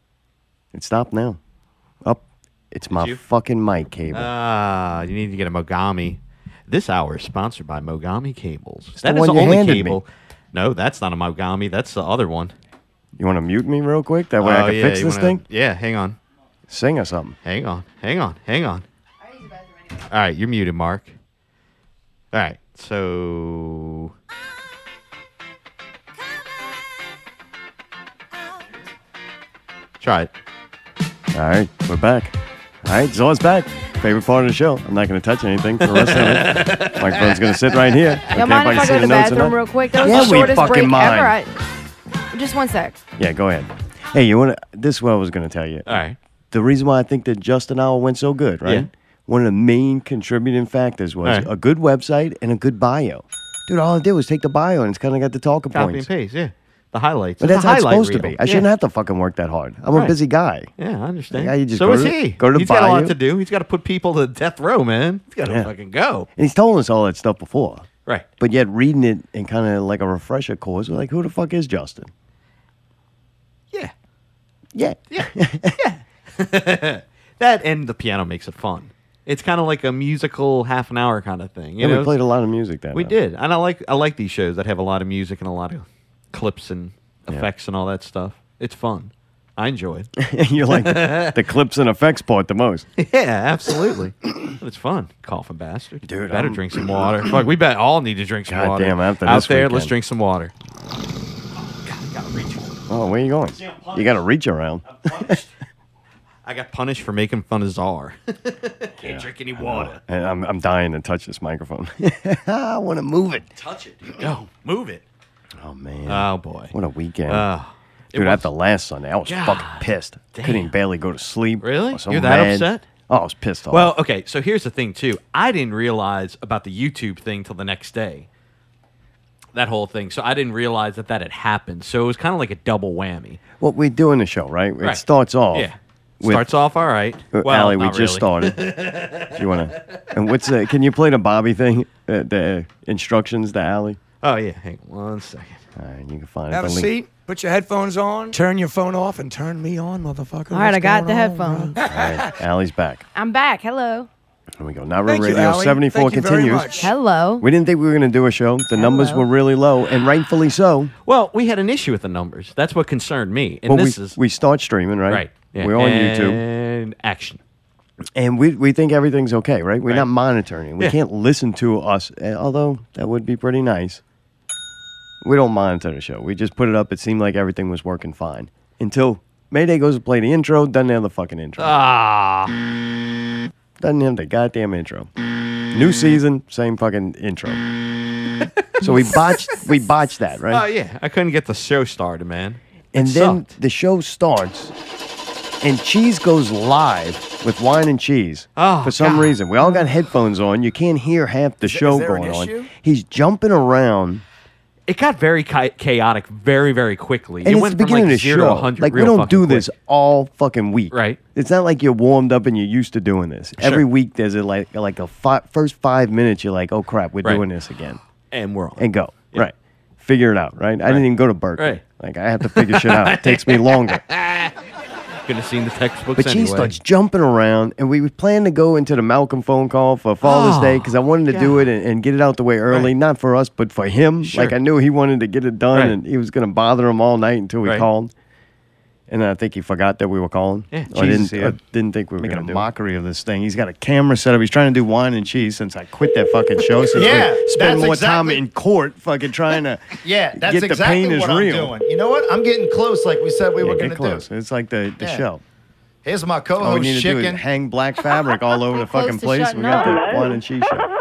It stopped now. Up. It's my you? fucking mic cable. You need to get a Mogami. This hour is sponsored by Mogami Cables. It's That the is one the you only handed cable. me. No, that's not a Mogami. That's the other one. You want to mute me real quick? That way I can fix you this wanna- thing? Yeah, hang on. Sing or something. Hang on. All right, you're muted, Mark. All right, so... Try it. All right, we're back. All right, Zor's back. Favorite part of the show. I'm not going to touch anything for the rest of it. Microphone's going to sit right here. Y'all mind if I go to the bathroom real quick? That was Yeah, the we shortest fucking break mind. ever. Just one sec. Yeah, go ahead. Hey, you want to? This is what I was going to tell you. All right. The reason why I think that Justin Hour went so good, right? Yeah. One of the main contributing factors was All right. a good website and a good bio. Dude, all I did was take the bio and it's kind of got the talking Copy points. and paste, yeah. The highlights. But It's that's a how it's highlight supposed to reel. be. I shouldn't have to fucking work that hard. I'm a Right. busy guy. Yeah, I understand. Yeah, you just So go is to, he. Go to He's bio. got a lot to do. He's got to put people to death row, man. He's got to Yeah. fucking go. And he's told us all that stuff before. Right. But yet reading it in kind of like a refresher course, we're like, who the fuck is Justin? Yeah. Yeah. That and the piano makes it fun. It's kind of like a musical half an hour kind of thing. You Yeah, know? we played a lot of music that We night. did. And I like these shows that have a lot of music and a lot of clips and effects and all that stuff. It's fun. I enjoy it. You like the clips and effects part the most. Yeah, absolutely. It's fun. Coughing bastard. Dude, better I'm- drink some water. Fuck, we all need to drink some God water. damn, after Out this there, weekend. let's drink some water. Oh, where you going? You got to reach around. I got punished for making fun of Czar. Can't drink any water. And I'm dying to touch this microphone. I want to move it. Touch it, dude. Go. Move it. Oh, man. Oh, boy. What a weekend. It Dude, was- after last Sunday, I was God fucking pissed. damn. Couldn't even barely go to sleep. Really? I was so You're that mad. upset? Oh, I was pissed off. Well, okay, so here's the thing, too. I didn't realize about the YouTube thing till the next day. That whole thing. So I didn't realize that had happened. So it was kind of like a double whammy. What we do in the show, right? It Right. starts off. Yeah. with- Starts off all right. Well, Allie, we not just really. started. Do you want to? And what's the? Can you play the Bobby thing? The instructions to Allie. Oh, yeah. Hang on 1 second. All right, you can find Have it. a The link- seat. Put your headphones on. Turn your phone off and turn me on, motherfucker. All right, What's I got going the on, headphones. bro? All right, Allie's back. I'm back. Hello. Here we go. Now Thank you, Radio Allie. 74 Thank you very continues. much. Hello. We didn't think we were going to do a show. The numbers were really low, and rightfully so. Well, we had an issue with the numbers. That's what concerned me. And Well, this we, is we start streaming, right? right. Yeah. We're on YouTube. And action. And we think everything's okay, right? We're Right. not monitoring. We Yeah. can't listen to us, although that would be pretty nice. We don't monitor the show. We just put it up. It seemed like everything was working fine. Until Mayday goes to play the intro, doesn't have the fucking intro. Doesn't have the goddamn intro. New season, same fucking intro. So we botched that, right? Oh, yeah. I couldn't get the show started, man. And It then sucked. the show starts, and Cheese goes live with Wine and Cheese. Oh, for some God. reason. We all got headphones on. You can't hear half the show there an going on. issue? He's jumping around. It got very chaotic very, very quickly. And it it's went the from beginning like of the 0 to show. 100 Like, we real don't fucking do this quick. all fucking week. Right. It's not like you're warmed up and you're used to doing this. Every Sure. week there's first 5 minutes, you're like, oh, crap, we're Right. doing this again. And we're on. And go. Yeah. Right. Figure it out, right? I didn't even go to Berkeley. Right. Like, I have to figure shit out. It takes me longer. Couldn't have seen the textbooks But anyway. she starts jumping around, and we planned to go into the Malcolm phone call for Father's Oh, Day because I wanted to do it and get it out the way early, Right. not for us, but for him. Sure. Like, I knew he wanted to get it done, Right. and he was going to bother him all night until we Right. called. And I think he forgot that we were calling. Yeah, I Cheese is here. didn't think we were Making going a to mockery of this thing. He's got a camera set up. He's trying to do wine and cheese since I quit that fucking show. So Yeah, spend that's more time exactly- in court fucking trying to Yeah, that's get the exactly pain is what I'm real. doing. You know what? I'm getting close like we said we were Get going to close. do. It's like the Yeah. show. Here's my All we co-host, need to do is Chicken. hang black fabric all over the Close fucking to place. shutting We got up. the wine and cheese show.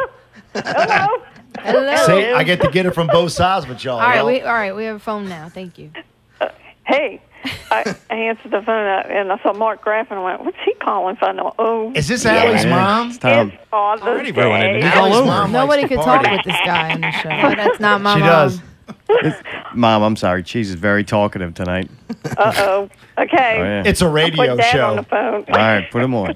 Hello. See, I get to get it from both sides with y'all. All right, y'all. we have a phone now. Thank you. Hey, I answered the phone and I saw Mark Graff and I went, "What's he calling for?" No, oh, Is this Allie's mom? It's Tom. It's Father's Already ruining it. Day. He's all over. Mom Nobody likes to could talk party. with this guy on the show. That's not my She mom. does. Mom, I'm sorry. Cheese is very talkative tonight. Uh-oh. Okay. Oh, yeah. It's a I'll radio put Dad show. on the phone. All right, put him on.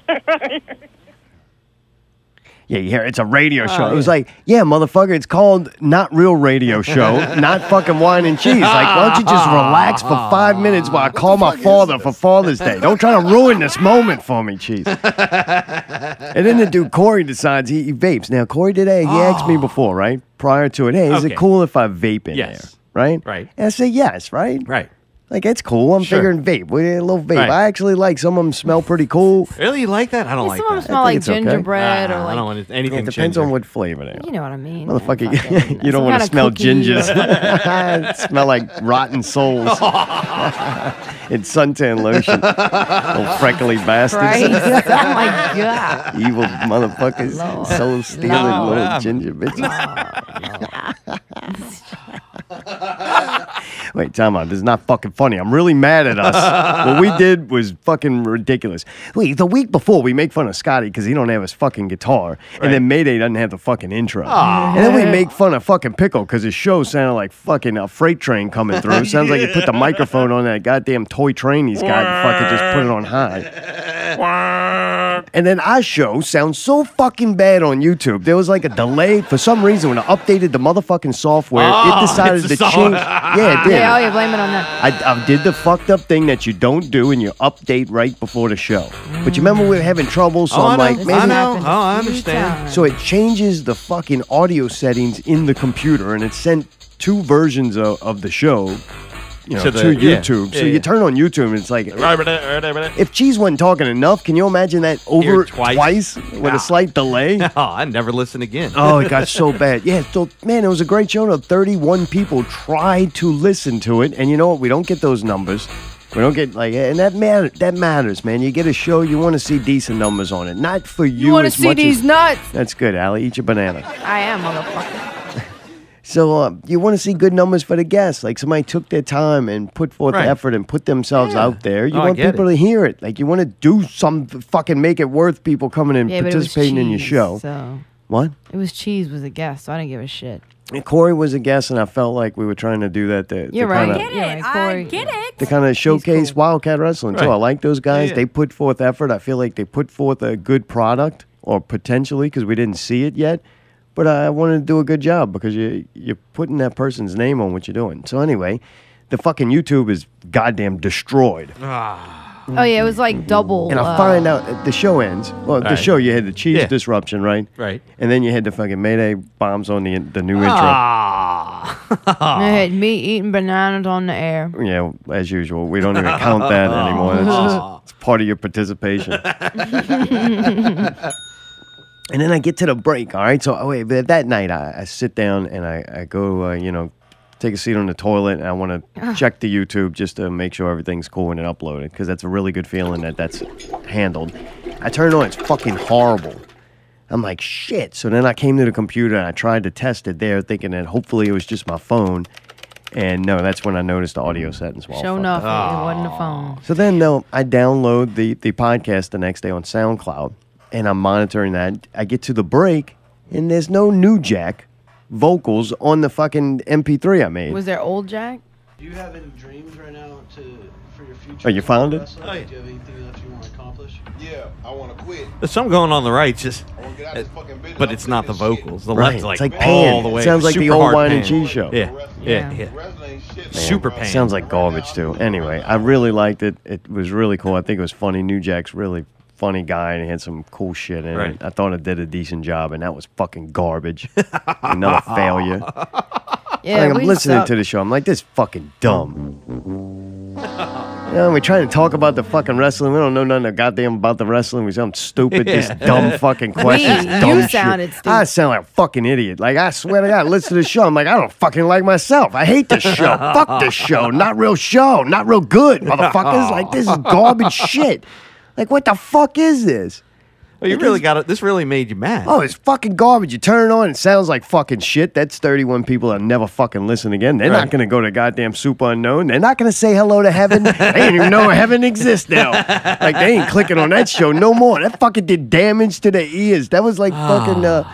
Yeah, you hear it's a radio show. It was like, yeah, motherfucker, it's called Not Real Radio Show, not fucking wine and cheese. Like, why don't you just relax for 5 minutes while I call my father for Father's Day? Don't try to ruin this moment for me, Cheese. And then the dude, Corey, decides he vapes. Now, Corey today, he asked me before, right? Prior to it, hey, is it Okay. cool if I vape in Yes. there? Right? Right. And I say yes, right? Right. Like, it's cool. I'm Sure. figuring vape. We a little vape. Right. I actually like some of them smell pretty cool. Really, you like that? I don't like Some of them that. smell I think like it's okay. gingerbread or I like. don't want anything. It depends ginger. on what flavor they are. You know what I mean. Motherfucker, Fucking- you don't some want to kinda smell cookie gingers. or- Smell like rotten souls. In suntan lotion. Little freckly bastards. Christ. Oh my God. Evil motherfuckers. Lord. Soul stealing Lord. little ginger bitches. Wait, time out. This is not fucking funny. I'm really mad at us. What we did was fucking ridiculous. Wait, the week before, we make fun of Scotty because he don't have his fucking guitar. And then Mayday doesn't have the fucking intro. And then we make fun of fucking Pickle because his show sounded like fucking a freight train coming through. Sounds like he put the microphone on that goddamn toy train he's got and fucking just put it on high. And then our show sounds so fucking bad on YouTube. There was like a delay. For some reason, when I updated the motherfucking software, it decided to change. Yeah, it did. Yeah, oh, you blame it on that. I did the fucked up thing that you don't do and you update right before the show. But you remember we were having trouble, so I'm like, maybe. I know. Oh, I understand. So it changes the fucking audio settings in the computer and it sent two versions of the show. You know, to YouTube. So you turn on YouTube and it's like, if Cheese wasn't talking enough, can you imagine that over twice with a slight delay? Oh, I never listen again. Oh, it got so bad. Yeah, so, man, it was a great show. 31 people tried to listen to it. And you know what? We don't get those numbers. We don't get, like, and that matters, man. You get a show, you want to see decent numbers on it. Not for you You want to as see much these as, nuts? That's good, Allie. Eat your banana. I am, motherfucker. So you want to see good numbers for the guests. Like somebody took their time and put forth effort and put themselves out there. You want people to hear it. Like you want to do some fucking make it worth people coming and Yeah, but it was participating in your Cheese, show. So. What? It was Cheese was a guest, so I didn't give a shit. And Corey was a guest, and I felt like we were trying to do that. You're right. Corey. To kind of showcase WildKat Wrestling, too. Right. I like those guys. Yeah. They put forth effort. I feel like they put forth a good product, or potentially, because we didn't see it yet. But I wanted to do a good job because you're putting that person's name on what you're doing. So anyway, the fucking YouTube is goddamn destroyed. Oh, yeah, it was like double. And I find out the show ends. Well, the Right. show, you had the cheese Yeah. disruption, right? Right. And then you had the fucking Mayday bombs on the new intro. I had me eating bananas on the air. Yeah, as usual. We don't even count that anymore. It's just it's part of your participation. And then I get to the break, all right? So but that night, I sit down and I go, take a seat on the toilet, and I want to check the YouTube just to make sure everything's cool when it uploaded, because that's a really good feeling that that's handled. I turn it on, it's fucking horrible. I'm like, shit. So then I came to the computer, and I tried to test it there, thinking that hopefully it was just my phone. And no, that's when I noticed the audio settings were all Sure fucked enough, up. it wasn't a phone. So then, I download the podcast the next day on SoundCloud, and I'm monitoring that. I get to the break, and there's no New Jack vocals on the fucking MP3 I made. Was there old Jack? Do you have any dreams right now for your future? Oh, you found it? Do you have anything that you want to accomplish? Yeah, I want to quit. There's some going on the right, just, but it's not the vocals. The left's like all the way. It sounds like the super old hard wine and pan. cheese show. Yeah. Man, Super pan. Sounds like garbage, too. Anyway, I really liked it. It was really cool. I think it was funny. New Jack's really funny guy, and he had some cool shit in Right. it. I thought it did a decent job, and that was fucking garbage. Another failure. Yeah, I'm we listening suck. to the show. I'm like, this is fucking dumb. You know, we're trying to talk about the fucking wrestling. We don't know nothing goddamn about the wrestling. We sound stupid, just dumb fucking questions. You sounded stupid. I sound like a fucking idiot. Like, I swear to God, listen to the show. I'm like, I don't fucking like myself. I hate this show. Fuck this show. Not real show. Not real good, motherfuckers. Like, this is garbage shit. Like, what the fuck is this? Well, you really got it. This really made you mad. Oh, it's fucking garbage. You turn it on, it sounds like fucking shit. That's 31 people that never fucking listen again. They're not going to go to goddamn Super Unknown. They're not going to say hello to heaven. They don't even know heaven exists now. Like, they ain't clicking on that show no more. That fucking did damage to their ears. That was like fucking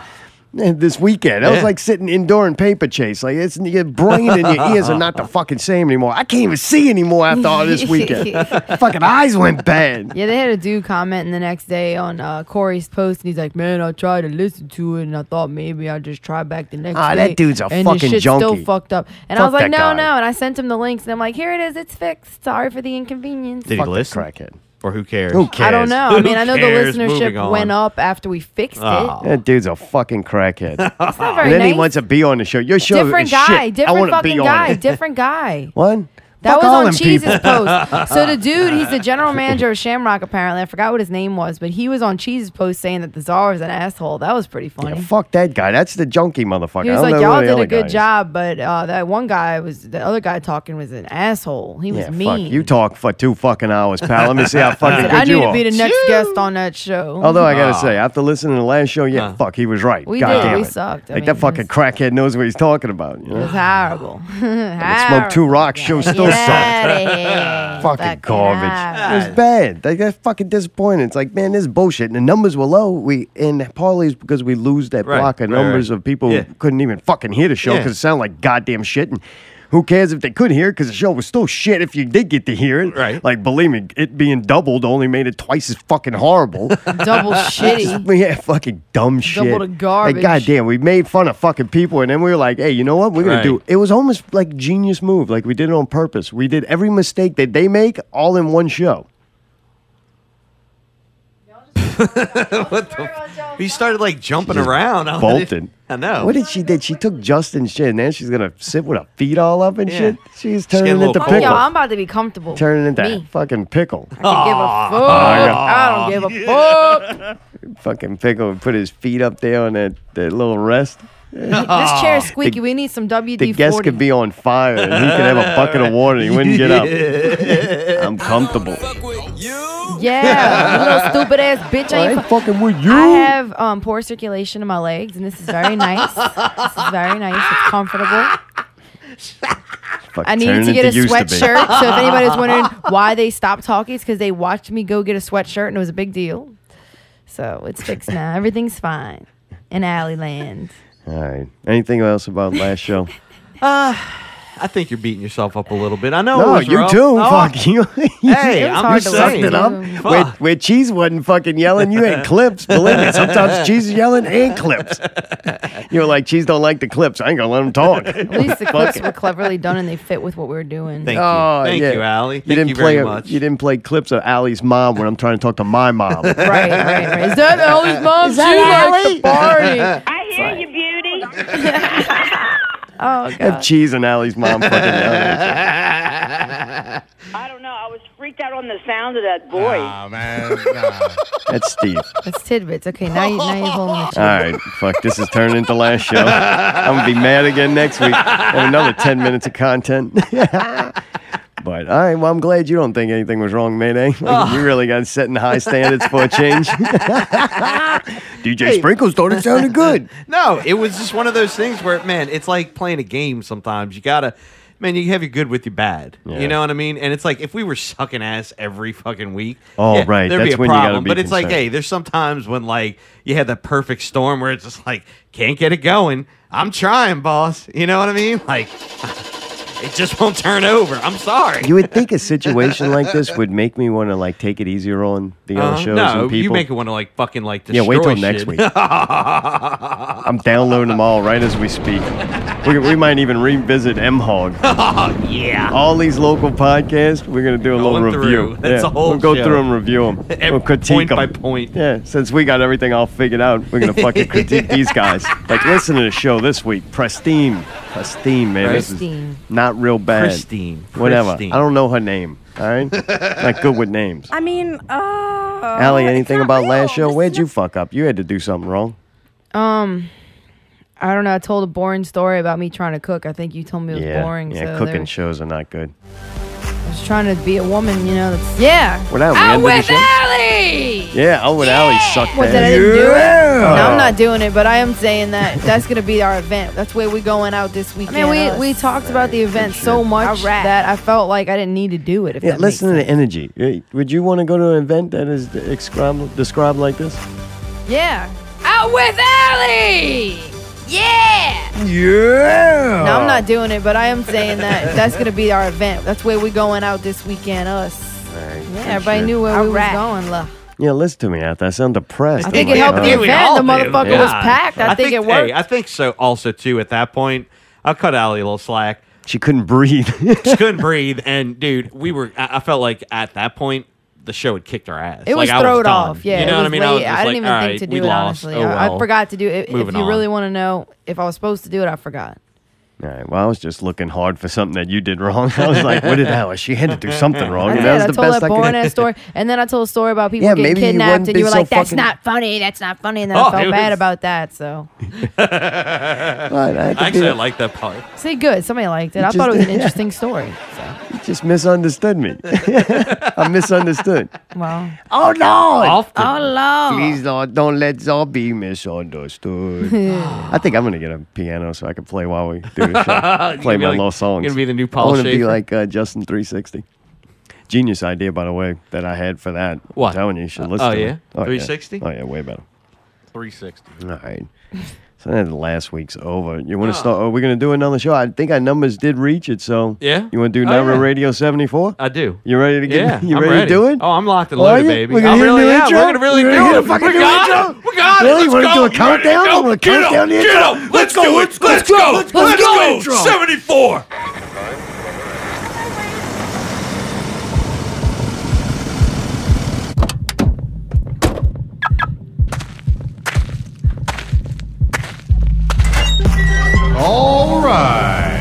this weekend. That was like sitting indoor in paper chase. Like, it's your brain and your ears are not the fucking same anymore. I can't even see anymore after all this weekend. Fucking eyes went bad. Yeah, they had a dude commenting the next day on Corey's post, and he's like, "Man, I tried to listen to it, and I thought maybe I'd just try back the next day." That dude's a and fucking the shit's junkie. still fucked up. And I was like, no. And I sent him the links, and I'm like, here it is. It's fixed. Sorry for the inconvenience. Did he listen? Crackhead. Or who cares? Who cares? I don't know. I mean, I know the cares? listenership Moving on. went up after we fixed it. That dude's a fucking crackhead. That's not very And then he nice. wants to be on the show. Your show Different is guy. shit. I Different wanna fucking be on guy. it. Different guy. What? That Fuck was all on them Cheese's people. post. So the dude, he's the general manager of Shamrock, apparently. I forgot what his name was, but he was on Cheese's post saying that the Czar is an asshole. That was pretty funny. Yeah, fuck that guy. That's the junkie motherfucker. He I was don't like, know y'all who the did a other guy good is. job, but that one guy the other guy talking was an asshole. He was Yeah, mean. fuck. You talk for 2 fucking hours, pal. Let me see how fucking I good need you to are. be the next guest on that show. Although I gotta say, after listening to the last show, fuck, he was right. We God did. damn We it. sucked. I Like mean, that fucking crackhead knows what he's talking about. You It was know? horrible. Smoke 2 Rocks show still sucked. Fucking garbage. It was bad. Like, that's fucking disappointing. It's like, man, this is bullshit. And the numbers were low. And partly it's because we lose that block of numbers of people who couldn't even fucking hear the show because it sounded like goddamn shit. And who cares if they could hear it? Because the show was still shit if you did get to hear it. Right. Like, believe me, it being doubled only made it twice as fucking horrible. Double shitty. Yeah, fucking dumb shit. Double the garbage. Like, goddamn, we made fun of fucking people, and then we were like, hey, you know what? We're going to do. It was almost like genius move. Like, we did it on purpose. We did every mistake that they make all in one show. What the? He started like jumping around. Bolted. I know. What did she did? She took Justin's shit, and then she's going to sit with her feet all up and Yeah. shit. She's getting turning a into little pickle. Yo, I'm about to be comfortable. Turning into Me. fucking pickle. I don't give a fuck. I don't give a fuck. Fucking pickle would put his feet up there on that little rest. This chair is squeaky. We need some WD-40. The guest could be on fire, and he could have a bucket of water, and he wouldn't get up. I'm comfortable. Yeah, you little stupid ass bitch. I ain't fucking with you. I have poor circulation in my legs, and this is very nice. This is very nice. It's comfortable. I needed to get a sweatshirt. So if anybody's wondering why they stopped talking, it's because they watched me go get a sweatshirt, and it was a big deal. So it's fixed now. Everything's fine in Alleyland. All right. Anything else about last show? I think you're beating yourself up a little bit. I know. No, it was you rough. too. Oh. Fuck you. Hey, I'm you just sucked saying. it up. Where Cheese wasn't fucking yelling, you had clips. Believe me, sometimes Cheese is yelling and clips. You were like, Cheese don't like the clips. I ain't gonna let him talk. At least the clips were cleverly done, and they fit with what we were doing. Thank you. Thank you, Allie. Thank you very much. You didn't play clips of Allie's mom when I'm trying to talk to my mom. Right. Is that Allie's mom? Is that She likes the party. I hear you, beauty. Oh, Have God. Cheese and Allie's mom fucking yelling. I don't know. I was freaked out on the sound of that voice. Oh, man. Nah. That's Steve. That's tidbits. Okay, now you're holding the All right, fuck, this is turning into last show. I'm going to be mad again next week. Have another 10 minutes of content. But, all right, well, I'm glad you don't think anything was wrong, Mayday. You really got setting high standards for a change. DJ Sprinkles thought it sounded good. No, it was just one of those things where, man, it's like playing a game sometimes. You got to, man, you have your good with your bad. Yeah. You know what I mean? And it's like, if we were sucking ass every fucking week, Oh, right, there'd that's be a when you gotta problem. be But it's like, concerned. hey, there's some times when, like, you have that perfect storm where it's just like, can't get it going. I'm trying, boss. You know what I mean? Like, it just won't turn over. I'm sorry. You would think a situation like this would make me want to, like, take it easier on the other shows no, and people. you make it want to, like, fucking, like, destroy Yeah, wait till shit. next week. I'm downloading them all right as we speak. We might even revisit M-Hog. Oh, yeah. All these local podcasts, we're going to do a little Going review. through. That's a whole We'll go show. through them, review them. We'll critique Point them. by point. Yeah, since we got everything all figured out, we're going to fucking critique these guys. Like, listen to the show this week. Pristine. Pristine, man. This is Pristine. 9 not real bad. Christine. Whatever. Christine. I don't know her name. All right? Not good with names. I mean, Allie, anything about last show? Where'd you fuck up? You had to do something wrong. I don't know. I told a boring story about me trying to cook. I think you told me it was boring. Yeah, so cooking shows are not good. I was trying to be a woman, you know. That's, yeah. What happened? Out We ended with the show? Allie! Yeah, out with Allie sucked What, ass. that I didn't do it? No, I'm not doing it, but I am saying that that's going to be our event. That's where we're going out this weekend. I mean, we talked about the event so much that I felt like I didn't need to do it. If Yeah, that listen to makes the energy. Would you want to go to an event that is described like this? sense. Yeah. Out with Allie! Yeah! Yeah! No, I'm not doing it, but I am saying that that's going to be our event. That's where we're going out this weekend, us. Yeah, everybody knew where we was going. Look. Yeah, listen to me out there. I sound depressed. I think it helped the event. The motherfucker was packed. I think it worked. Hey, I think so also, too, at that point. I'll cut Allie a little slack. She couldn't breathe. She couldn't breathe. And, dude, I felt like at that point, the show had kicked our ass. It was I throwed done. off. Yeah, You know what I mean? I didn't even think to do it, honestly. I forgot to do it. If Moving you on. really want to know if I was supposed to do it, I forgot. All right, well, I was just looking hard for something that you did wrong. I was like, what did Alice? She had to do something wrong. I and did. that was I the told best that I could- boring ass story. And then I told a story about people Yeah, getting maybe you kidnapped. wouldn't And be you were so like, that's fucking- not funny. That's not funny. And then Oh, I felt it bad was- about that. So, Actually, I like that part. see, good. Somebody liked it. You I thought it was just- an interesting story. You just misunderstood me. I misunderstood. Well. Oh, Lord. Oh, Lord. Please, Lord, don't let Zor be misunderstood. I think I'm going to get a piano so I can play while we do the show. You Play gonna be my like- little songs. you gonna be the new I Paul want to be Schaefer? like Justin 360. Genius idea, by the way, that I had for that. What? I'm telling you should listen Oh, to yeah? it. 360? Oh, yeah, way better. 360. All right. So then last week's over. You want to start? Are we going to do another show? I think our numbers did reach it. So Yeah? you want to do Oh, Never yeah. Radio 74? I do. You ready to get? Yeah, You I'm ready to do it? Oh, I'm locked and Are loaded, you? baby. We're gonna I'm hit a really, new yeah, intro? we're gonna really We're do gonna hit it. a fucking We new got intro? it. We got it. Really? You Let's want to do go. a countdown? I'm going to count down the intro. Let's go. Let's go. Let's go. 74. All right.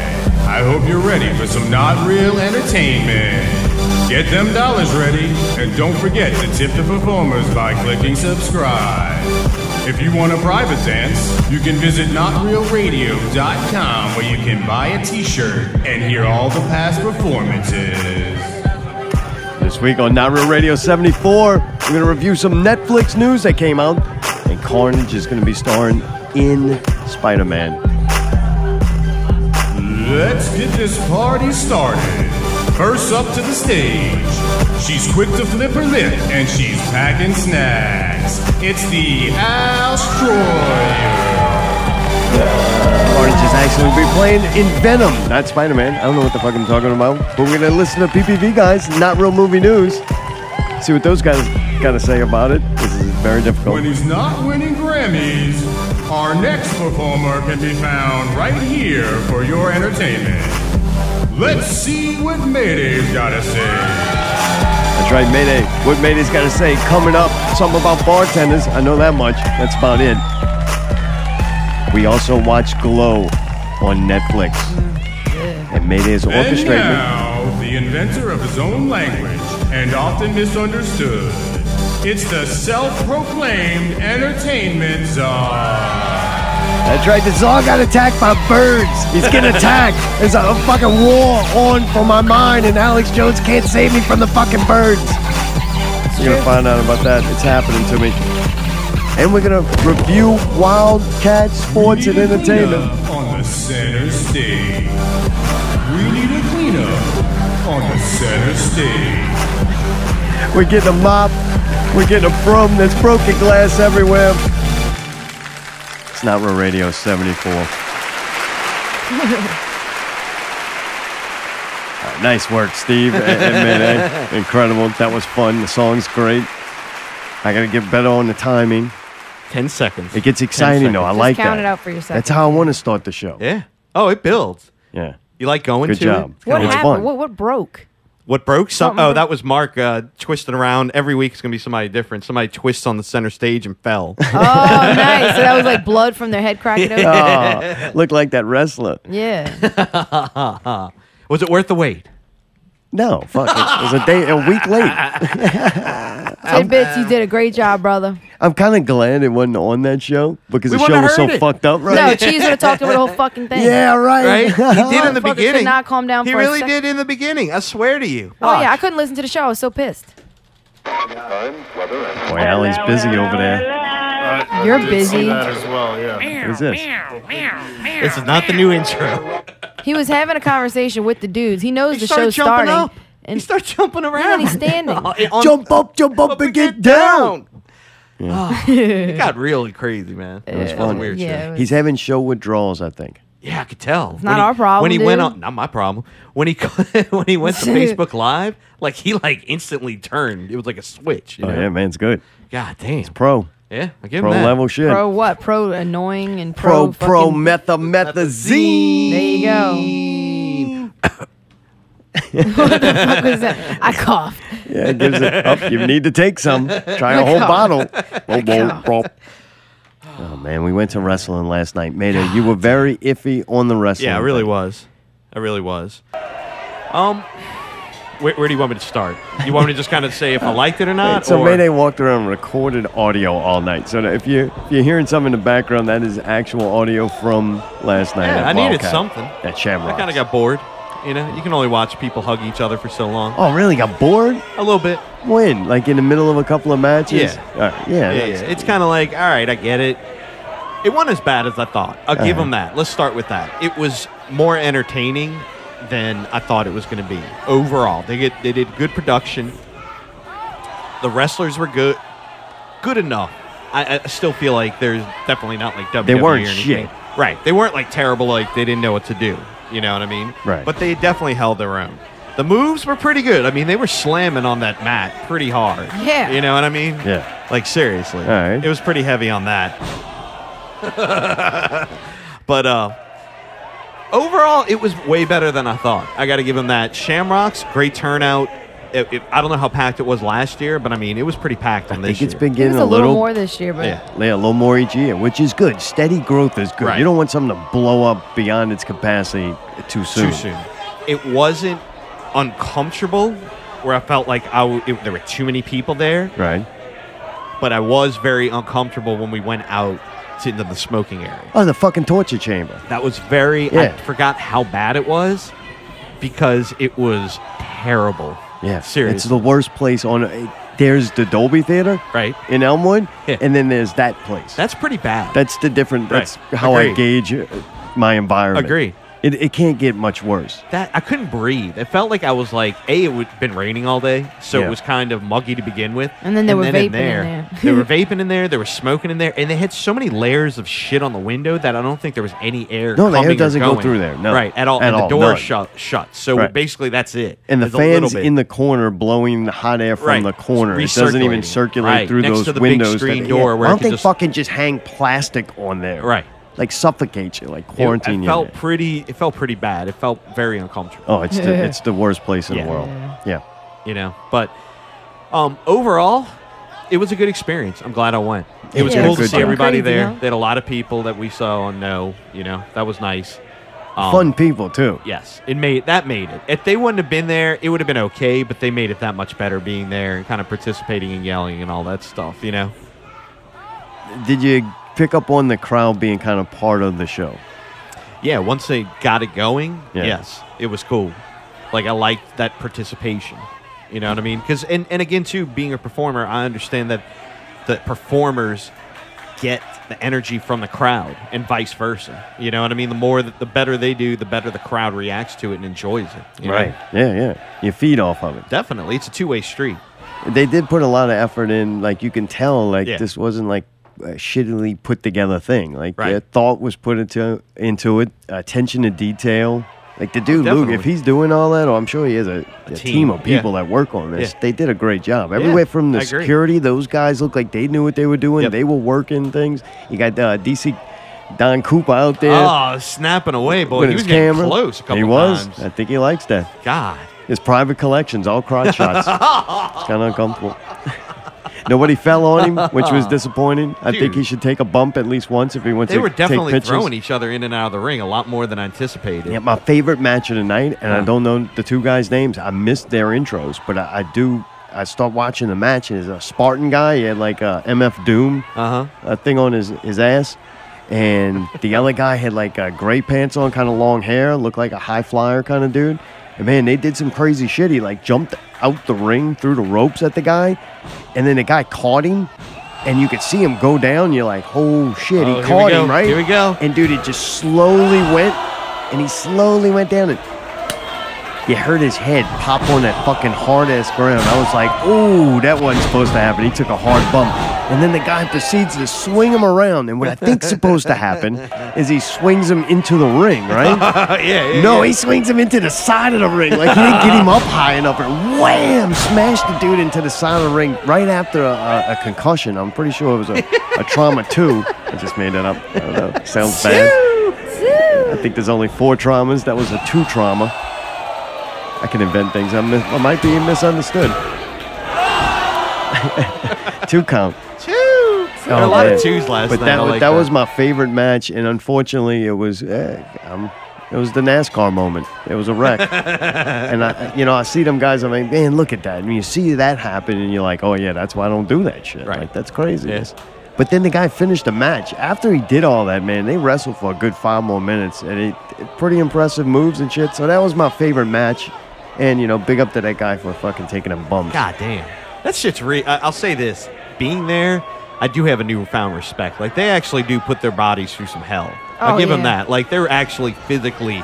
I hope you're ready for some not real entertainment. Get them dollars ready, and don't forget to tip the performers by clicking subscribe. If you want a private dance, you can visit NotRealRadio.com where you can buy a t-shirt and hear all the past performances. This week on Not Real Radio 74, we're going to review some Netflix news that came out, and Carnage is going to be starring in Spider-Man. Let's get this party started. First up to the stage. She's quick to flip her lip and she's packing snacks. It's the Astroyer. Carnage is actually going to be playing in Venom, not Spider-Man. I don't know what the fuck I'm talking about, but we're going to listen to PPV Guys, Not Real Movie News. See what those guys got to say about it. This is very difficult. When he's not winning Grammys, our next performer can be found right here for your entertainment. Let's see what Mayday's gotta say. That's right, Mayday. What Mayday's got to say coming up. Something about bartenders. I know that much. That's about it. We also watch Glow on Netflix. And Mayday is And orchestrating it. now, the inventor of his own language and often misunderstood. It's the self-proclaimed Entertainment Czar. That's right, the Czar got attacked by birds. He's getting attacked. There's a fucking war on for my mind, and Alex Jones can't save me from the fucking birds. You're going to find out about that. It's happening to me. And we're going to review WildKat Sports and Entertainment. On the center stage. We need a cleanup on the center stage. We're getting a mop. We're getting a broom. There's broken glass everywhere. It's Not Real Radio 74. Nice work, Steve and Mayday. Incredible. That was fun. The song's great. I got to get better on the timing. 10 seconds. It gets exciting, though. I like that. count it out for your That's second. how I want to start the show. Yeah. Oh, it builds. Yeah. You like going Good to job. it? What It's happened? fun. What broke? What broke? Something Oh, broke. that was Mark twisting around. Every week it's going to be somebody different. Somebody twists on the center stage and fell. Oh, nice. So that was like blood from their head cracking open? Oh, look like that wrestler. Yeah. Was it worth the wait? No, fuck. It was a week late. Tidbits, you did a great job, brother. I'm kind of glad it wasn't on that show because We the show wouldn't was have so heard it. fucked up, right? No, Cheese would have talked about the whole fucking thing. Yeah, right. He did in the Motherfucker beginning. could not calm down He for a really sec- did in the beginning. I swear to you. Oh, yeah, I couldn't listen to the show. I was so pissed. Boy, Allie's busy over there. You're did busy. see that as well, yeah. Who's this? This is not the new intro. He was having a conversation with the dudes. He knows the started show's jumping starting. up. And He starts jumping and around. he's standing. Jump up and get down. It got really crazy, man. It was fun. Weird Yeah, shit. it was- He's having show withdrawals, I think. Yeah, I could tell. It's not our problem, When he went dude. on, not my problem. When he when he went to Facebook Live, like he instantly turned. It was like a switch. You Oh know? yeah, man, it's good. God damn. Pro. Yeah, I give Pro him that. level shit. Pro what? Pro annoying and Pro fucking- methazine. There you go. What the fuck was that? I coughed. Yeah, it gives it up. You need to take some. Try a whole bottle. Oh man, we went to wrestling last night. Mayday, you were very iffy on the wrestling. Yeah, I really thing. was. I really was. Where do you want me to start? You want me to just kind of say if I liked it or not? So or? Mayday walked around and recorded audio all night. So that if you're hearing something in the background, that is actual audio from last night. Yeah, at I needed WildKat something. At Shamrock. I kind of got bored. You know, you can only watch people hug each other for so long. Oh, really? Got bored? A little bit. When? Like in the middle of a couple of matches? Yeah. All right. Yeah. Yeah. that's- It's kind of like, all right, I get it. It wasn't as bad as I thought. I'll give them that. Let's start with that. It was more entertaining than I thought it was going to be. Overall, they did good production. The wrestlers were good enough. I still feel like there's definitely not like WWE They weren't or anything. shit. Right. They weren't like terrible, like they didn't know what to do. You know what I mean? Right. But they definitely held their own. The moves were pretty good. I mean, they were slamming on that mat pretty hard. Yeah. You know what I mean? Yeah. Like, seriously. All right. It was pretty heavy on that. But overall, it was way better than I thought. I got to give them that. Shamrock's great turnout. I don't know how packed it was last year, but I mean, it was pretty packed on I this think it's year. been It getting was a a little little more this year, but Yeah. a little more each year, which is good. Steady growth is good. Right. You don't want something to blow up beyond its capacity too soon. Too soon. It wasn't uncomfortable where I felt like there were too many people there, Right. but I was very uncomfortable when we went out into the smoking area. Oh, the fucking torture chamber. That was very, Yeah. I forgot how bad it was because it was terrible. Yeah. Seriously. It's the worst place on. There's the Dolby Theater. Right. In Elmwood. Yeah. And then there's that place. That's pretty bad. That's the different. That's Right. how I Agreed. gauge my environment. Agreed. It can't get much worse. That I couldn't breathe. It felt like I was like, it had been raining all day, so Yeah. it was kind of muggy to begin with. And then they were vaping in there. there. They were vaping in there. They were smoking in there, and they had so many layers of shit on the window that I don't think there was any air. No, the air coming or doesn't go going. through there. No. Right at all. At and all. the door None. shut. So Right. basically, that's it. And the There's a little fans bit. in the corner blowing the hot air from Right. the corner. It doesn't even Recirculating. circulate Right. through Next those to the big windows. screen door where why it don't could they just- fucking just hang plastic on there? Right. Like suffocate you, like quarantine It you. felt in there. pretty. It felt pretty bad. It felt very uncomfortable. Oh, it's the worst place in Yeah. the world. Yeah. You know, but overall, it was a good experience. I'm glad I went. It was Yeah, cool to good see time. everybody Crazy, there. huh? They had a lot of people that we saw and know. You know, that was nice. Fun people too. Yes, it made it. If they wouldn't have been there, it would have been okay. But they made it that much better being there and kind of participating and yelling and all that stuff. You know. Did you pick up on the crowd being kind of part of the show? Yeah, once they got it going, Yeah. yes, it was cool. Like I liked that participation. You know what I mean? Because and again too, being a performer, I understand that the performers get the energy from the crowd and vice versa. You know what I mean? The better they do, the better the crowd reacts to it and enjoys it. you know? Right. Yeah. You feed off of it. Definitely, it's a two-way street. They did put a lot of effort in. Like you can tell, like Yeah. this wasn't like a shittily put together thing. Like Right. their thought was put into it. Attention to detail. Like the dude Luke, definitely. if he's doing all that, or I'm sure he has a team of people yeah. that work on this. Yeah. They did a great job. Everywhere from the I agree. security, those guys looked like they knew what they were doing. Yep. They were working things. You got DC Don Cooper out there Oh, snapping away, boy. with He his was getting camera. close a couple He was. times. I think he likes that. God. His private collections, all crotch shots. It's kind of uncomfortable. Nobody fell on him, which was disappointing. I think he should take a bump at least once if he wants to take pictures. They were definitely throwing each other in and out of the ring a lot more than I anticipated. Yeah, my favorite match of the night, and I don't know the two guys' names. I missed their intros, but I do. I start watching the match, and there's a Spartan guy. He had like a MF Doom a thing on his ass. And the other guy had like gray pants on, kind of long hair, looked like a high flyer kind of dude. And man, they did some crazy shit. He like jumped out the ring through the ropes at the guy, and then the guy caught him, and you could see him go down. You're like, oh shit, he caught him, right? Here we go. And dude, it just slowly went, and he slowly went down, and you heard his head pop on that fucking hard-ass ground. I was like, ooh, that wasn't supposed to happen. He took a hard bump. And then the guy proceeds to swing him around. And what I think's supposed to happen is he swings him into the ring, right? No, he swings him into the side of the ring. Like, he didn't get him up high enough. And wham! Smashed the dude into the side of the ring right after a concussion. I'm pretty sure it was a trauma 2. I just made that up. I don't know. Sounds bad. I think there's only 4 traumas. That was a 2 trauma. I can invent things. I might be misunderstood. 2 count. 2. There were a lot of 2s last night. But that was my favorite match, and unfortunately, it was the NASCAR moment. It was a wreck. And I see them guys. I'm like, man, look at that. And you see that happen, and you're like, oh yeah, that's why I don't do that shit. Right. Like, that's crazy. Yes. But then the guy finished the match. After he did all that, man, they wrestled for a good 5 more minutes, and pretty impressive moves and shit. So that was my favorite match. And, big up to that guy for fucking taking a bump. God damn. That shit's real. I'll say this. Being there, I do have a newfound respect. Like, they actually do put their bodies through some hell. I'll give them that. Like, they're actually physically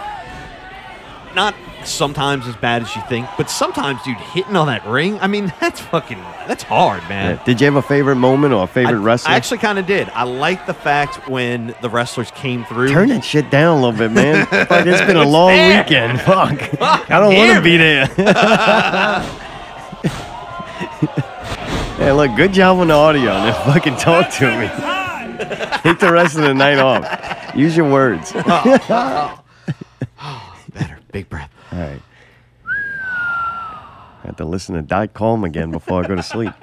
not sometimes as bad as you think, but sometimes, dude, hitting on that ring, I mean, that's hard, man. Yeah. Did you have a favorite moment or a favorite wrestler? I actually kind of did. I like the fact when the wrestlers came through. Turn that shit down a little bit, man. Fuck, it's been a long weekend. Fuck. I don't want to be there. Hey, look, good job on the audio. Now fucking talk to me. Take the rest of the night off. Use your words. Better. Big breath. All right. I have to listen to Dot Calm again before I go to sleep.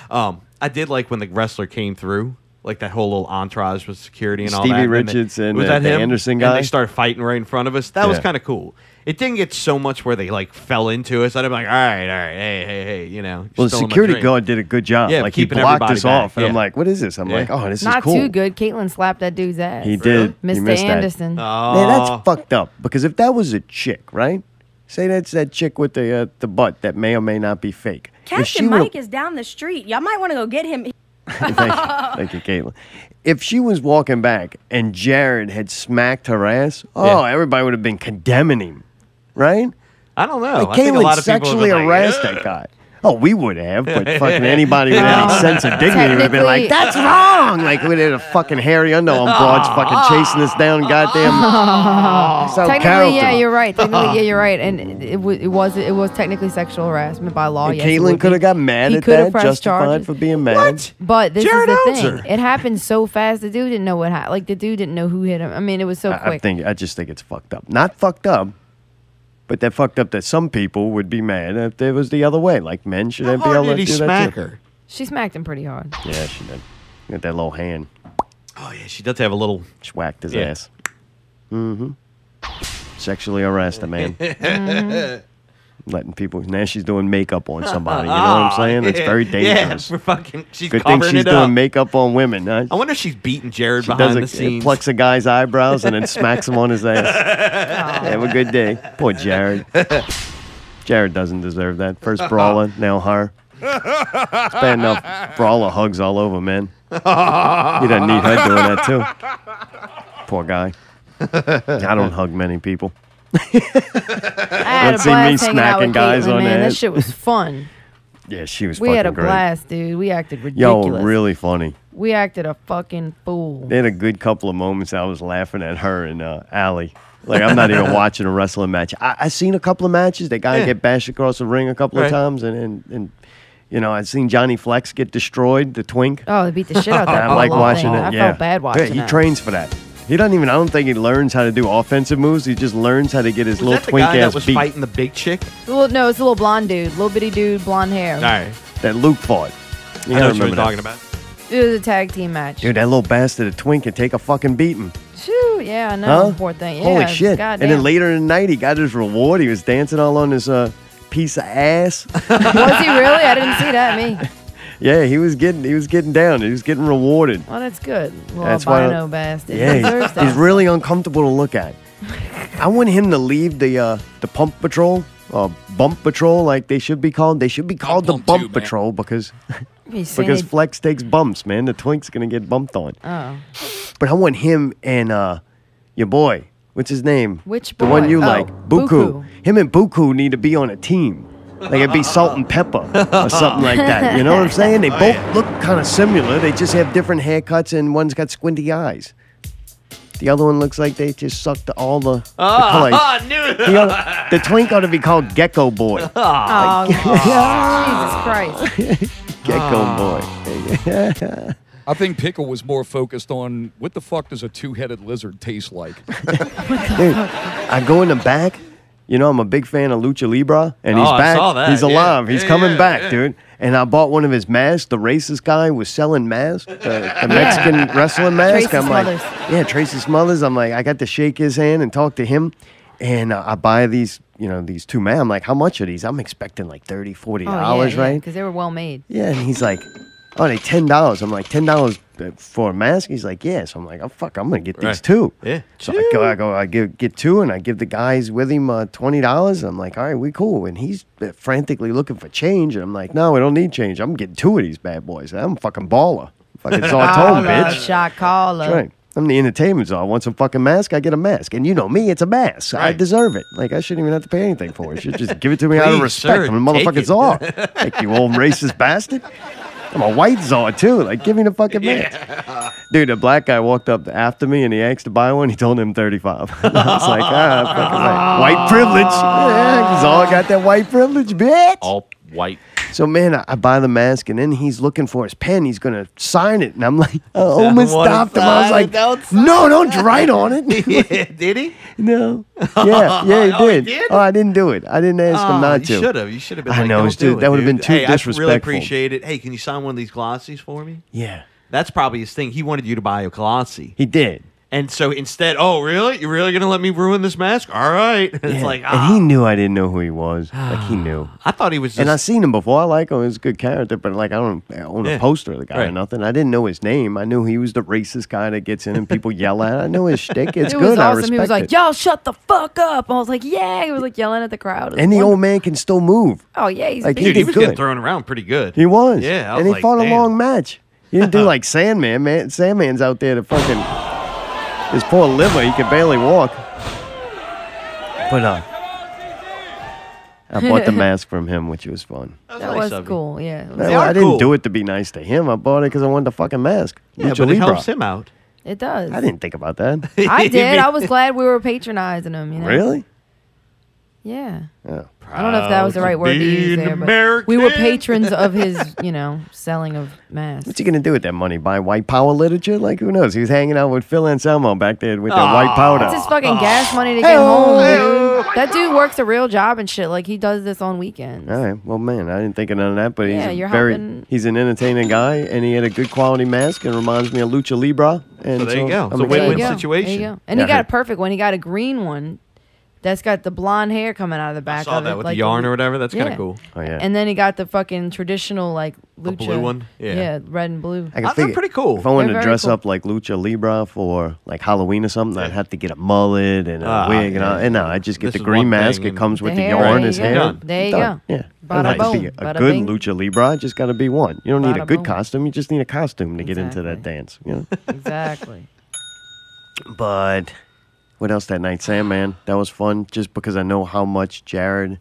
I did like when the wrestler came through, like that whole little entourage with security and all that. Stevie Richards and was that the him? Anderson guy. And they started fighting right in front of us. That was kind of cool. It didn't get so much where they like fell into us. I'd be like, all right, hey, Well, the security guard did a good job. Yeah, like he blocked us off, and I'm like, what is this? I'm like, oh, this is cool. Not too good. Caitlin slapped that dude's ass. He did. Mr. Anderson. Man, that's fucked up. Because if that was a chick, right? Say that's that chick with the butt that may or may not be fake. Captain Mike is down the street. Y'all might want to go get him. Thank you, Caitlin. If she was walking back and Jared had smacked her ass, everybody would have been condemning him, right? I don't know. Like, I think a lot Caitlin of people sexually have been harassed like, that guy. Oh, we would have, but fucking anybody with any sense of dignity would have been like, that's wrong! Like, we had a fucking hairy underarm broads fucking chasing us down, goddamn. Technically, yeah, you're right. Technically, yeah, you're right. And it was technically sexual harassment by law. And yes, Caitlin could have got mad at that, justified for being mad. What? But this Jared is the Elzer. thing. It happened so fast. The dude didn't know what happened. Like, the dude didn't know who hit him. I mean, it was so quick. I just think it's fucked up. Not fucked up. But that fucked up that some people would be mad if it was the other way. Like, men shouldn't be able to do that. Smack her? She smacked him pretty hard. Yeah, she did. Got that little hand. Oh, yeah, she does have a little... Whacked his ass. Mm-hmm. Sexually harassed a man. Letting people... Now she's doing makeup on somebody. You know what I'm saying? It's very dangerous. Yeah, she's Good thing covering she's it doing up. makeup on women. Huh? I wonder if she's beating Jared She behind the does scenes. plucks a guy's eyebrows and then smacks him on his ass. Have a good day. Poor Jared. Jared doesn't deserve that. First brawler, now her. It's bad enough brawler hugs all over, man. He doesn't need her doing that, too. Poor guy. I don't hug many people. I had Don't a see me blast hanging out smacking with guys Caitlin, on the man. That head. shit was fun. Yeah, she was We fucking had a great. blast, dude. We acted ridiculous. Yo, really funny. We acted a fucking fool. They had a good couple of moments. I was laughing at her and Allie. Like, I'm not even watching a wrestling match. I seen a couple of matches. That guy get bashed across the ring a couple of times, and I've seen Johnny Flex get destroyed, the twink. Oh, they beat the shit out of that. I like watching thing. it. I Yeah, felt bad watching He that. trains for that. He doesn't even. I don't think he learns how to do offensive moves. He just learns how to get his Was little that the twink guy ass that was beat. fighting the big chick? No, it's a little blonde dude, little bitty dude, blonde hair. All right. that Luke fought. You I know gotta what you're remember talking that. about. It was a tag team match. Dude, that little bastard, a twink, could take a fucking beating. Shoo, yeah, I know. Poor thing. Yeah, Holy shit. goddamn. And then later in the night, he got his reward. He was dancing all on his piece of ass. Was he really? I didn't see that, me. Yeah, he was getting down. He was getting rewarded. Well, that's good. Little That's albino bastard. Yeah, He deserves that. he's really uncomfortable to look at. I want him to leave the pump patrol, bump patrol, like they should be called. They should be called the bump patrol because because Flex takes bumps, man. The twink's gonna get bumped on. Oh. But I want him and your boy. What's his name? Which The one boy? you Oh, like, Buku. Him and Buku need to be on a team. Like it'd be Salt and Pepper or something like that. You know what I'm saying? They both look kind of similar. They just have different haircuts, and one's got squinty eyes. The other one looks like they just sucked all the colors. I knew it. The twink ought to be called Gecko Boy. Oh, Jesus Christ. Gecko Boy. I think Pickle was more focused on what the fuck does a two-headed lizard taste like? Dude, I go in the back. You know, I'm a big fan of Lucha Libre, and he's I back. saw that. He's alive. Yeah. He's Yeah, coming yeah, back, yeah. dude. And I bought one of his masks. The racist guy was selling masks, the Mexican wrestling mask. Tracy I'm like, Smothers. yeah, Tracy Smothers. I'm like, I got to shake his hand and talk to him. And I buy these, these two masks. I'm like, how much are these? I'm expecting like $30, $40, right? Because they were well made. Yeah, and he's like, oh, they $10. I'm like, $10 for a mask? He's like, yeah. So I'm like, oh, fuck, I'm going to get these two. Yeah. So I get two, and I give the guys with him $20. I'm like, all right, we cool. And he's frantically looking for change, and I'm like, no, we don't need change. I'm getting two of these bad boys. I'm a fucking baller. Fucking Zartone, bitch. Shot caller. That's right. I'm the Entertainment Czar. I want some fucking mask, I get a mask. And you know me, it's a mask. I deserve it. Like, I shouldn't even have to pay anything for it. You should just give it to me out of Please, respect. sir, I'm a take motherfucking it. czar. Like, you old racist bastard. I'm a white czar, too. Like, give me the fucking mask. Dude, a black guy walked up after me, and he asked to buy one. He told him 35. And I was like, fucking white privilege. Yeah, czar got that white privilege, bitch. All white. So, man, I buy the mask, and then he's looking for his pen. He's going to sign it. And I'm like, I almost stopped him. I was like, no, don't write on it. Yeah, did he? No. Yeah, he did. did? Oh, I didn't do it. I didn't ask him not to. You should have. You should have been I like, know, don't do dude, it, that would have been dude. too Hey, disrespectful. I really appreciate it. Hey, can you sign one of these glossies for me? Yeah. That's probably his thing. He wanted you to buy a glossie. He did. And so instead, oh, really? You're really going to let me ruin this mask? All right. It's like, And he knew I didn't know who he was. Like, he knew. I thought he was just... And I seen him before. I like him. He's a good character, but like I don't own a poster of the guy or nothing. I didn't know his name. I knew he was the racist guy that gets in and people yell at. I know his shtick. It's It good. was I awesome. respect He was like, it. y'all shut the fuck up. I was like, yeah. He was like yelling at the crowd. It was And the wonderful. old man can still move. Oh, yeah. He's Like, big. Dude, he did was getting good. thrown around pretty good. He was. Yeah, I and was he like, fought damn. a long match. He didn't do like Sandman, man. Sandman's out there to fucking... His poor liver, he could barely walk. But I bought the mask from him, which was fun. That was cool, yeah. It was Well, I didn't do it to be nice to him. I bought it because I wanted the fucking mask. Yeah, Lucha but it Libre. helps him out. It does. I didn't think about that. I did. I was glad we were patronizing him, you know? Really? Yeah. Oh. I don't know if that was the right word to use there, but we were patrons of his, selling of masks. What's he gonna do with that money? Buy white power literature? Like, who knows? He was hanging out with Phil Anselmo back there with that white powder. It's his fucking gas money to get home, dude. That dude works a real job and shit. Like, he does this on weekends. All right. Well, man, I didn't think of none of that, but Yeah, he's you're very helping. he's an entertaining guy, and he had a good quality mask, and reminds me of Lucha Libre. And So there you go. I'm It's a excited. win-win There you go. situation. There you go. And he got a perfect one. He got a green one that's got the blonde hair coming out of the back saw of that it. with like the yarn or whatever. That's kind of cool. Oh, yeah. And then he got the fucking traditional, like, lucha. blue one? Yeah. red and blue. I can They're figure, pretty cool. If I wanted They're to very dress cool. up like Lucha Libre for like Halloween or something, I'd have to get a mullet and a wig and all. And no, I just get This the is green one mask. thing It comes with The the hair, yarn, there his you hair. go. There you Done. go. Yeah. Bada Doesn't have to be boom, a bada good bing. Lucha Libre. Just got to be one. You don't need a Bada good boom. costume. You just need a costume to get into that dance. You know. Exactly. But what else that night? Sandman. That was fun just because I know how much Jared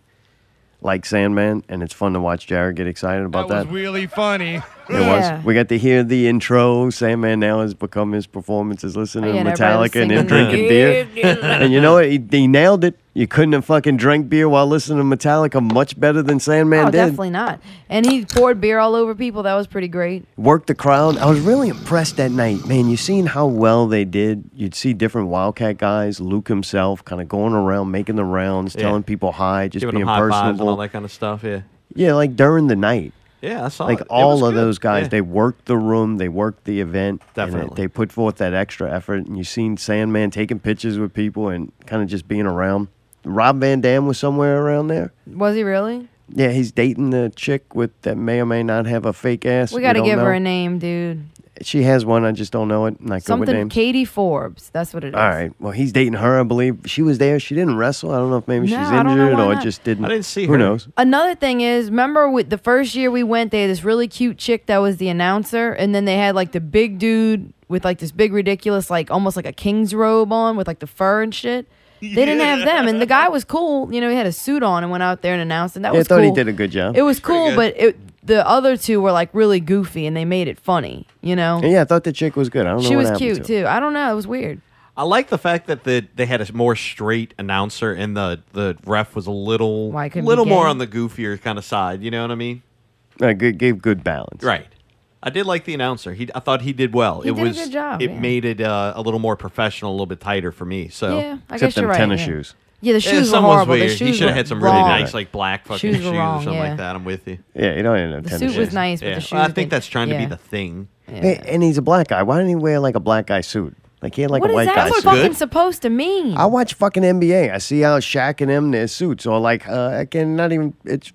likes Sandman, and it's fun to watch Jared get excited about that. was really funny. It was. We got to hear the intro. Sandman now has become his performances, listening to and everybody Metallica and him singing drinking beer. And you know what? He nailed it. You couldn't have fucking drank beer while listening to Metallica much better than Sandman Oh, did. definitely not. And he poured beer all over people. That was pretty great. Worked the crowd. I was really impressed that night. Man, you seen how well they did. You'd see different WildKat guys, Luke himself, kind of going around, making the rounds, Yeah. telling people hi, just Giving being them high fives and all personable. that kind of stuff, yeah. Yeah, like during the night. Yeah, I saw like it. It all was of good. those guys, Yeah. they worked the room, they worked the event. and Definitely. they put forth that extra effort. And you seen Sandman taking pictures with people and kind of just being around. Rob Van Dam was somewhere around there. Was he really? Yeah, he's dating the chick with that may or may not have a fake ass. We got to don't give her know. a name, dude. She has one. I just don't know it. Not good with Something names. Katie Forbes. That's what it is. All right. Well, he's dating her, I believe. She was there. She didn't wrestle. I don't know if maybe No, she's I don't know injured why or not. just didn't. I didn't see Who her. knows? Another thing is, remember with the first year we went, they had this really cute chick that was the announcer, and then they had like the big dude with like this big ridiculous, like almost like a king's robe on with like the fur and shit. They didn't have them, and the guy was cool. You know, he had a suit on and went out there and announced, and that Yeah, was I thought cool. he did a good job. It was cool, but the other two were like really goofy, and they made it funny. You know, And yeah, I thought the chick was good. I don't know she what was happened cute to her. too. I don't know, it was weird. I like the fact that they had a more straight announcer and the ref was a little Why, it couldn't be little more gay? on the goofier kind of side. You know what I mean? Gave good balance. Right. I did like the announcer. I thought he did well. He it did a was good job, It yeah. made it a little more professional, a little bit tighter for me. So Yeah, I Except guess them you're right. tennis yeah. shoes. Yeah, the shoes were some was horrible. The weird. shoes He should have were had some really wrong. nice like black fucking Shoes shoes, were wrong, or something yeah. like that. I'm with you. Yeah, you don't even have The tennis suit was shoes. nice, but Yeah. the shoes. Well, I think didn't- that's trying to be yeah. the thing. Hey, and he's a black guy. Why didn't he wear like a black guy suit? Like he had like What a is white that guy suit. fucking supposed to mean? I watch fucking NBA. I see how Shaq and them their suits, or like I can not even. It's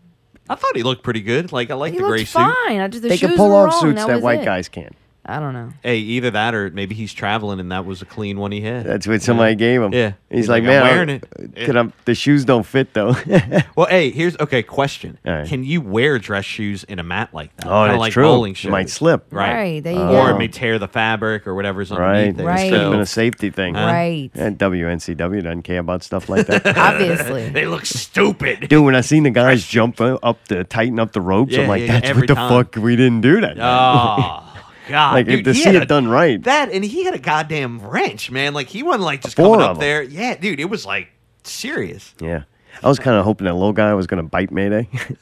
I thought he looked pretty good. Like I like He the gray looked suit. fine. I just the they shoes can pull were off wrong. suits that that was white it. guys can't. I don't know. Hey, either that or maybe he's traveling and that was a clean one he had. That's what somebody gave him. Yeah. He's like, I'm man, wearing it. The shoes don't fit though. Well, hey, here's question. All right. Can you wear dress shoes in a mat like that? Oh, Kinda that's like true. bowling It shoes. might slip. Right. Right, there you Or go. it may tear the fabric or whatever's Right. underneath there. Right. It could have So- been a safety thing. Right. And WNCW doesn't care about stuff like that. Obviously. They look stupid. Dude, when I seen the guys jump up to tighten up the ropes, Yeah, I'm like, yeah, that's every what the time. fuck we didn't do that. Oh, God. Like, dude, to he see had it done right. That, and he had a goddamn wrench, man. Like, he wasn't, like, just Four coming of up them. there. Yeah, dude, it was, like, serious. Yeah. I was kind of hoping that little guy was going to bite Mayday. Jesus.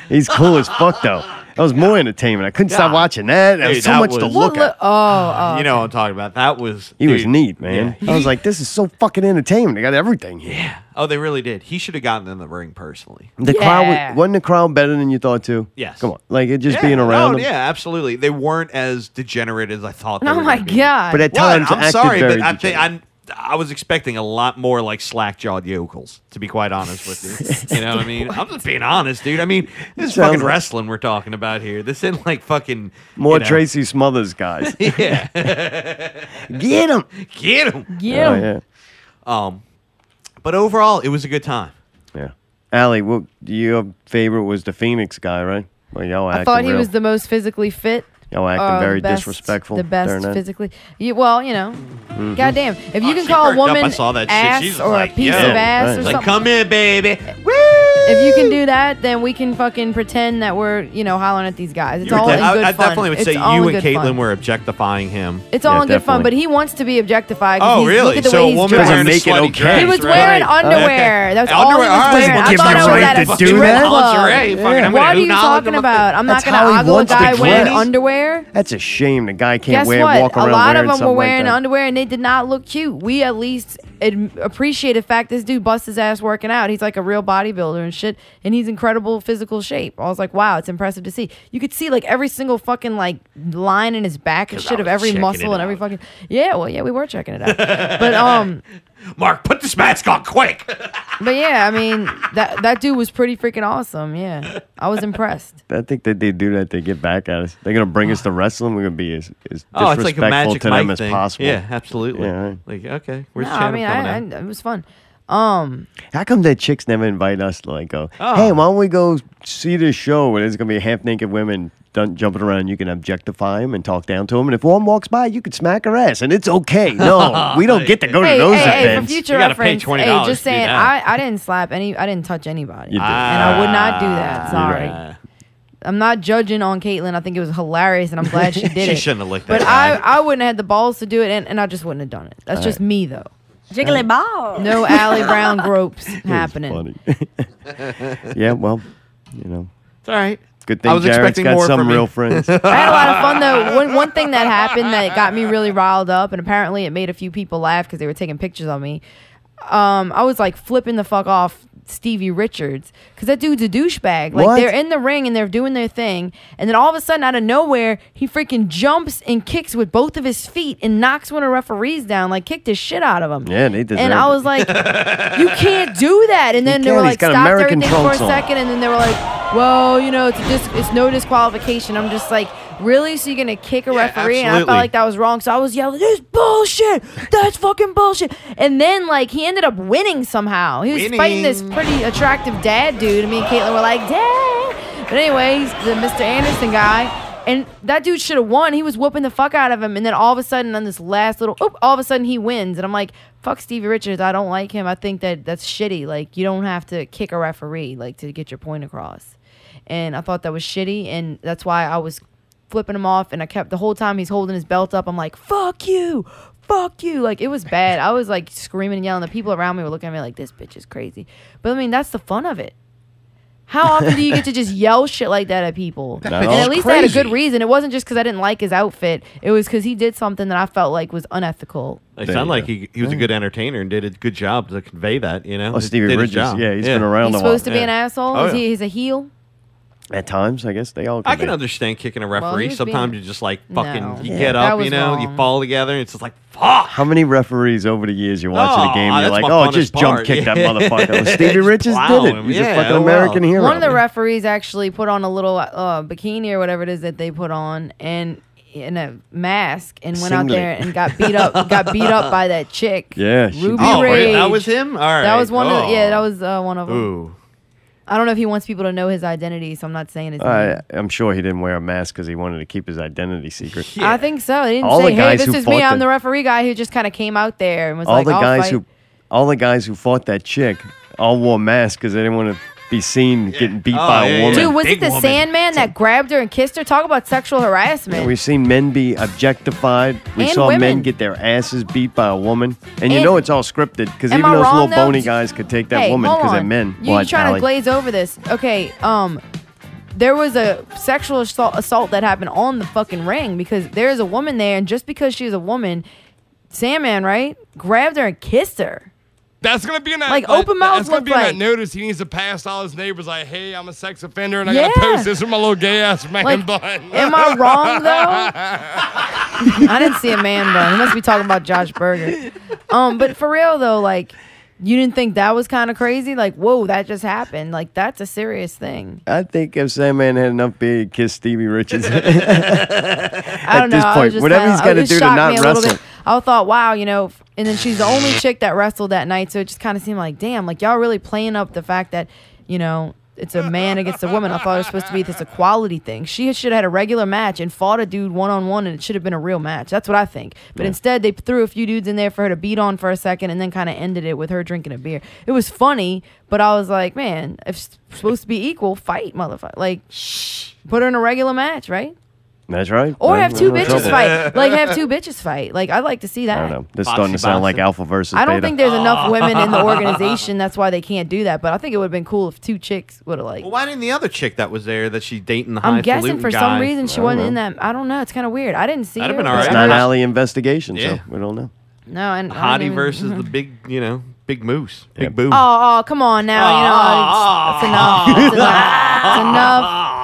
He's cool as fuck, though. That was more entertainment. I couldn't stop watching that. There was Dude, so that much to was- look at. Oh, You know what I'm talking about. That was... He was dude, neat, man. yeah. I was like, this is so fucking entertainment. They got everything here. Yeah. Oh, they really did. He should have gotten in the ring personally. The crowd wasn't the crowd better than you thought too? Yes. Come on, like it just Yeah, being around. no, them. yeah, absolutely. They weren't as degenerate as I thought. They Oh were my gonna be. God. But at What? times, I'm acted sorry, very but I think degenerate. I was expecting a lot more like slack-jawed yokels. To be quite honest with you, you know what I mean. I'm just being honest, dude. I mean, this is Sounds fucking like- wrestling we're talking about here. This isn't like fucking More you know. Tracy Smothers guys. Yeah, Get him. get him. Yeah. Oh, yeah. But overall, it was a good time. Yeah. Allie, what your favorite was the Phoenix guy, right? Well, y'all I acting thought he real. was the most physically fit. Y'all acting the very best- disrespectful. The best during that. physically. Well, you know, goddamn. If you can she call a perked up. woman I saw that shit. ass She's or like, a piece yo. of ass Right. or Like, something, come here, baby. if you can do that, then we can fucking pretend that we're, you know, hollering at these guys. It's all in good I fun. definitely would It's say all you in and good Caitlin fun. were objectifying him. It's all Yeah, in good fun, definitely. but he wants to be objectified. 'cause Oh, he's, really? Look at the So way a he's woman dressed. wearing a Doesn't make it slutty okay. dress, He was right? wearing underwear. That's all he Underwear, was all right, wearing. well, I give thought me I was right at to a do strip that? club. Lingerie, fucking, I'm What gonna are you acknowledge talking him up about? I'm not That's going to how he ogle a wants to guy wearing dress. underwear. That's a shame. The guy can't Guess walk what? A around lot of wearing them were something wearing like that. underwear and they did not look cute. We at least appreciate the fact this dude busts his ass working out. He's like a real bodybuilder and shit, and he's incredible physical shape. I was like, wow, it's impressive to see. You could see like every single fucking like line in his back and 'Cause I shit of was every checking muscle it and every out. fucking we were checking it out. But Mark, put this mask on quick. but yeah, I mean that dude was pretty freaking awesome. Yeah, I was impressed. I think that they do that. They get back at us. They're gonna bring us to wrestling. We're gonna be as Oh, it's like a disrespectful Magic to them Mike as thing. possible. Yeah, absolutely. Yeah, right. Like, okay, where's No, I Shannon mean, coming out? it was fun. How come that chicks never invite us to like go? Oh. Hey, why don't we go see this show where there's gonna be half naked women jumping around? You can objectify them and talk down to them, and if one walks by, you could smack her ass, and it's okay. No, we don't get to go to Hey, those hey, for events. future You gotta pay reference, $20 hey, to just do saying, that. I didn't slap I didn't touch anybody, You did. and I would not do that. Sorry. Yeah. I'm not judging on Caitlyn. I think it was hilarious, and I'm glad she did She it. shouldn't have licked But that guy. I wouldn't have had the balls to do it, and I just wouldn't have done it. That's just me, though. Jiggly ball. No Allie Brown gropes It was happening. funny. Yeah, well, you know, It's all right. good I thing was Jared's expecting got more some from real you. friends. I had a lot of fun though. One thing that happened that got me really riled up, and apparently it made a few people laugh because they were taking pictures of me. I was like flipping the fuck off Stevie Richards because that dude's a douchebag. Like, What? they're in the ring and they're doing their thing, and then all of a sudden, out of nowhere, he freaking jumps and kicks with both of his feet and knocks one of the referees down, like kicked his shit out of him. Yeah, they deserve And I was it. like, you can't do that. And then they were can't. He's like, got stopped American everything for a trunks on. second, and then they were like, well, you know, it's no disqualification. I'm just like, really? So you're gonna kick a referee? And I absolutely. felt like that was wrong. So I was yelling, "This bullshit! That's fucking bullshit!" And then like he ended up winning somehow. He was fighting this pretty attractive dad dude, and me and Caitlin were like, "Dad!" But anyway, he's the Mr. Anderson guy, and that dude should have won. He was whooping the fuck out of him, and then all of a sudden, on this last little, all of a sudden he wins, and I'm like, "Fuck Stevie Richards! I don't like him. I think that's shitty. Like you don't have to kick a referee like to get your point across." And I thought that was shitty, and that's why I was flipping him off, and I kept the whole time he's holding his belt up, I'm like, fuck you, like it was bad. I was like screaming and yelling. The people around me were looking at me like, this bitch is crazy. But I mean, that's the fun of it. How often do you get to just yell shit like that at people? And at least I had a good reason. It wasn't just because I didn't like his outfit. It was because he did something that I felt like was unethical. It sounded like he was a good entertainer and did a good job to convey that, you know? Oh, Stevie Did his Richards, job. yeah, he's been around He's a while. supposed to be an asshole? Oh, yeah. He's a heel? At times, I guess they all I can can be. understand kicking a Well, referee. he was Sometimes being- you just like No. fucking, you Yeah, get that up, was you know, you wrong. fall together, and it's just like, fuck. How many referees over the years you're watching Oh, a game, that's you're like, my oh, funnest just jump part. kick that Yeah. motherfucker. Well, Stevie Richards Wow, did it. He's yeah, a fucking well. American hero. One of the referees actually put on a little bikini or whatever it is that they put on, and in a mask, and went out Singlet. there and got beat up by that chick. Yeah, she Ruby Oh, Rage. that was him? All right. That was one of Oh. that was one of them. Ooh. I don't know if he wants people to know his identity, so I'm not saying his name. I'm sure he didn't wear a mask because he wanted to keep his identity secret. I think so. They didn't All say, the "Hey, guys this who is me. fought I'm the referee guy who just kind of came out there and was like, I'll fight." All the guys who fought that chick all wore masks because they didn't want to be seen getting beat by a woman. Dude, was it the Sandman that grabbed her and kissed her? Talk about sexual harassment. We've seen men be objectified. We And saw men women. get their asses beat by a woman. And you And- know it's all scripted because Am even I those wrong, little though? bony guys could take that Hey, woman hold because they're on. men. You're What, trying Allie? to glaze over this. Okay, there was a sexual assault that happened on the fucking ring because there's a woman there, and just because she's a woman, Sandman, right, grabbed her and kissed her. That's gonna be in that Like, open mouth That's gonna look be in like. that notice. He needs to pass all his neighbors like, "Hey, I'm a sex offender, and I gotta Yeah. post this with my little gay ass man Like, bun." am I wrong though? I didn't see a man bun. He must be talking about Josh Berger. But for real though, like, you didn't think that was kind of crazy? Like, whoa, that just happened. Like, that's a serious thing. I think if Sandman had enough beer, he'd kiss Stevie Richards. I don't know. this I was point, just whatever he's got to it do to shocked not me a little wrestle. bit. I thought, wow, you know, and then she's the only chick that wrestled that night, so it just kind of seemed like, damn, like y'all really playing up the fact that, you know, it's a man against a woman. I thought it was supposed to be this equality thing. She should have had a regular match and fought a dude one-on-one, and it should have been a real match. That's what I think. But instead, they threw a few dudes in there for her to beat on for a second, and then kind of ended it with her drinking a beer. It was funny, but I was like, man, if it's supposed to be equal, fight, motherfucker. Like, put her in a regular match, right? That's right. Or Right, have two no bitches trouble. fight. Like, have two bitches fight. Like, I'd like to see that. I don't know. This is starting to sound like Alpha versus I don't Beta. think there's enough women in the organization. That's why they can't do that. But I think it would have been cool if two chicks would have, like. Well, why didn't the other chick that was there that she's dating the I'm guessing highfalutin for guy? some reason she I don't wasn't know. in that. I don't know. It's kind of weird. I didn't see That'd her. have been all It's right. not Alley investigation, Yeah. so we don't know. No, and I Hottie don't even- versus the big, you know, big moose, big boo. Oh, come on now. You know, that's enough. That's enough.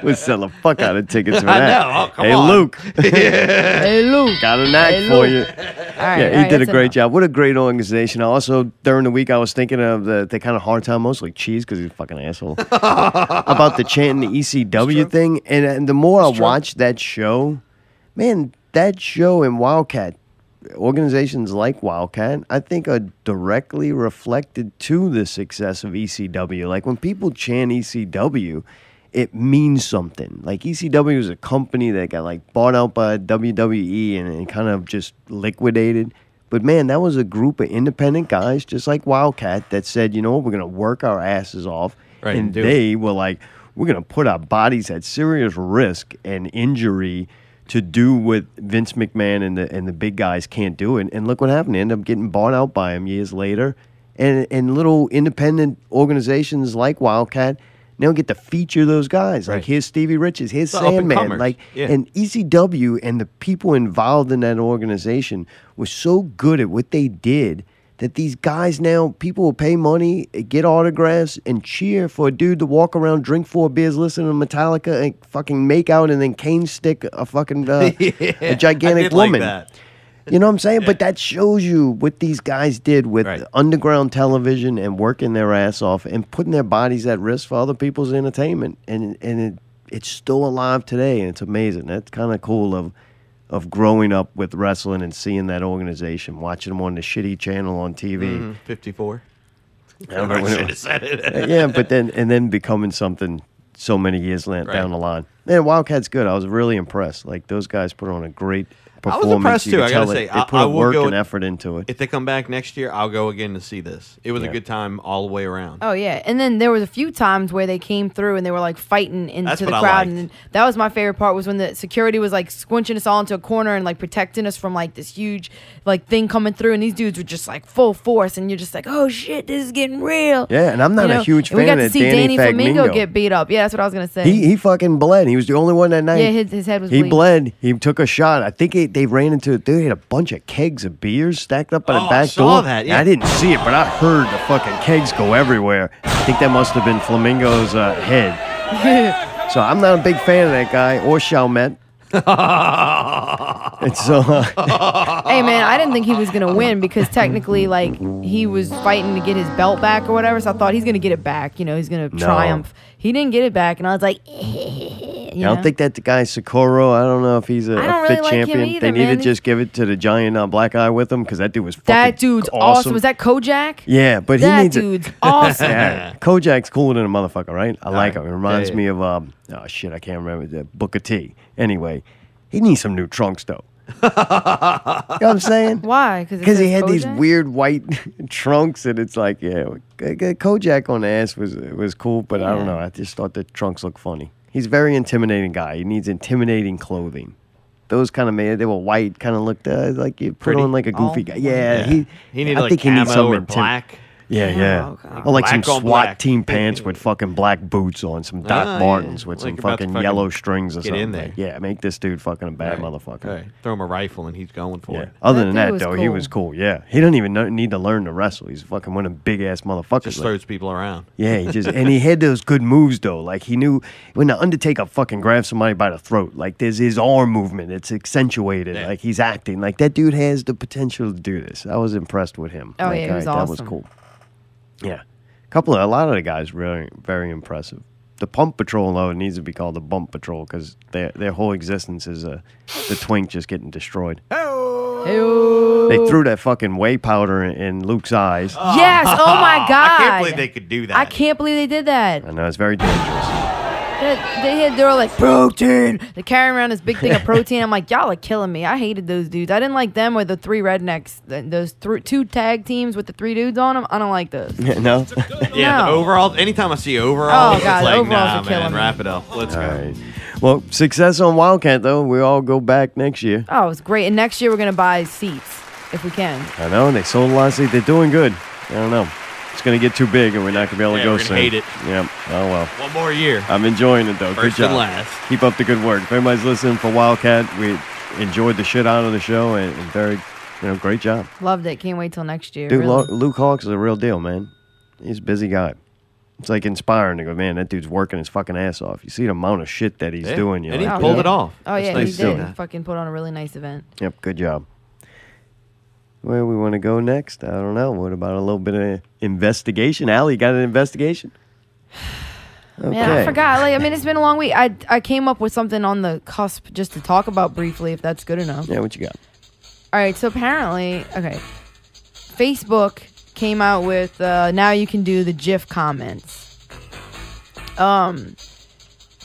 We'll sell the fuck out of tickets for I that. know. Oh, come hey, on. Luke. Hey, Luke. Got a knack Hey, for Luke. you. All right, Yeah, all he right, did a that's great enough. job. What a great organization. Also, during the week, I was thinking of the kind of hard time, mostly Cheese, because he's a fucking asshole, about the chanting the ECW thing. And the more I watched that show, man, that show in WildKat, organizations like WildKat, I think are directly reflected to the success of ECW. Like when people chant ECW, it means something. Like ECW is a company that got like bought out by WWE and kind of just liquidated. But man, that was a group of independent guys, just like WildKat, that said, you know what, we're going to work our asses off. Right, and do they were like, we're going to put our bodies at serious risk and injury to do what Vince McMahon and the big guys can't do. And look what happened. They ended up getting bought out by him years later. And little independent organizations like WildKat now get to feature those guys. Like, here's Stevie Richards, here's The Sandman. up-and-comers. Like, Yeah. and ECW and the people involved in that organization were so good at what they did that these guys now, people will pay money, get autographs, and cheer for a dude to walk around, drink 4 beers, listen to Metallica, and fucking make out, and then cane stick a fucking a gigantic woman. Like that. You know what I'm saying? But that shows you what these guys did with underground television and working their ass off and putting their bodies at risk for other people's entertainment. And it's still alive today, and it's amazing. That's kind of cool of growing up with wrestling and seeing that organization, watching them on the shitty channel on TV. 54. I don't know I when should have said it. Yeah, but then becoming something so many years down the line. Man, WildKat's good. I was really impressed. Like, those guys put on a great performance. I was impressed You too. could I gotta tell say, they put I a will work go and effort into it. If they come back next year, I'll go again to see this. It was a good time all the way around. Oh yeah, and then there was a few times where they came through and they were like fighting into the crowd, and that was my favorite part. Was when the security was like squinching us all into a corner and like protecting us from like this huge like thing coming through, and these dudes were just like full force, and you're just like, oh shit, this is getting real. Yeah, and I'm not a huge fan we got of to see Danny Flamingo get beat up. Yeah, that's what I was gonna say. He fucking bled. He was the only one that night. Yeah, his head was He bleeding. bled. He took a shot. I think they ran into it. They had a bunch of kegs of beers stacked up by the back door. I saw that, yeah. I didn't see it, but I heard the fucking kegs go everywhere. I think that must have been Flamingo's head. So I'm not a big fan of that guy or Chalmette. And so, Hey man, I didn't think he was gonna win because technically, like, he was fighting to get his belt back or whatever. So I thought he's gonna get it back. You know, he's gonna triumph. He didn't get it back, and I was like, I don't think that the guy Socorro. I don't know if he's a fit champion. They need to just give it to the giant black eye with him because that dude was fucking that dude's awesome. Was that Kojak? Yeah, but that he needs dude's awesome. Yeah, Kojak's cooler than a motherfucker, right? I like him. It reminds me of oh shit, I can't remember Booker T. Anyway, he needs some new trunks though. You know what I'm saying? Why? Because he had these weird white trunks, and it's like, yeah, Kojak on the ass was cool, but I don't know. I just thought the trunks looked funny. He's a very intimidating guy. He needs intimidating clothing. Those kind of they were white, kind of looked like you put on like a goofy guy. Yeah, he needed I like think he needs camo something or black. Yeah. Or like Black some on SWAT black. team pants with fucking black boots on, some Doc Martens with some Like about to fucking fucking yellow strings or get something. in there. Like, yeah, make this dude fucking a bad motherfucker. Okay. Throw him a rifle and he's going for it. Other than that, though, he was cool. Yeah, he doesn't even need to learn to wrestle. He's fucking one of them big ass motherfuckers. Just throws people around. Yeah, and he had those good moves though. Like he knew when the Undertaker fucking grabs somebody by the throat. Like there's his arm movement. It's accentuated. Yeah. Like he's acting. Like that dude has the potential to do this. I was impressed with him. Oh, like, yeah, he was that awesome. was cool. Yeah, a lot of the guys really very impressive. The Pump Patrol though needs to be called the Bump Patrol because their whole existence is the twink just getting destroyed. They threw that fucking whey powder in Luke's eyes. Yes! Oh my god! I can't believe they could do that. I can't believe they did that. I know it's very dangerous. They were like, protein. They're carrying around this big thing of protein. I'm like, y'all are killing me. I hated those dudes. I didn't like them or the three rednecks. Those two tag teams with the three dudes on them. I don't like those. No? Yeah, the overalls. Anytime I see overalls, Oh, God, it's like, overalls nah, are killing man, me. wrap it up. Let's go. Right. Well, success on WildKat though. We all go back next year. Oh, it's great. And next year we're going to buy seats if we can. I know they sold a lot of seats. They're doing good. I don't know. It's going to get too big, and we're not going to be able to go we're gonna soon. hate it. Yep. Oh well. One more year. I'm enjoying it though. First good job. and last. Keep up the good work. If anybody's listening for WildKat, we enjoyed the shit out of the show, and very, great job. Loved it. Can't wait till next year. Dude, really. Luke Hawks is a real deal, man. He's a busy guy. It's like inspiring to go, man, that dude's working his fucking ass off. You see the amount of shit that he's doing. And he pulled it off. Oh, yeah, nice he doing did. that. Fucking put on a really nice event. Yep, good job. Where we want to go next? I don't know. What about a little bit of investigation? Allie, you got an investigation? Okay. Man, I forgot. It's been a long week. I came up with something on the cusp just to talk about briefly, if that's good enough. Yeah, what you got? All right, so apparently, Facebook came out with now you can do the GIF comments.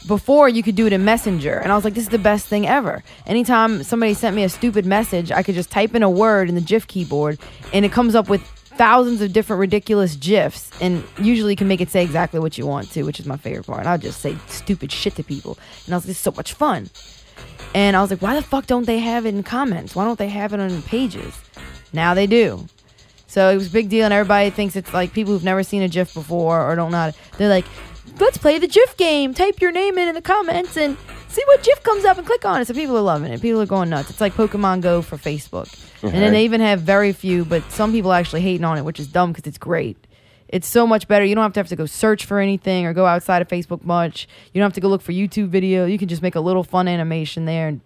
Before you could do it in Messenger, and I was like, this is the best thing ever. Anytime somebody sent me a stupid message, I could just type in a word in the GIF keyboard, and it comes up with thousands of different ridiculous GIFs, and usually you can make it say exactly what you want to, which is my favorite part. And I'll just say stupid shit to people, and I was like, this is so much fun. And I was like, why the fuck don't they have it in comments? Why don't they have it on pages? Now they do. So it was a big deal, and everybody thinks it's like people who've never seen a GIF before or don't know how to. They're like, let's play the GIF game. Type your name in the comments and see what GIF comes up and click on it. So people are loving it. People are going nuts. It's like Pokemon Go for Facebook. And then they even have very few, but some people actually hating on it, which is dumb because it's great. It's so much better. You don't have to go search for anything or go outside of Facebook much. You don't have to go look for YouTube video. You can just make a little fun animation there. And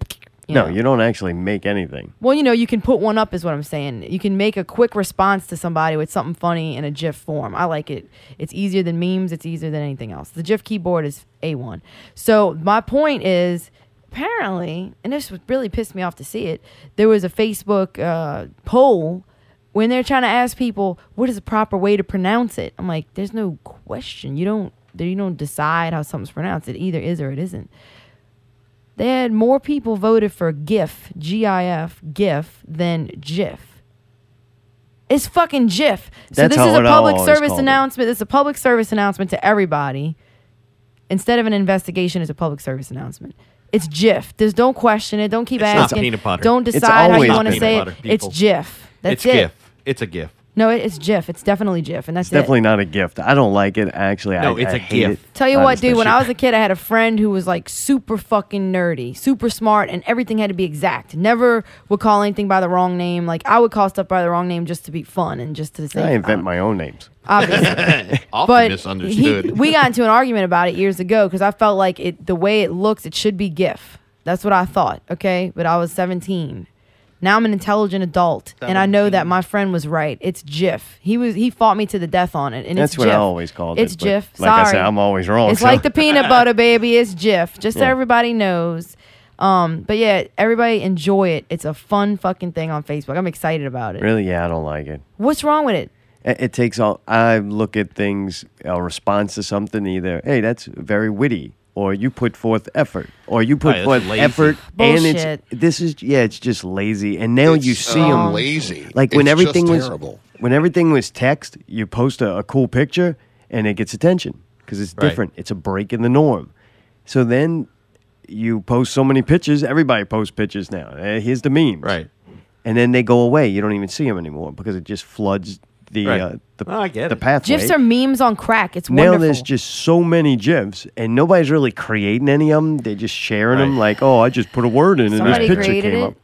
you don't actually make anything. Well, you can put one up is what I'm saying. You can make a quick response to somebody with something funny in a GIF form. I like it. It's easier than memes. It's easier than anything else. The GIF keyboard is A1. So my point is, apparently, and this really pissed me off to see it, there was a Facebook poll when they're trying to ask people what is the proper way to pronounce it. I'm like, there's no question. You don't decide how something's pronounced. It either is or it isn't. They had more people voted for GIF, G-I-F, GIF, than GIF. It's fucking GIF. So this is a public service announcement. It's a public service announcement to everybody. Instead of an investigation, it's a public service announcement. It's GIF. Don't question it. Don't keep asking. It's not peanut butter. Don't decide how you want to say it. It's GIF. That's it. GIF. It's a GIF. No, it's GIF. It's definitely GIF, and that's It's definitely not a gift. I don't like it. Actually, No, it's I a hate GIF. it. Tell you what, dude, when I was a kid, I had a friend who was like super fucking nerdy, super smart, and everything had to be exact. Never would call anything by the wrong name. Like, I would call stuff by the wrong name just to be fun and just to say. I invent my own names. Obviously. Often misunderstood. We got into an argument about it years ago because I felt like the way it looks, it should be GIF. That's what I thought, okay? But I was 17. Now I'm an intelligent adult, and I know that my friend was right. It's GIF. He fought me to the death on it, and That's it's what GIF. I always called it. It's but GIF. Like Sorry. I said, I'm always wrong. It's so. like the peanut butter, baby. It's GIF. Just so Yeah. everybody knows. But yeah, everybody enjoy it. It's a fun fucking thing on Facebook. I'm excited about it. Really? Yeah, I don't like it. What's wrong with it? It takes all. I look at things, a response to something. Either, hey, that's very witty, or you put forth effort, or you put Right, forth that's lazy. effort, Bullshit. and it's just lazy. And now you see them lazy. like when It's everything just was terrible. when everything was text. You post a cool picture, and it gets attention because it's Right. different. It's a break in the norm. So then you post so many pictures. Everybody posts pictures now. Here's the memes, Right. And then they go away. You don't even see them anymore because it just floods the Right. I get the it. pathway. GIFs are memes on crack. It's Now wonderful. there's just so many GIFs, and nobody's really creating any of them. They're just sharing them like, oh, I just put a word in and Somebody this picture created came it. up.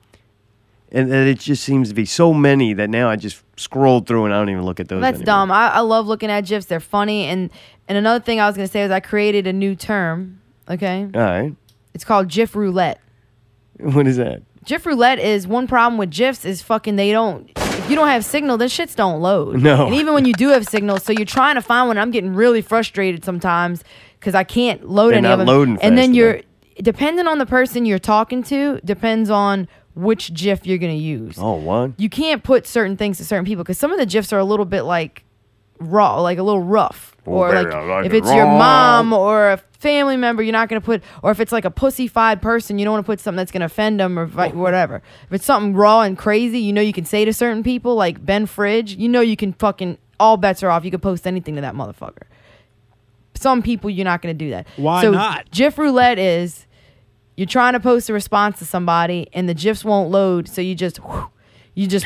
And it just seems to be so many that now I just scroll through and I don't even look at those That's anymore. dumb. I love looking at GIFs. They're funny. And another thing I was going to say is I created a new term. Okay? All right. It's called GIF roulette. What is that? GIF roulette is one problem with GIFs is fucking if you don't have signal, then shits don't load. No. And even when you do have signal, so you're trying to find one. I'm getting really frustrated sometimes because I can't load They're any not of them. loading And then fast you're depending on the person you're talking to, depends on which GIF you're gonna use. Oh, what? You can't put certain things to certain people because some of the GIFs are a little bit like raw, like a little rough. Or baby, like I like if it it's your raw. mom or a family member, you're not going to put, or if it's like a pussyfied person, you don't want to put something that's going to offend them or whatever. If it's something raw and crazy, you can say to certain people, like Ben Fridge, you can fucking, all bets are off. You can post anything to that motherfucker. Some people, you're not going to do that. Why so not? GIF roulette is, you're trying to post a response to somebody and the GIFs won't load, so you just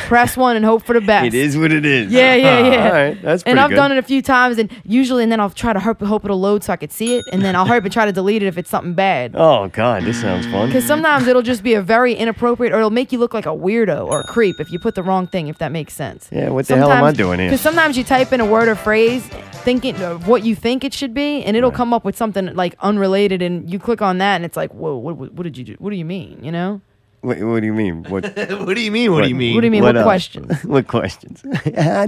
press one and hope for the best. It is what it is. Yeah. All right, that's pretty And I've good. done it a few times, and then I'll try to hope it'll load so I could see it, and then I'll hurry up and try to delete it if it's something bad. Oh, God, this sounds fun. Because sometimes it'll just be a very inappropriate, or it'll make you look like a weirdo or a creep if you put the wrong thing, if that makes sense. Yeah, what the hell am I doing here? Because sometimes you type in a word or phrase thinking of what you think it should be, and it'll come up with something like unrelated, and you click on that, and it's like, whoa, what did you do? What do you mean, What do you mean? What? What do you mean? What do you mean? What do you mean? What questions? What questions?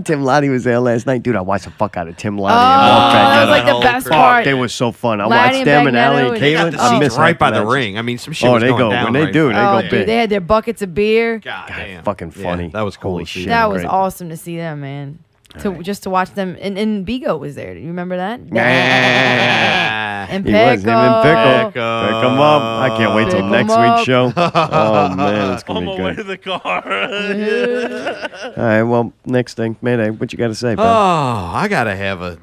Tim Lottie was there last night. Dude, I watched the fuck out of Tim Lottie. that was like the best part. They were so fun. I Lottie watched them and Magneto Allie and and- They got Caitlin. the I seats miss right by the matches. ring. I mean, some shit was they going go. down. When they right? do, they go Dude, big. they had their buckets of beer. God damn. Fucking funny. Yeah, that was cool Holy to see. shit. That was great. awesome to see them, man. Just to watch them, and Bigo was there. Do you remember that? And He was him and Pickle. Pickle. Pick him up. I can't wait till Pick 'em next up. week's show. Oh, man, it's going to be good. the car. All right, well, next thing. Mayday, what you got to say, pal? Oh, I gotta have a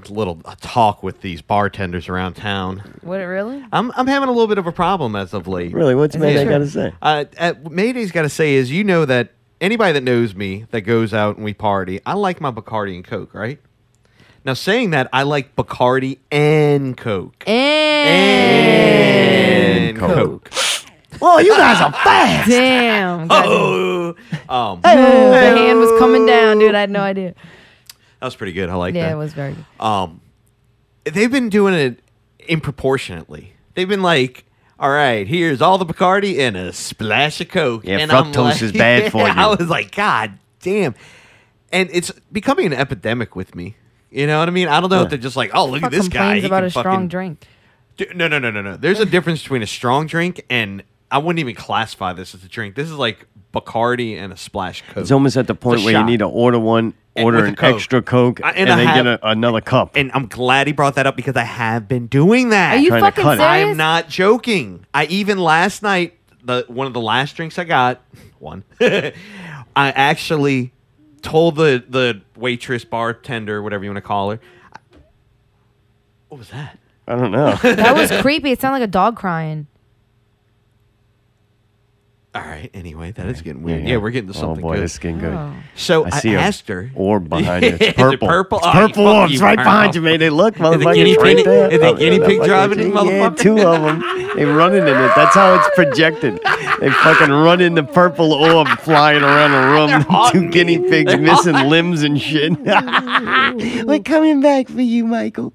talk with these bartenders around town. What, really? I'm having a little bit of a problem as of late. Really, what's Mayday got to say? Mayday's got to say is, that anybody that knows me that goes out and we party, I like my Bacardi and Coke, right? Now, saying that, I like Bacardi and Coke. And Coke. Oh, you guys are fast. Damn. Oh, The hand was coming down, dude. I had no idea. That was pretty good. I like that. Yeah, it was very good. They've been doing it improportionately. They've been like, all right, here's all the Bacardi and a splash of Coke. Yeah, and fructose is bad for you. I was like, God damn. And it's becoming an epidemic with me. You know what I mean? I don't know if they're just like, oh, look at this guy. Complains about a strong drink. No. There's a difference between a strong drink and I wouldn't even classify this as a drink. This is like Bacardi and a splash Coke. It's almost at the point where you need to order one, order an extra Coke, and then get another cup. And I'm glad he brought that up because I have been doing that. Are you fucking serious? I am not joking. I even last night, one of the last drinks I got, I actually told the waitress, bartender, whatever you want to call her. What was that? I don't know. That was creepy. It sounded like a dog crying. All right. Anyway, that is getting weird. Yeah, we're getting to something good. Oh, boy, good. this is getting good. So I see asked her. Orb behind you. It's Is it purple. purple? It's Oh, purple you orbs fuck right you, behind Purple. you, man. They look, Is the motherfucker. guinea It's right pig- there. is the guinea pig driving this Yeah, motherfucker? 2 of them. They running in it. That's how it's projected. They fucking run in the purple orb flying around the room. 2 guinea pigs missing limbs and shit. We're coming back for you, Michael.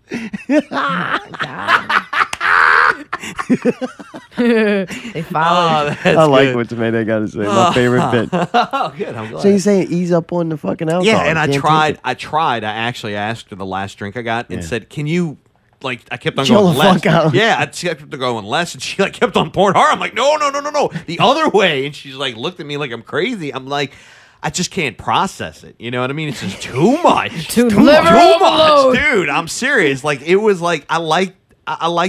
They follow. I like what Tomato got to say. My favorite bit. Oh, good. I'm glad. So you're saying ease up on the fucking alcohol? Yeah, and I Can't tried. take it. I actually asked her the last drink I got and said, "Can you?" Like I kept on Chill going the less. fuck out. Yeah, I kept going less, and she like kept on pouring hard. I'm like, no, the other way. And she's like, looked at me like I'm crazy. I'm like, I just can't process it. You know what I mean? It's just too much. Too much, overload. dude. I'm serious. Like it was like I like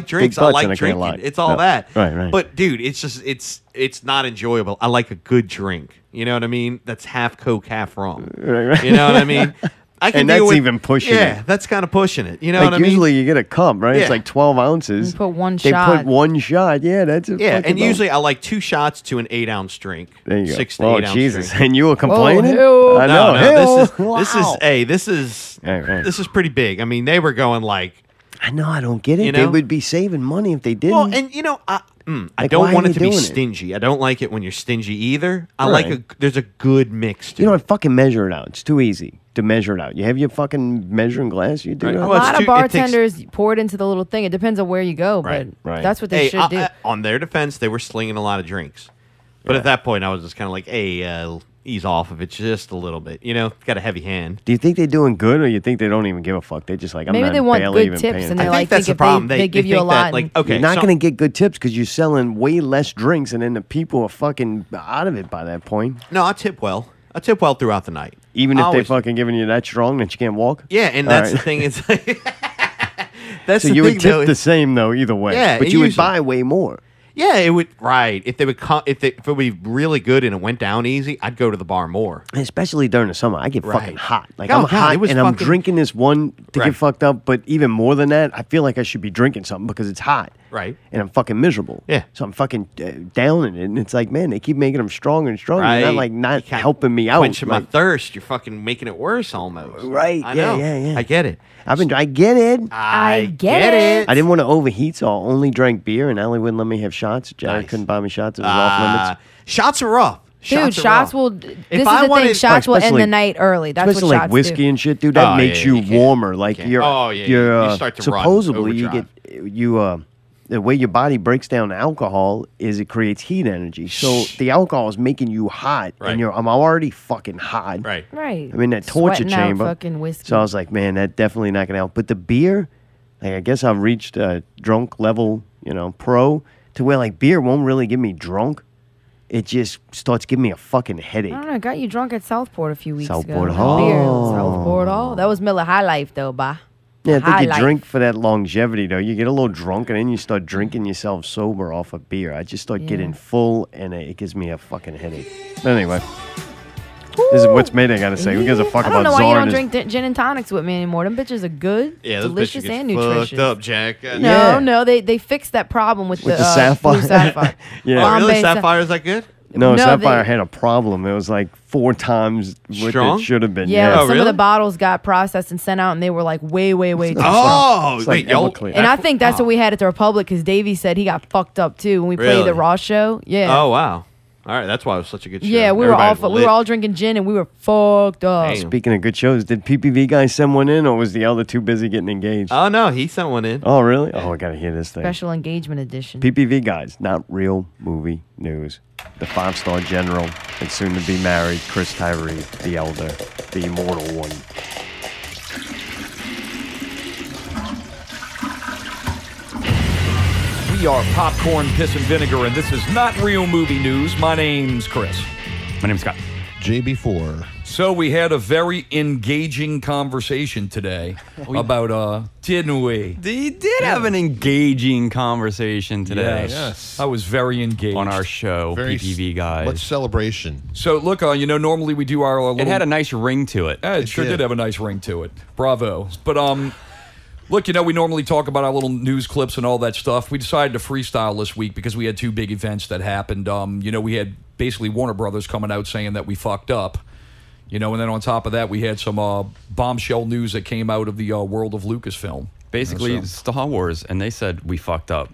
drinks. I butts like and I can't drinking. lie. It's all No. that. Right. But dude, it's just it's not enjoyable. I like a good drink. You know what I mean? That's half Coke, half rum. Right. You know what I mean? I can And deal that's with, even pushing Yeah, it. that's kind of pushing it. You know Like what I mean? usually you get a cup, right? Yeah. It's like 12 ounces. You put one They shot. put one shot. Yeah, that's a Yeah, fucking and dope. usually I like 2 shots to an 8-ounce drink. There you go. 6 to Oh 8 ounce Jesus! drink. And you were complaining? hell. I know. No, hell. this is Wow. this is pretty big. I mean, they were going like, I know. I don't get it. You They know? would be saving money if they didn't. well, and you know, I Like, don't why want are it you to be doing it? stingy. I don't like it when you're stingy either. I Right. like there's a good mix. To You know it. what? Fucking measure it out. It's too easy to measure it out. You have your fucking measuring glass. You do Right. that. A Well, it's lot of too- it takes- bartenders pour it into the little thing. It depends on where you go, Right. but that's what they Hey, should do. on their defense, they were slinging a lot of drinks, but at that point, I was just kind of like, hey, ease off of it just a little bit. You know, got a heavy hand. Do you think they're doing good, or you think they don't even give a fuck? They just like, I'm Maybe not they want barely good even tips paying and attention. they I like think that's think the if problem. they give you a think lot. that, like, and- okay, You're not so- going to get good tips because you're selling way less drinks, and then the people are fucking out of it by that point. No, I tip well. I tip well throughout the night. Even if Always. they're fucking giving you that strong that you can't walk? Yeah, and All that's right. the thing. Is that's So the you thing, would tip though, the is- same, though, either way. Yeah, But it you would usually- buy way more. Yeah, it would. Right, if they would come, if it would be really good and it went down easy, I'd go to the bar more. Especially during the summer. I get Right. fucking hot. Like, Oh, I'm God, hot, it was and I'm fucking- drinking this one to Right. get fucked up. But even more than that, I feel like I should be drinking something because it's hot. Right. And I'm fucking miserable. Yeah. So I'm fucking down in it. And it's like, man, they keep making them stronger and stronger. Right. They're not, like, not You can't helping me out. Quenching my Like, thirst. You're fucking making it worse almost. Right, I yeah, know. yeah. I get it. I get it. I get it. I didn't want to overheat, so I only drank beer, and Allie wouldn't let me have shots. Jared couldn't buy me shots. It was off limits. Shots are rough. Dude, are shots rough. will. This If is I the thing. wanted- Shots will end the especially- night early. That's what Especially shots like whiskey do. and shit, dude. That Oh, makes yeah, you you can't- warmer. Like can't. you're, Oh, yeah, you're you start to run, supposedly you overdrive. get the way your body breaks down alcohol is it creates heat energy. So the alcohol is making you hot, Right. and I'm already fucking hot. Right. Right. I'm in that torture Sweating out chamber. fucking whiskey. So I was like, man, that definitely not gonna help. But the beer, like, I guess I've reached a drunk level, pro, to where like beer won't really get me drunk. It just starts giving me a fucking headache. I don't know. I got you drunk at Southport a few weeks Southport ago. Hall. Beer, Southport Hall. That was Miller High Life, though, bye. Yeah, I think High you life. drink for that longevity, though. You get a little drunk, and then you start drinking yourself sober off of beer. I just start getting full, and it gives me a fucking headache. But anyway, this is what's made I gotta say. Who gives a fuck I don't about know why you Czar don't and his... drink gin and tonics with me anymore. Them bitches are good, Yeah, those delicious, bitches get and nutritious. fucked up, Jack. No, they fixed that problem with With the the sapphire? blue sapphire. Yeah. Oh, really? Bombay Sapphire is that good? No, No, Sapphire they- had a problem. It was like 4 times what Strong? it should have been. Yeah, Yeah. some of really? the bottles got processed and sent out, and they were like way, way, way too strong. Oh, It's wait, like yo. Everclear. And I think that's what we had at the Republic because Davey said he got fucked up too when we played Really? the Raw show. Yeah. Oh, wow. All right, that's why it was such a good show. Yeah, we were all drinking gin and we were fucked up. Speaking of good shows, did PPV guys send one in, or was the other too busy getting engaged? Oh no, he sent one in. Oh really? Oh, I gotta hear this thing. Special engagement edition. PPV guys, not real movie news. The 5-star general and soon to be married Chris Tyree, the elder, the immortal one. We are Popcorn, Piss, and Vinegar, and this is Not Real Movie News. My name's Chris. My name's Scott. JB4. So we had a very engaging conversation today about, didn't we? We did have an engaging conversation today. Yes. I was very engaged. On our show, PPV Guys. Much celebration. So look, normally we do our little... It had a nice ring to it. It sure did have a nice ring to it. Bravo. But, look, we normally talk about our little news clips and all that stuff. We decided to freestyle this week because we had two big events that happened. We had basically Warner Brothers coming out saying that we fucked up. And then on top of that, we had some bombshell news that came out of the world of Lucasfilm. Basically, Star Wars, and they said we fucked up.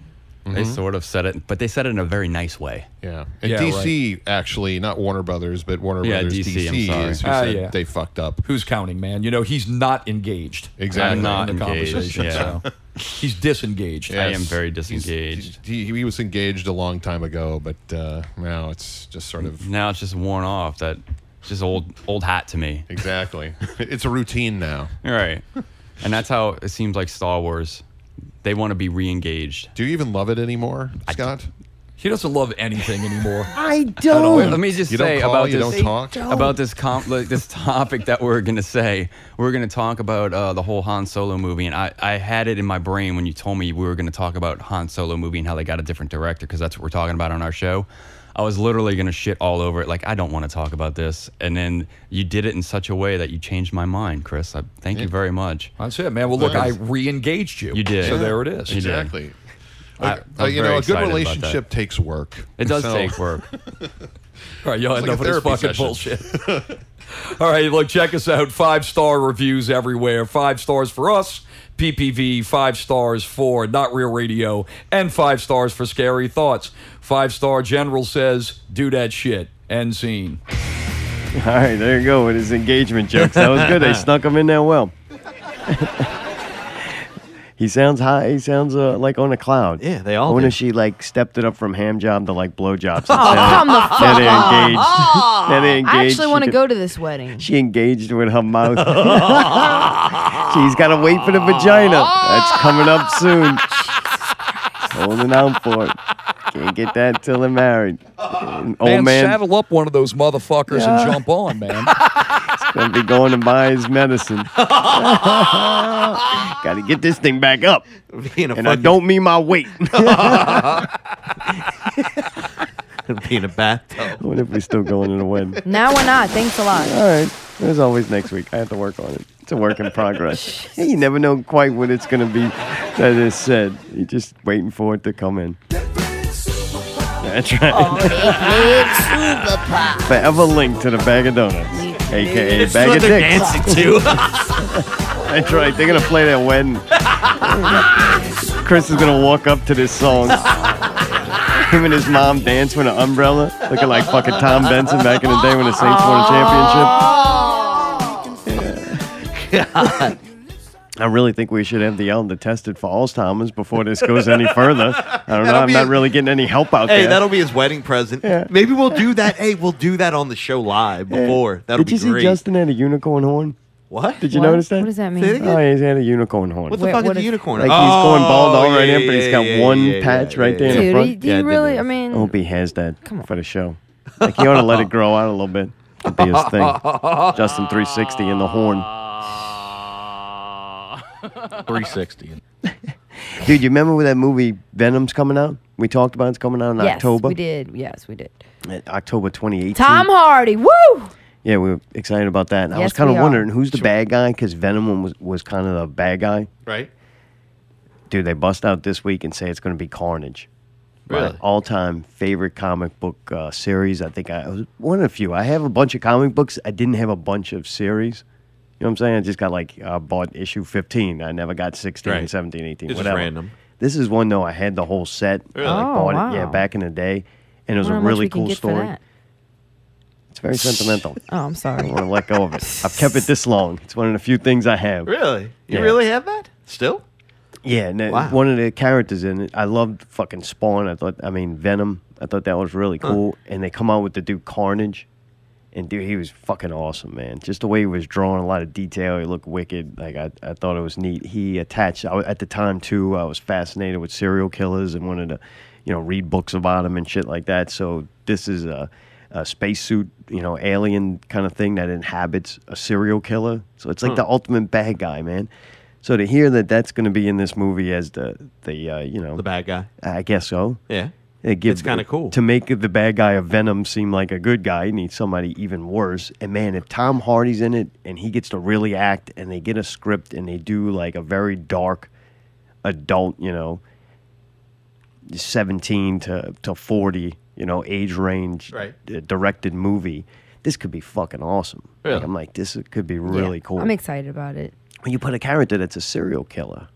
They sort of said it, but they said it in a very nice way. Yeah. And DC, actually, not Warner Brothers, but Warner Brothers DC is who said they fucked up. Who's counting, man? He's not engaged. Exactly. I'm not in the engaged. Conversation, Yeah. so. He's disengaged. Yes. I am very disengaged. He was engaged a long time ago, but now it's just sort of... Now it's just worn off. That's just old hat to me. Exactly. It's a routine now. Right. And that's how it seems like Star Wars. They want to be re-engaged. Do you even love it anymore, Scott? He doesn't love anything anymore. I don't. Let me just say about this this topic that we're going to say. We're going to talk about the whole Han Solo movie, and I had it in my brain when you told me we were going to talk about Han Solo movie and how they got a different director, because that's what we're talking about on our show. I was literally going to shit all over it. Like, I don't want to talk about this. And then you did it in such a way that you changed my mind, Chris. Thank you very much. That's it, man. Well, look, I re-engaged you. You did. So there it is. Exactly. I'm a good excited relationship takes work. It does take work. All right, y'all had enough of this fucking session. bullshit. All right, look, check us out. 5-star reviews everywhere. 5 stars for us. PPV, 5 stars for Not Real Radio, and 5 stars for Scary Thoughts. 5-star General says, do that shit. End scene. All right, there you go with his engagement jokes. That was good. They snuck him in there well. He sounds high. He sounds like on a cloud. Yeah, they all I wonder do. if she stepped it up from ham job to blow jobs. Oh, come the fuck They're engaged. They're engaged. I actually want to go to this wedding. She engaged with her mouth. She's got to wait for the vagina. That's coming up soon. Holding out for it. Can't get that till they're married. Old man, saddle up one of those motherfuckers and jump on, man. He's going to be going to buy his medicine. Got to get this thing back up. And I don't mean my weight. Be in a bathtub. What if we're still going to the wedding? Now we're not. Thanks a lot. All right. There's always next week. I have to work on it. It's a work in progress. You never know quite what it's going to be that is said. You're just waiting for it to come in. That's right. Forever linked to the bag of donuts, a.k.a. It's bag what of they're dicks. dancing to. That's right. They're going to play their wedding. Chris is going to walk up to this song. Him and his mom dance with an umbrella, looking like fucking Tom Benson back in the day when the Saints won a championship. Yeah. God. I really think we should have the elder tested for Alzheimer's before this goes any further. I don't know. I'm not really getting any help out there. Hey, that'll be his wedding present. Yeah. Maybe we'll do that. Hey, we'll do that on the show live before. That'll Did you be great. see Justin had a unicorn horn? What? Did you notice that? What does that mean? Say it again? Oh, he's had a unicorn horn. What the fuck is a unicorn? Like he's going bald all right in, but he's got one patch right there in the front. Dude, do you really? I mean, I hope he has that for the show. Like he ought to let it grow out a little bit. Could be his thing. Justin 360 in the horn. 360. Dude, you remember when that movie Venom's coming out? We talked about it's coming out in October. We did. Yes, we did. October 2018. Tom Hardy. Woo! Yeah, we were excited about that. And I was Yes, kind of we are. wondering who's the bad guy, because Venom was kind of the bad guy. Right. Dude, they bust out this week and say it's going to be Carnage. Really? My all-time favorite comic book series. I think I was one of the few. I have a bunch of comic books. I didn't have a bunch of series. You know what I'm saying? I just got bought issue 15. I never got 16, Right. 17, 18, It's just whatever. random. This is one, though, I had the whole set. Really? I bought wow. it, bback in the day. and it was I a wonder how much really we can cool get for story. that. It's very sentimental. Oh, I'm I sorry. don't want to let go of it. I've kept it this long. It's one of the few things I have. Really? You Yeah. really have that? Still? Yeah, and Wow. one of the characters in it, I loved fucking Spawn. Venom. I thought that was really cool. And they come out with the dude Carnage. And dude, he was fucking awesome, man. Just the way he was drawn, a lot of detail. He looked wicked. Like I thought it was neat. He attached at the time too. I was fascinated with serial killers and wanted to, read books about them and shit like that. So this is a spacesuit, alien kind of thing that inhabits a serial killer. So it's like the ultimate bad guy, man. So to hear that that's going to be in this movie as the bad guy, I guess so. Yeah. It's kinda cool. To make the bad guy of Venom seem like a good guy, you need somebody even worse. And man, if Tom Hardy's in it and he gets to really act and they get a script and they do like a very dark adult, 17 to 40, age range directed movie, this could be fucking awesome. Really? Like, I'm like, this could be really cool. I'm excited about it. When you put a character that's a serial killer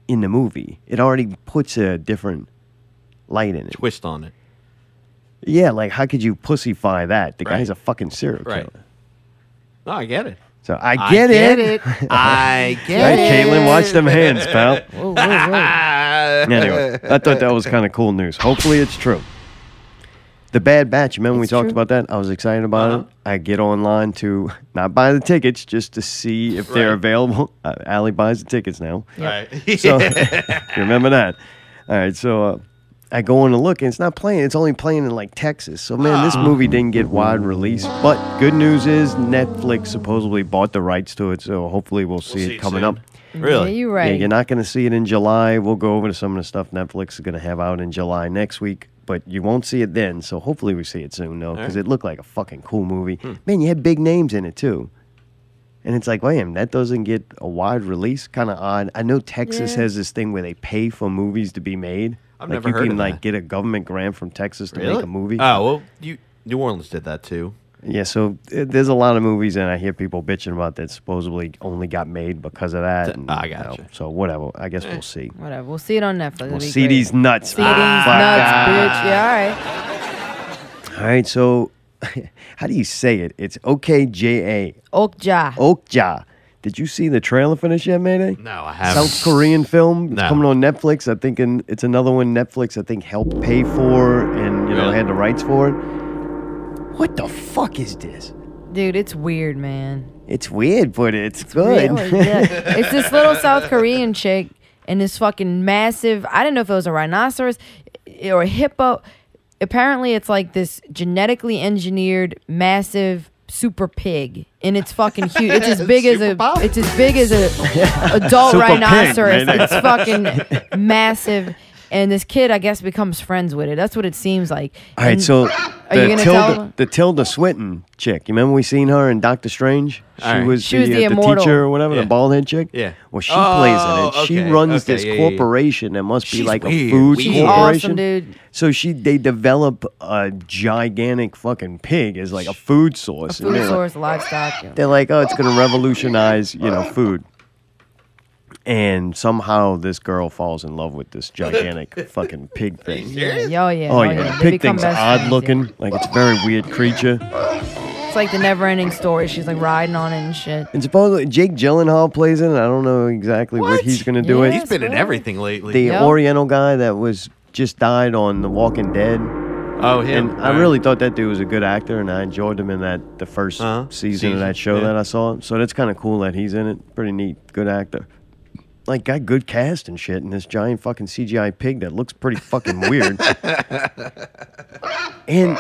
in the movie, it already puts a different light in it. Twist on it. Yeah, like how could you pussyfy that? The guy's a fucking serial killer. No, I get it. So I get it. I get Right, it. Caitlin, watch them hands, pal. Whoa, whoa, whoa. Anyway, I thought that was kind of cool news. Hopefully it's true. The Bad Batch, remember we talked about that? I was excited about it. I get online to not buy the tickets, just to see if they're available. Allie buys the tickets now. Right. So, you remember that? All right, so I go on to look, and it's not playing. It's only playing in, like, Texas. So, man, this movie didn't get wide release. But good news is Netflix supposedly bought the rights to it, so hopefully we'll see it coming soon. up. Really? Yeah, you're right. Yeah, you're not going to see it in July. We'll go over to some of the stuff Netflix is going to have out in July next week. But you won't see it then, so hopefully we see it soon, though, because it looked like a fucking cool movie. Man, you had big names in it, too. And it's like, wait, that doesn't get a wide release? Kind of odd. I know Texas has this thing where they pay for movies to be made. I've like never you heard can of like that. get a government grant from Texas to Really? make a movie. Oh, well, New Orleans did that too. Yeah, so there's a lot of movies, and I hear people bitching about that supposedly only got made because of that. And, I gotcha. So whatever. I guess we'll see. Whatever. We'll see it on Netflix. We'll see these nuts. See these nuts, bitch. Yeah, all right. All right, so how do you say it? It's OKJA. OKJA. OKJA. Did you see the trailer for this yet, Mayday? No, I haven't. South Korean film. It's No. coming on Netflix. I think it's another one Netflix, I think, helped pay for and, had the rights for it. What the fuck is this? Dude, it's weird, man. It's weird, but it's good. Really, yeah. It's this little South Korean chick and this fucking massive, I didn't know if it was a rhinoceros or a hippo. Apparently it's like this genetically engineered massive super pig, and it's fucking huge. It's as big as a adult Super pig, rhinoceros. man. It's fucking massive. And this kid, I guess, becomes friends with it. That's what it seems like. All right, And so are you gonna tell them? the Tilda Swinton chick. You remember we seen her in Doctor Strange? She All right. was She was the the immortal. teacher or whatever, Yeah. the bald head chick. Yeah. Well, she plays in it. She okay. runs Okay, this yeah, yeah, yeah. corporation that must be She's like weird. a food She's corporation. awesome, dude. So they develop a gigantic fucking pig as like a food source. And Food they're like- source, livestock. Yeah. They're like, oh, it's going to revolutionize, food. And somehow this girl falls in love with this gigantic fucking pig thing. Yeah, yeah. Oh, yeah. The They pig become thing's best odd friends, looking. yeah. Like, it's a very weird creature. It's like the never-ending story. She's like riding on it and shit. And supposedly Jake Gyllenhaal plays in it. I don't know exactly what he's going to do Yeah. it. He's been in everything lately. The Yep. Oriental guy that just died on The Walking Dead. Oh, him. And I really thought that dude was a good actor, and I enjoyed him in the first season of that show that I saw. So that's kind of cool that he's in it. Pretty neat. Good actor. Like, got good cast and shit, and this giant fucking CGI pig that looks pretty fucking weird. And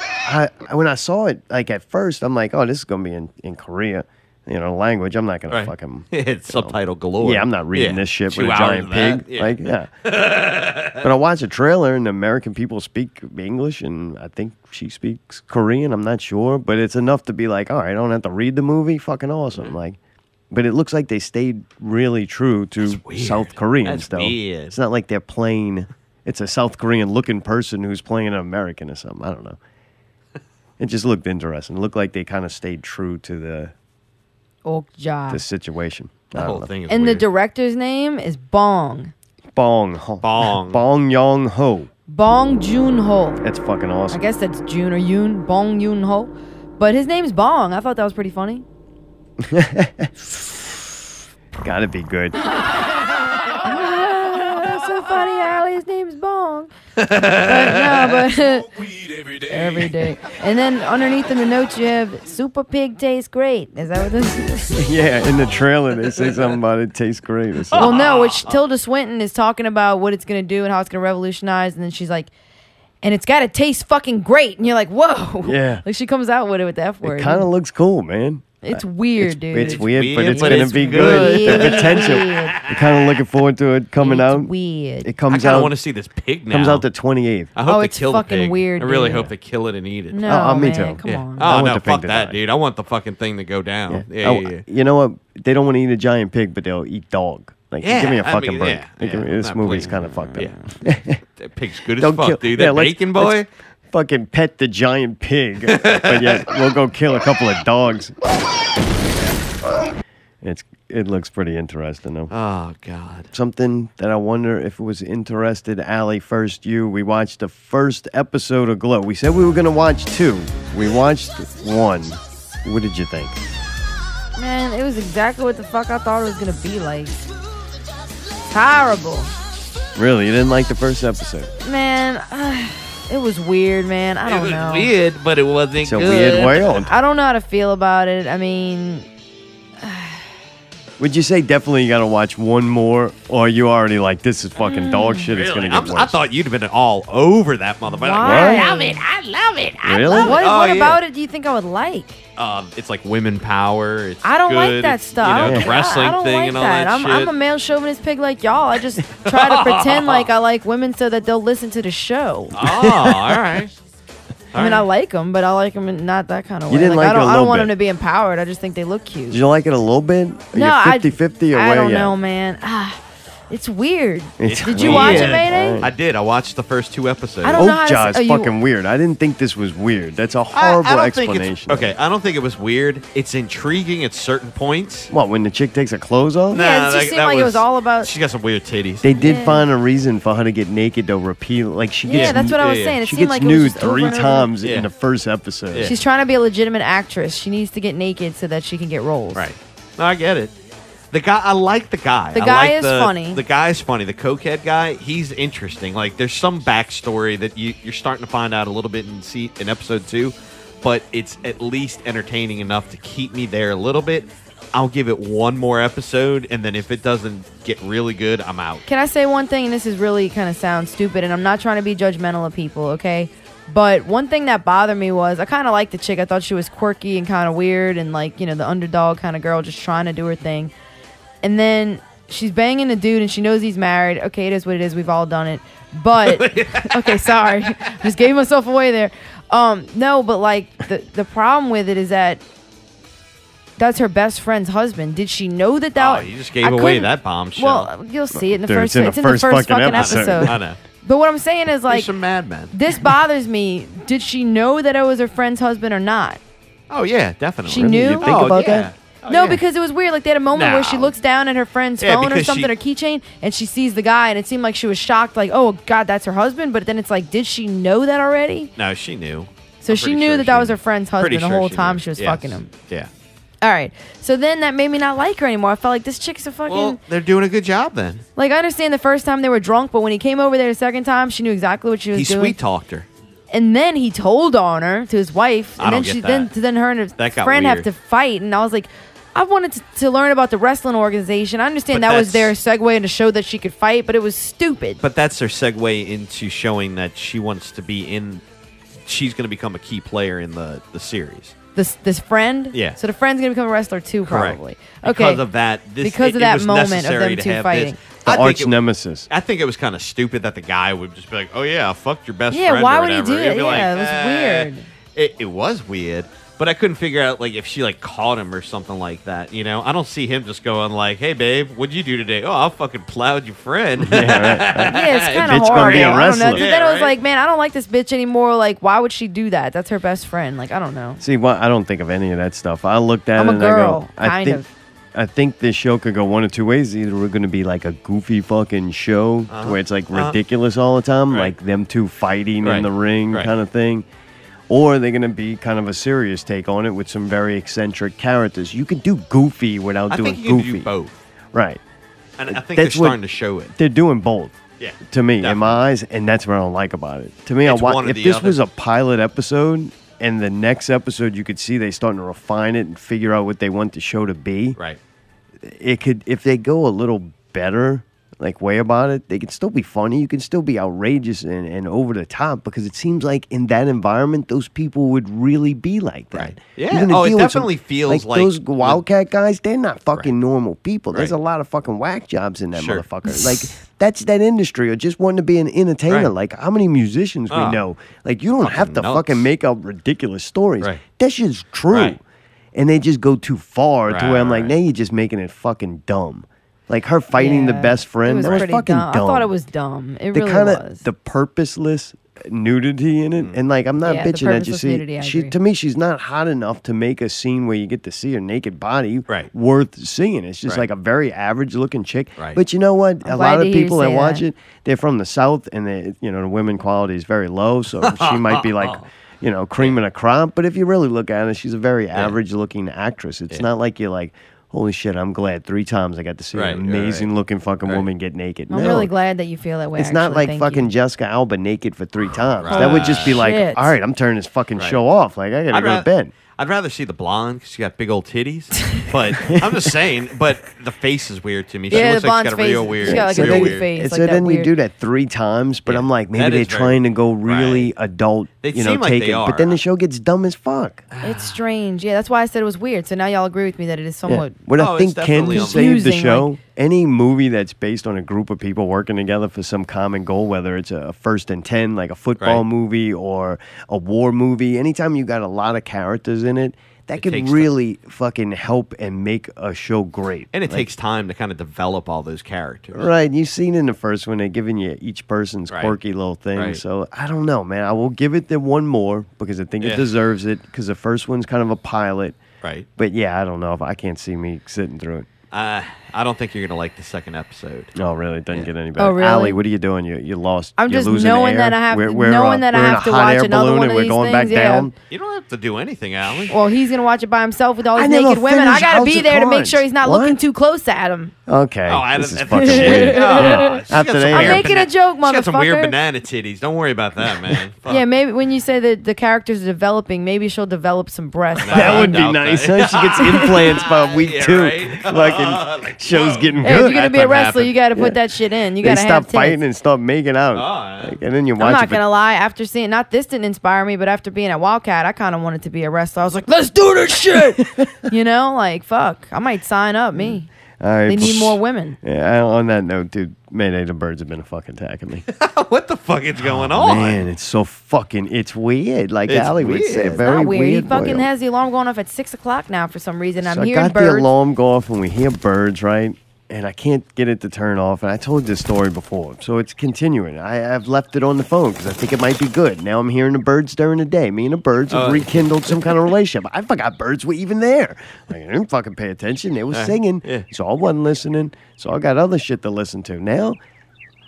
when I saw it, like, at first, I'm like, oh, this is going to be in Korea. Language. I'm not going to fucking... It's subtitle galore. Yeah, I'm not reading Yeah. this shit 2 with a hours giant of that. pig. Like, yeah. But I watched a trailer, and the American people speak English, and I think she speaks Korean. I'm not sure, but it's enough to be like, all right, I don't have to read the movie. Fucking awesome. Like, but it looks like they stayed really true to South Koreans, That's though. weird. It's not like they're playing. It's a South Korean looking person who's playing an American or something. I don't know. It just looked interesting. It looked like they kind of stayed true to the OKJA. situation. I The don't whole know. thing is And the weird. director's name is Bong. Bong Bong. Bong Yong Ho. Bong Joon-ho. That's fucking awesome. I guess that's June or Yoon. Bong Joon-ho. But his name's Bong. I thought that was pretty funny. Gotta be good. That's so funny. Allie's name's Bong. but every day. And then underneath in the notes you have Super Pig tastes great. Is that what this is? Yeah, in the trailer they say something about it tastes great. Or something. Well, no, which Tilda Swinton is talking about what it's going to do and how it's going to revolutionize. And then she's like, and it's got to taste fucking great. And you're like, whoa. Yeah. Like she comes out with it with the F word. It kind of looks cool, man. It's weird, dude. It's weird, but it's going to be good. The potential. I'm kind of looking forward to it coming out. Weird. It comes I out. I want to see this pig now. Comes out the 28th. I hope they it's kill the fucking pig. weird, I really dude. hope they kill it and eat it. No, me man, too. come on. Oh, want no, the pig fuck to that, die. dude. I want the fucking thing to go down. Yeah. You know what? They don't want to eat a giant pig, but they'll eat dog. Like, give me a fucking break. This movie's kind of fucked up. That pig's good as fuck, dude. That bacon boy. Let's fucking pet the giant pig, but yet we'll go kill a couple of dogs. It looks pretty interesting, though. Oh, God. Something that I wonder if it was interested, Allie, first you. We watched the first episode of Glow. We said we were going to watch 2. We watched 1. What did you think? Man, it was exactly what the fuck I thought it was going to be like. Horrible. Really? You didn't like the first episode? Man, it was weird, man. I don't know. Weird, but it wasn't It's a good. weird world. I don't know how to feel about it. I mean, Would you say definitely you got to watch one more, or you already like, this is fucking dog shit, it's going to get worse? I thought you'd have been all over that motherfucker. Why? I love it. I love it. I Really? love it. what about it do you think I would like? It's like women power. It's I don't like good. that It's, stuff. You know, the wrestling I don't thing like and all that. that shit. I'm a male chauvinist pig like y'all. I just try to pretend like I like women so that they'll listen to the show. Oh, all right. I mean, I like them, but I like them in not that kind of way. You didn't like it a I don't little want bit. them to be empowered. I just think they look cute. Did you like it a little bit? Are No, you 50-50 or I where don't you know, at? man. It's weird. It's Did you watch it, Mayday? I did. I watched the first 2 episodes. I don't know how to OKJA s- is you- fucking weird. I didn't think this was weird. That's a horrible I don't think explanation. okay, I don't think it was weird. It's intriguing at certain points. What, when the chick takes her clothes off? Yeah, it just seemed like it was all about. She got some weird titties. They did find a reason for her to get naked, though, repeatedly. Like, she Yeah, gets, that's what I was saying. It she seemed gets like it was nude just over 3 and over. times Yeah. in the first episode. She's trying to be a legitimate actress. She needs to get naked so that she can get roles. Right. No, I get it. The guy, I like the guy. The I guy like is funny. The guy's funny. The cokehead guy, he's interesting. Like, there's some backstory that you're starting to find out a little bit in episode 2, but it's at least entertaining enough to keep me there a little bit. I'll give it one more episode, and then if it doesn't get really good, I'm out. Can I say one thing? And this is really kind of sounds stupid, and I'm not trying to be judgmental of people, okay? But one thing that bothered me was I kind of liked the chick. I thought she was quirky and kind of weird and like, you know, the underdog kind of girl just trying to do her thing. And then she's banging a dude and she knows he's married. Okay, it is what it is. We've all done it. But, okay, sorry. Just gave myself away there. No, but like the problem with it is that that's her best friend's husband. Did she know that that? Oh, you just gave away that bombshell. Well, you'll see it in the Dude, first. it's in the first fucking episode. I know. But what I'm saying is, like, some madmen. This bothers me. Did she know that it was her friend's husband or not? Oh yeah, definitely. She knew. You think about that? No, because it was weird. Like, they had a moment where she looks down at her friend's phone or because something, or keychain, and she sees the guy, and it seemed like she was shocked, like, oh, God, that's her husband. But then it's like, did she know that already? No, she knew. So she knew that that was her friend's husband the whole time she was Yes. fucking him. Yeah. All right. So then that made me not like her anymore. I felt like this chick's a fucking... Well, they're doing a good job then. Like, I understand the first time they were drunk, but when he came over there the second time, she knew exactly what she was He doing. sweet talked her. And then he told on her to his wife, and I then don't she get that. then her and her That got friend have weird. to fight. And I was like, I wanted to learn about the wrestling organization. I understand But that was their that's- segue into show that she could fight, but it was stupid. But that's their segue into showing that she wants to be in. She's going to become a key player in the series. This friend, Yeah. So the friend's gonna become a wrestler too, Correct. probably. Because Okay, of that, because of that moment of them two fighting. The arch nemesis. I think it was kind of stupid that the guy would just be like, "Oh yeah, I fucked your best Yeah, friend." why or would he whatever. do He'd it? be Yeah, it was weird. It was weird, but I couldn't figure out like if she like caught him or something like that. You know, I don't see him just going like, "Hey babe, what'd you do today?" "Oh, I fucking plowed your friend." Yeah, it's kind of Bitch horrible. gonna be a I don't know. wrestler. But then I was like, man, I don't like this bitch anymore. Like, why would she do that? That's her best friend. Like, I don't know. See, well, I don't think of any of that stuff. I looked at I'm it a and girl, I go, kind of. I think this show could go one of two ways. Either we're going to be like a goofy fucking show where it's like ridiculous all the time, like them two fighting in the ring kind of thing. Or they're going to be kind of a serious take on it with some very eccentric characters. You can do goofy without doing think you goofy. can do both. Right. And I think they're starting to show it. They're doing both. Yeah, to me, in my eyes, and that's what I don't like about it. To me, if this was a pilot episode, and the next episode you could see they starting to refine it and figure out what they want the show to be. Right. It could, if they go a little better, like way about it, they can still be funny. You can still be outrageous and over the top because it seems like in that environment, those people would really be like that. Right. Yeah. Oh, it definitely feels like those WildKat guys. They're not fucking normal people. There's a lot of fucking whack jobs in that motherfucker. Like that's that industry, or just wanting to be an entertainer. Like how many musicians we know. Like you don't have to fucking make up ridiculous stories. That shit's true, and they just go too far to where I'm like, now you're just making it fucking dumb. Like her fighting the best friend, that was fucking dumb. I thought it was dumb. It really was. The purposeless nudity in it, and like I'm not bitching at you. See, to me, she's not hot enough to make a scene where you get to see her naked body worth seeing. It's just like a very average looking chick. But you know what? A lot of people that watch it, they're from the South, and they, the women quality is very low, so she might be like, cream in a crop. But if you really look at it, she's a very average looking actress. It's not like you're like, holy shit, I'm glad 3 times I got to see an amazing looking fucking woman get naked. I'm really glad that you feel that way. It's not like fucking Jessica Alba naked for 3 times. That would just be like, all right, I'm turning this fucking show off. Like, I got to go to bed. I'd rather see the blonde because she got big old titties. But I'm just saying, but the face is weird to me. She looks like she's got a real weird face. She got like a big face. So then you do that 3 times, but I'm like, maybe they're trying to go really adult, seem like they are. But then the show gets dumb as fuck. It's strange. Yeah, that's why I said it was weird. So now y'all agree with me that it is somewhat. What I think can save the show, any movie that's based on a group of people working together for some common goal, whether it's a 1st and 10, like a football movie or a war movie, anytime you got a lot of characters in it, that could really fucking help and make a show great. And it takes time to kind of develop all those characters. Right. You've seen in the first one, they're giving you each person's quirky little thing. So I don't know, man. I will give it the one more because I think it deserves it because the first one's kind of a pilot. Right. But yeah, I don't know if I can't see me sitting through it. I don't think you're going to like the second episode. Oh, really? It doesn't get any better. Oh, really? Allie, what are you doing? You lost. I'm just losing knowing air. that I have, we're knowing that I have to watch another one of these going things. Back down. You don't have to do anything, Allie. Well, he's going to watch it by himself with all these naked women. I got to be there to make sure he's not looking too close at him. Okay. Oh, this is fucking weird. I'm making a joke, motherfucker. She got some weird banana titties. Don't worry about that, man. Yeah, maybe when you say that the characters are developing, maybe she'll develop some breasts. That would be nice. She gets implants by week 2. Like show's getting good. Hey, if you're gonna be a wrestler, you got to put that shit in. You got to have stop tits. fighting and stop making out. And then you watch. I'm not gonna lie. After seeing, not this didn't inspire me, but after being at WildKat, I kind of wanted to be a wrestler. I was like, let's do this shit. Like fuck, I might sign up. Me. All right, they need more women. Yeah. On that note, dude, Mayday, the birds have been fucking attacking me. What the fuck is going on? Man, it's so fucking. It's weird. Like Allie would say, It's very not weird. He weird. fucking has the alarm going off at 6 o'clock now for some reason. I'm I hearing got birds. the alarm go off and we hear birds, right? And I can't get it to turn off. And I told this story before, so it's continuing. I've left it on the phone because I think it might be good. Now I'm hearing the birds during the day. Me and the birds have rekindled some kind of relationship. I forgot birds were even there. Like, I didn't fucking pay attention. They were singing, so I wasn't listening. So I got other shit to listen to. Now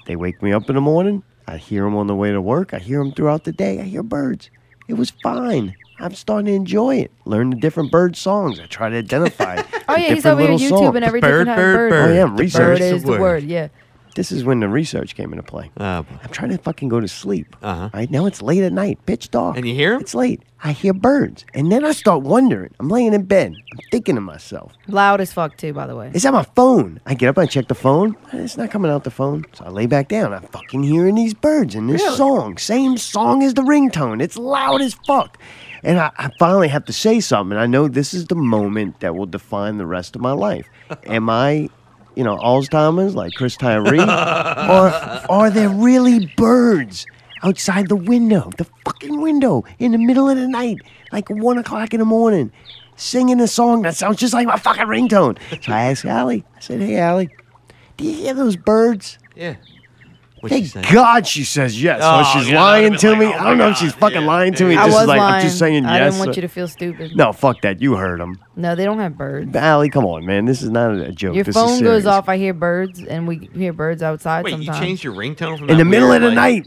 they wake me up in the morning. I hear them on the way to work. I hear them throughout the day. I hear birds. It was fine. I'm starting to enjoy it. Learn the different bird songs. I try to identify. Oh yeah, he's over here YouTube and every different type of bird. Oh yeah, research. Bird is the word. Yeah. This is when the research came into play. I'm trying to fucking go to sleep. Right now it's late at night, pitch dark. And you hear them? It's late. I hear birds, and then I start wondering. I'm laying in bed. I'm thinking to myself. Loud as fuck too, by the way. It's on my phone. I get up, I check the phone. It's not coming out the phone. So I lay back down. I'm fucking hearing these birds and this song. Same song as the ringtone. It's loud as fuck. And I finally have to say something. I know this is the moment that will define the rest of my life. Am I, Alzheimer's like Chris Tyree? Or are there really birds outside the window, the fucking window, in the middle of the night, like 1 o'clock in the morning, singing a song that sounds just like my fucking ringtone? So I asked Allie. I said, hey, Allie, do you hear those birds? Yeah. Thank God she says yes. Oh, she's yeah, lying that to would've me. been like, I don't know if she's fucking lying to me. I Just was like, lying. I'm just saying I yes. didn't want you to feel stupid. No, fuck that. You heard him. No, they don't have birds. Allie, come on, man. This is not a joke. Your this phone is goes serious. off. I hear birds, and we hear birds outside Wait, sometimes. you changed your ringtone from In that the middle weird, of the like- night.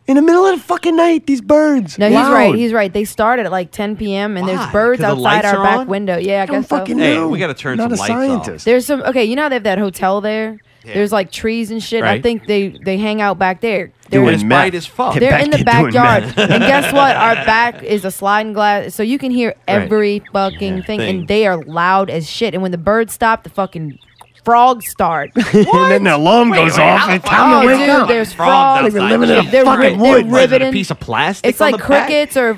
In the middle of the fucking night, these birds. No, he's Loud. right. He's right. They start at like 10 p.m. and there's birds 'Cause the outside lights our are back on? window. Yeah, I guess so. fucking Hey, know. we got to turn Not some a lights scientist. off. There's some. Okay, you know how they have that hotel there. There's like trees and shit. I Right. think they hang out back there. Doing It's meth. bright as fuck. They're in the Get back to doing backyard. meth. And guess what? Our back is a sliding glass, so you can hear every fucking thing, and they are loud as shit. And when the birds stop, the fucking frogs start. And then the alarm goes off. It's time to wake dude, up. there's frogs. Like we're living in a They're fucking they're woods. What is it, a riveting. piece of plastic It's on like the back? crickets, or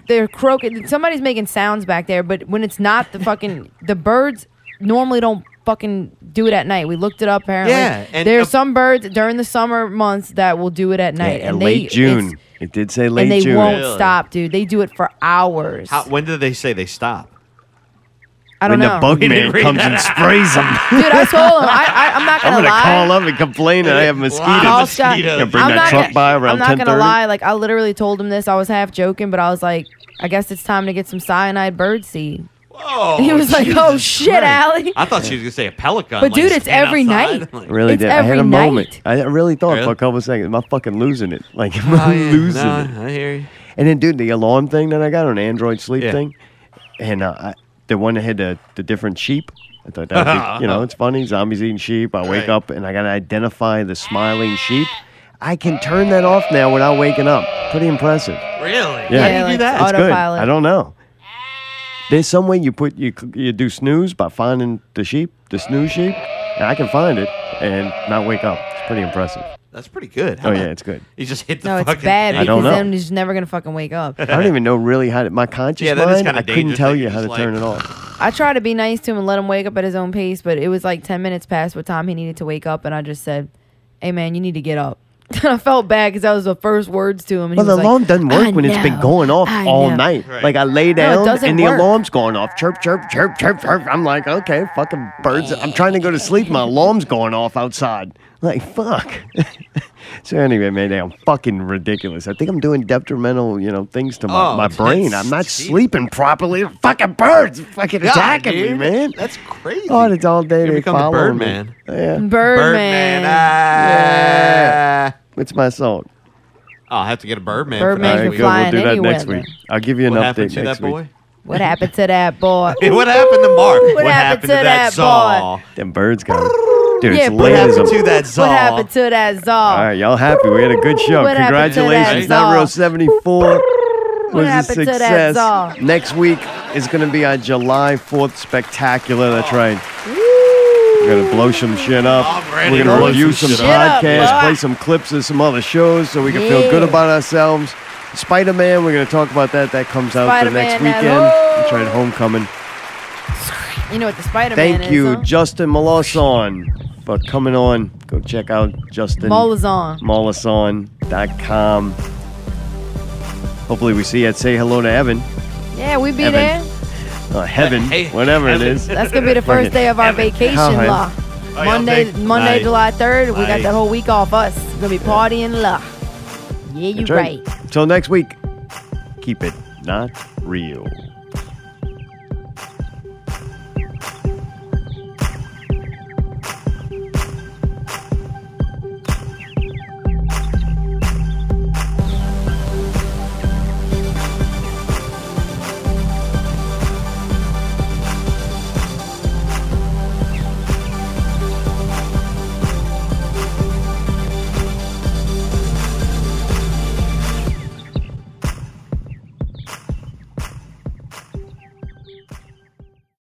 they're croaking. Somebody's making sounds back there, but when it's not the birds normally don't fucking do it at night. We looked it up apparently. Yeah, and there's some birds during the summer months that will do it at night, Yeah, and late June. It did say late and they June. won't Really? stop, dude. They do it for hours. When did they say they stop? I don't when know. the bug man comes and sprays them. Dude, I told him I'm not I'm gonna gonna lie. call up and complain that I have mosquitoes. Call Scott. Gonna bring I'm that not truck gonna- by around I'm not 10:30. gonna lie. Like I literally told him this. I was half joking, but I was like, I guess it's time to get some cyanide bird seed. Whoa, And he was like, Jesus "Oh shit, Christ. Allie." I thought she was gonna say a pellet gun. But like, dude, it's stand every outside. night. Really It's did. I had every a night. moment. I really thought Really? for a couple seconds, am I fucking losing it? Like, am Oh, I yeah. losing No, it? I hear you. And then, dude, the alarm thing that I got on Android Sleep Yeah. thing, and the one that had the different sheep. I thought that would be, it's funny. Zombies eating sheep. I wake Right. up and I got to identify the smiling sheep. I can turn that off now without waking up. Pretty impressive. Really? Yeah. How do you do like that? It's good. autopilot. I don't know. There's some way you do snooze by finding the sheep, the snooze sheep, and I can find it and not wake up. It's pretty impressive. That's pretty good. Oh, yeah, it's good. You just hit the No, fucking it's bad I because don't know. then he's never gonna fucking wake up. I don't even know really how to, my conscious Yeah, that is mind, kinda I couldn't dangerous tell that you you're how to just turn like- it off. I tried to be nice to him and let him wake up at his own pace, but it was like 10 minutes past what time he needed to wake up, and I just said, "Hey man, you need to get up." I felt bad because that was the first words to him. And Well, he the was alarm like, doesn't work "I when it's been know, going off I all know." night. Right. Like I lay No, it down doesn't and the work. alarm's going off. Chirp, chirp, chirp, chirp, chirp. I'm like, okay, fucking birds. I'm trying to go to sleep. My alarm's going off outside. Like, fuck. So anyway, man, I'm fucking ridiculous. I think I'm doing detrimental, things to my brain. I'm not sleeping properly. The fucking birds fucking God, attacking me, dude. man. That's crazy. Oh, it's all day You they become the follow Birdman. me. Yeah. Birdman. Yeah. What's my song? I'll have to get a Birdman. Birdman for can that Good. fly We'll do in that any next weather. week. I'll give you an What update happened to next that week. boy? What happened to that boy? Hey, what happened to Mark? What happened to that saw? Them birds got it. Dude, Yeah, it's what late as happened a... to that saw? What happened to that All Zol? right, y'all happy. We had a good show. What happened to that Congratulations. Not Zol? Real 74 was a happened to that success. Zol? Next week is going to be our July 4th spectacular. That's right. We're going to blow some shit up. I'm ready We're to going to blow review some some shit up, podcasts, boy. play some clips of some other shows so we can feel good Yeah. about ourselves. Spider-Man, we're going to talk about that. That comes out the next Spider-Man, that weekend. ho- That's right, Homecoming. You know what the Spider-Man is? Thank you, huh? Justin Molaison, for coming on. Go check out Justin. Molaison. Molaison.com. Hopefully we see you at Say Hello to Heaven. Yeah, we be Heaven. there. Heaven, Hey, whatever heaven. it is. That's gonna be the first day of our vacation, How, la. y'all Monday, think? Monday, Nice. July 3rd. We got Nice. that whole week off us. Gonna be partying, la. Yeah, you That's right. Until next week, keep it not real.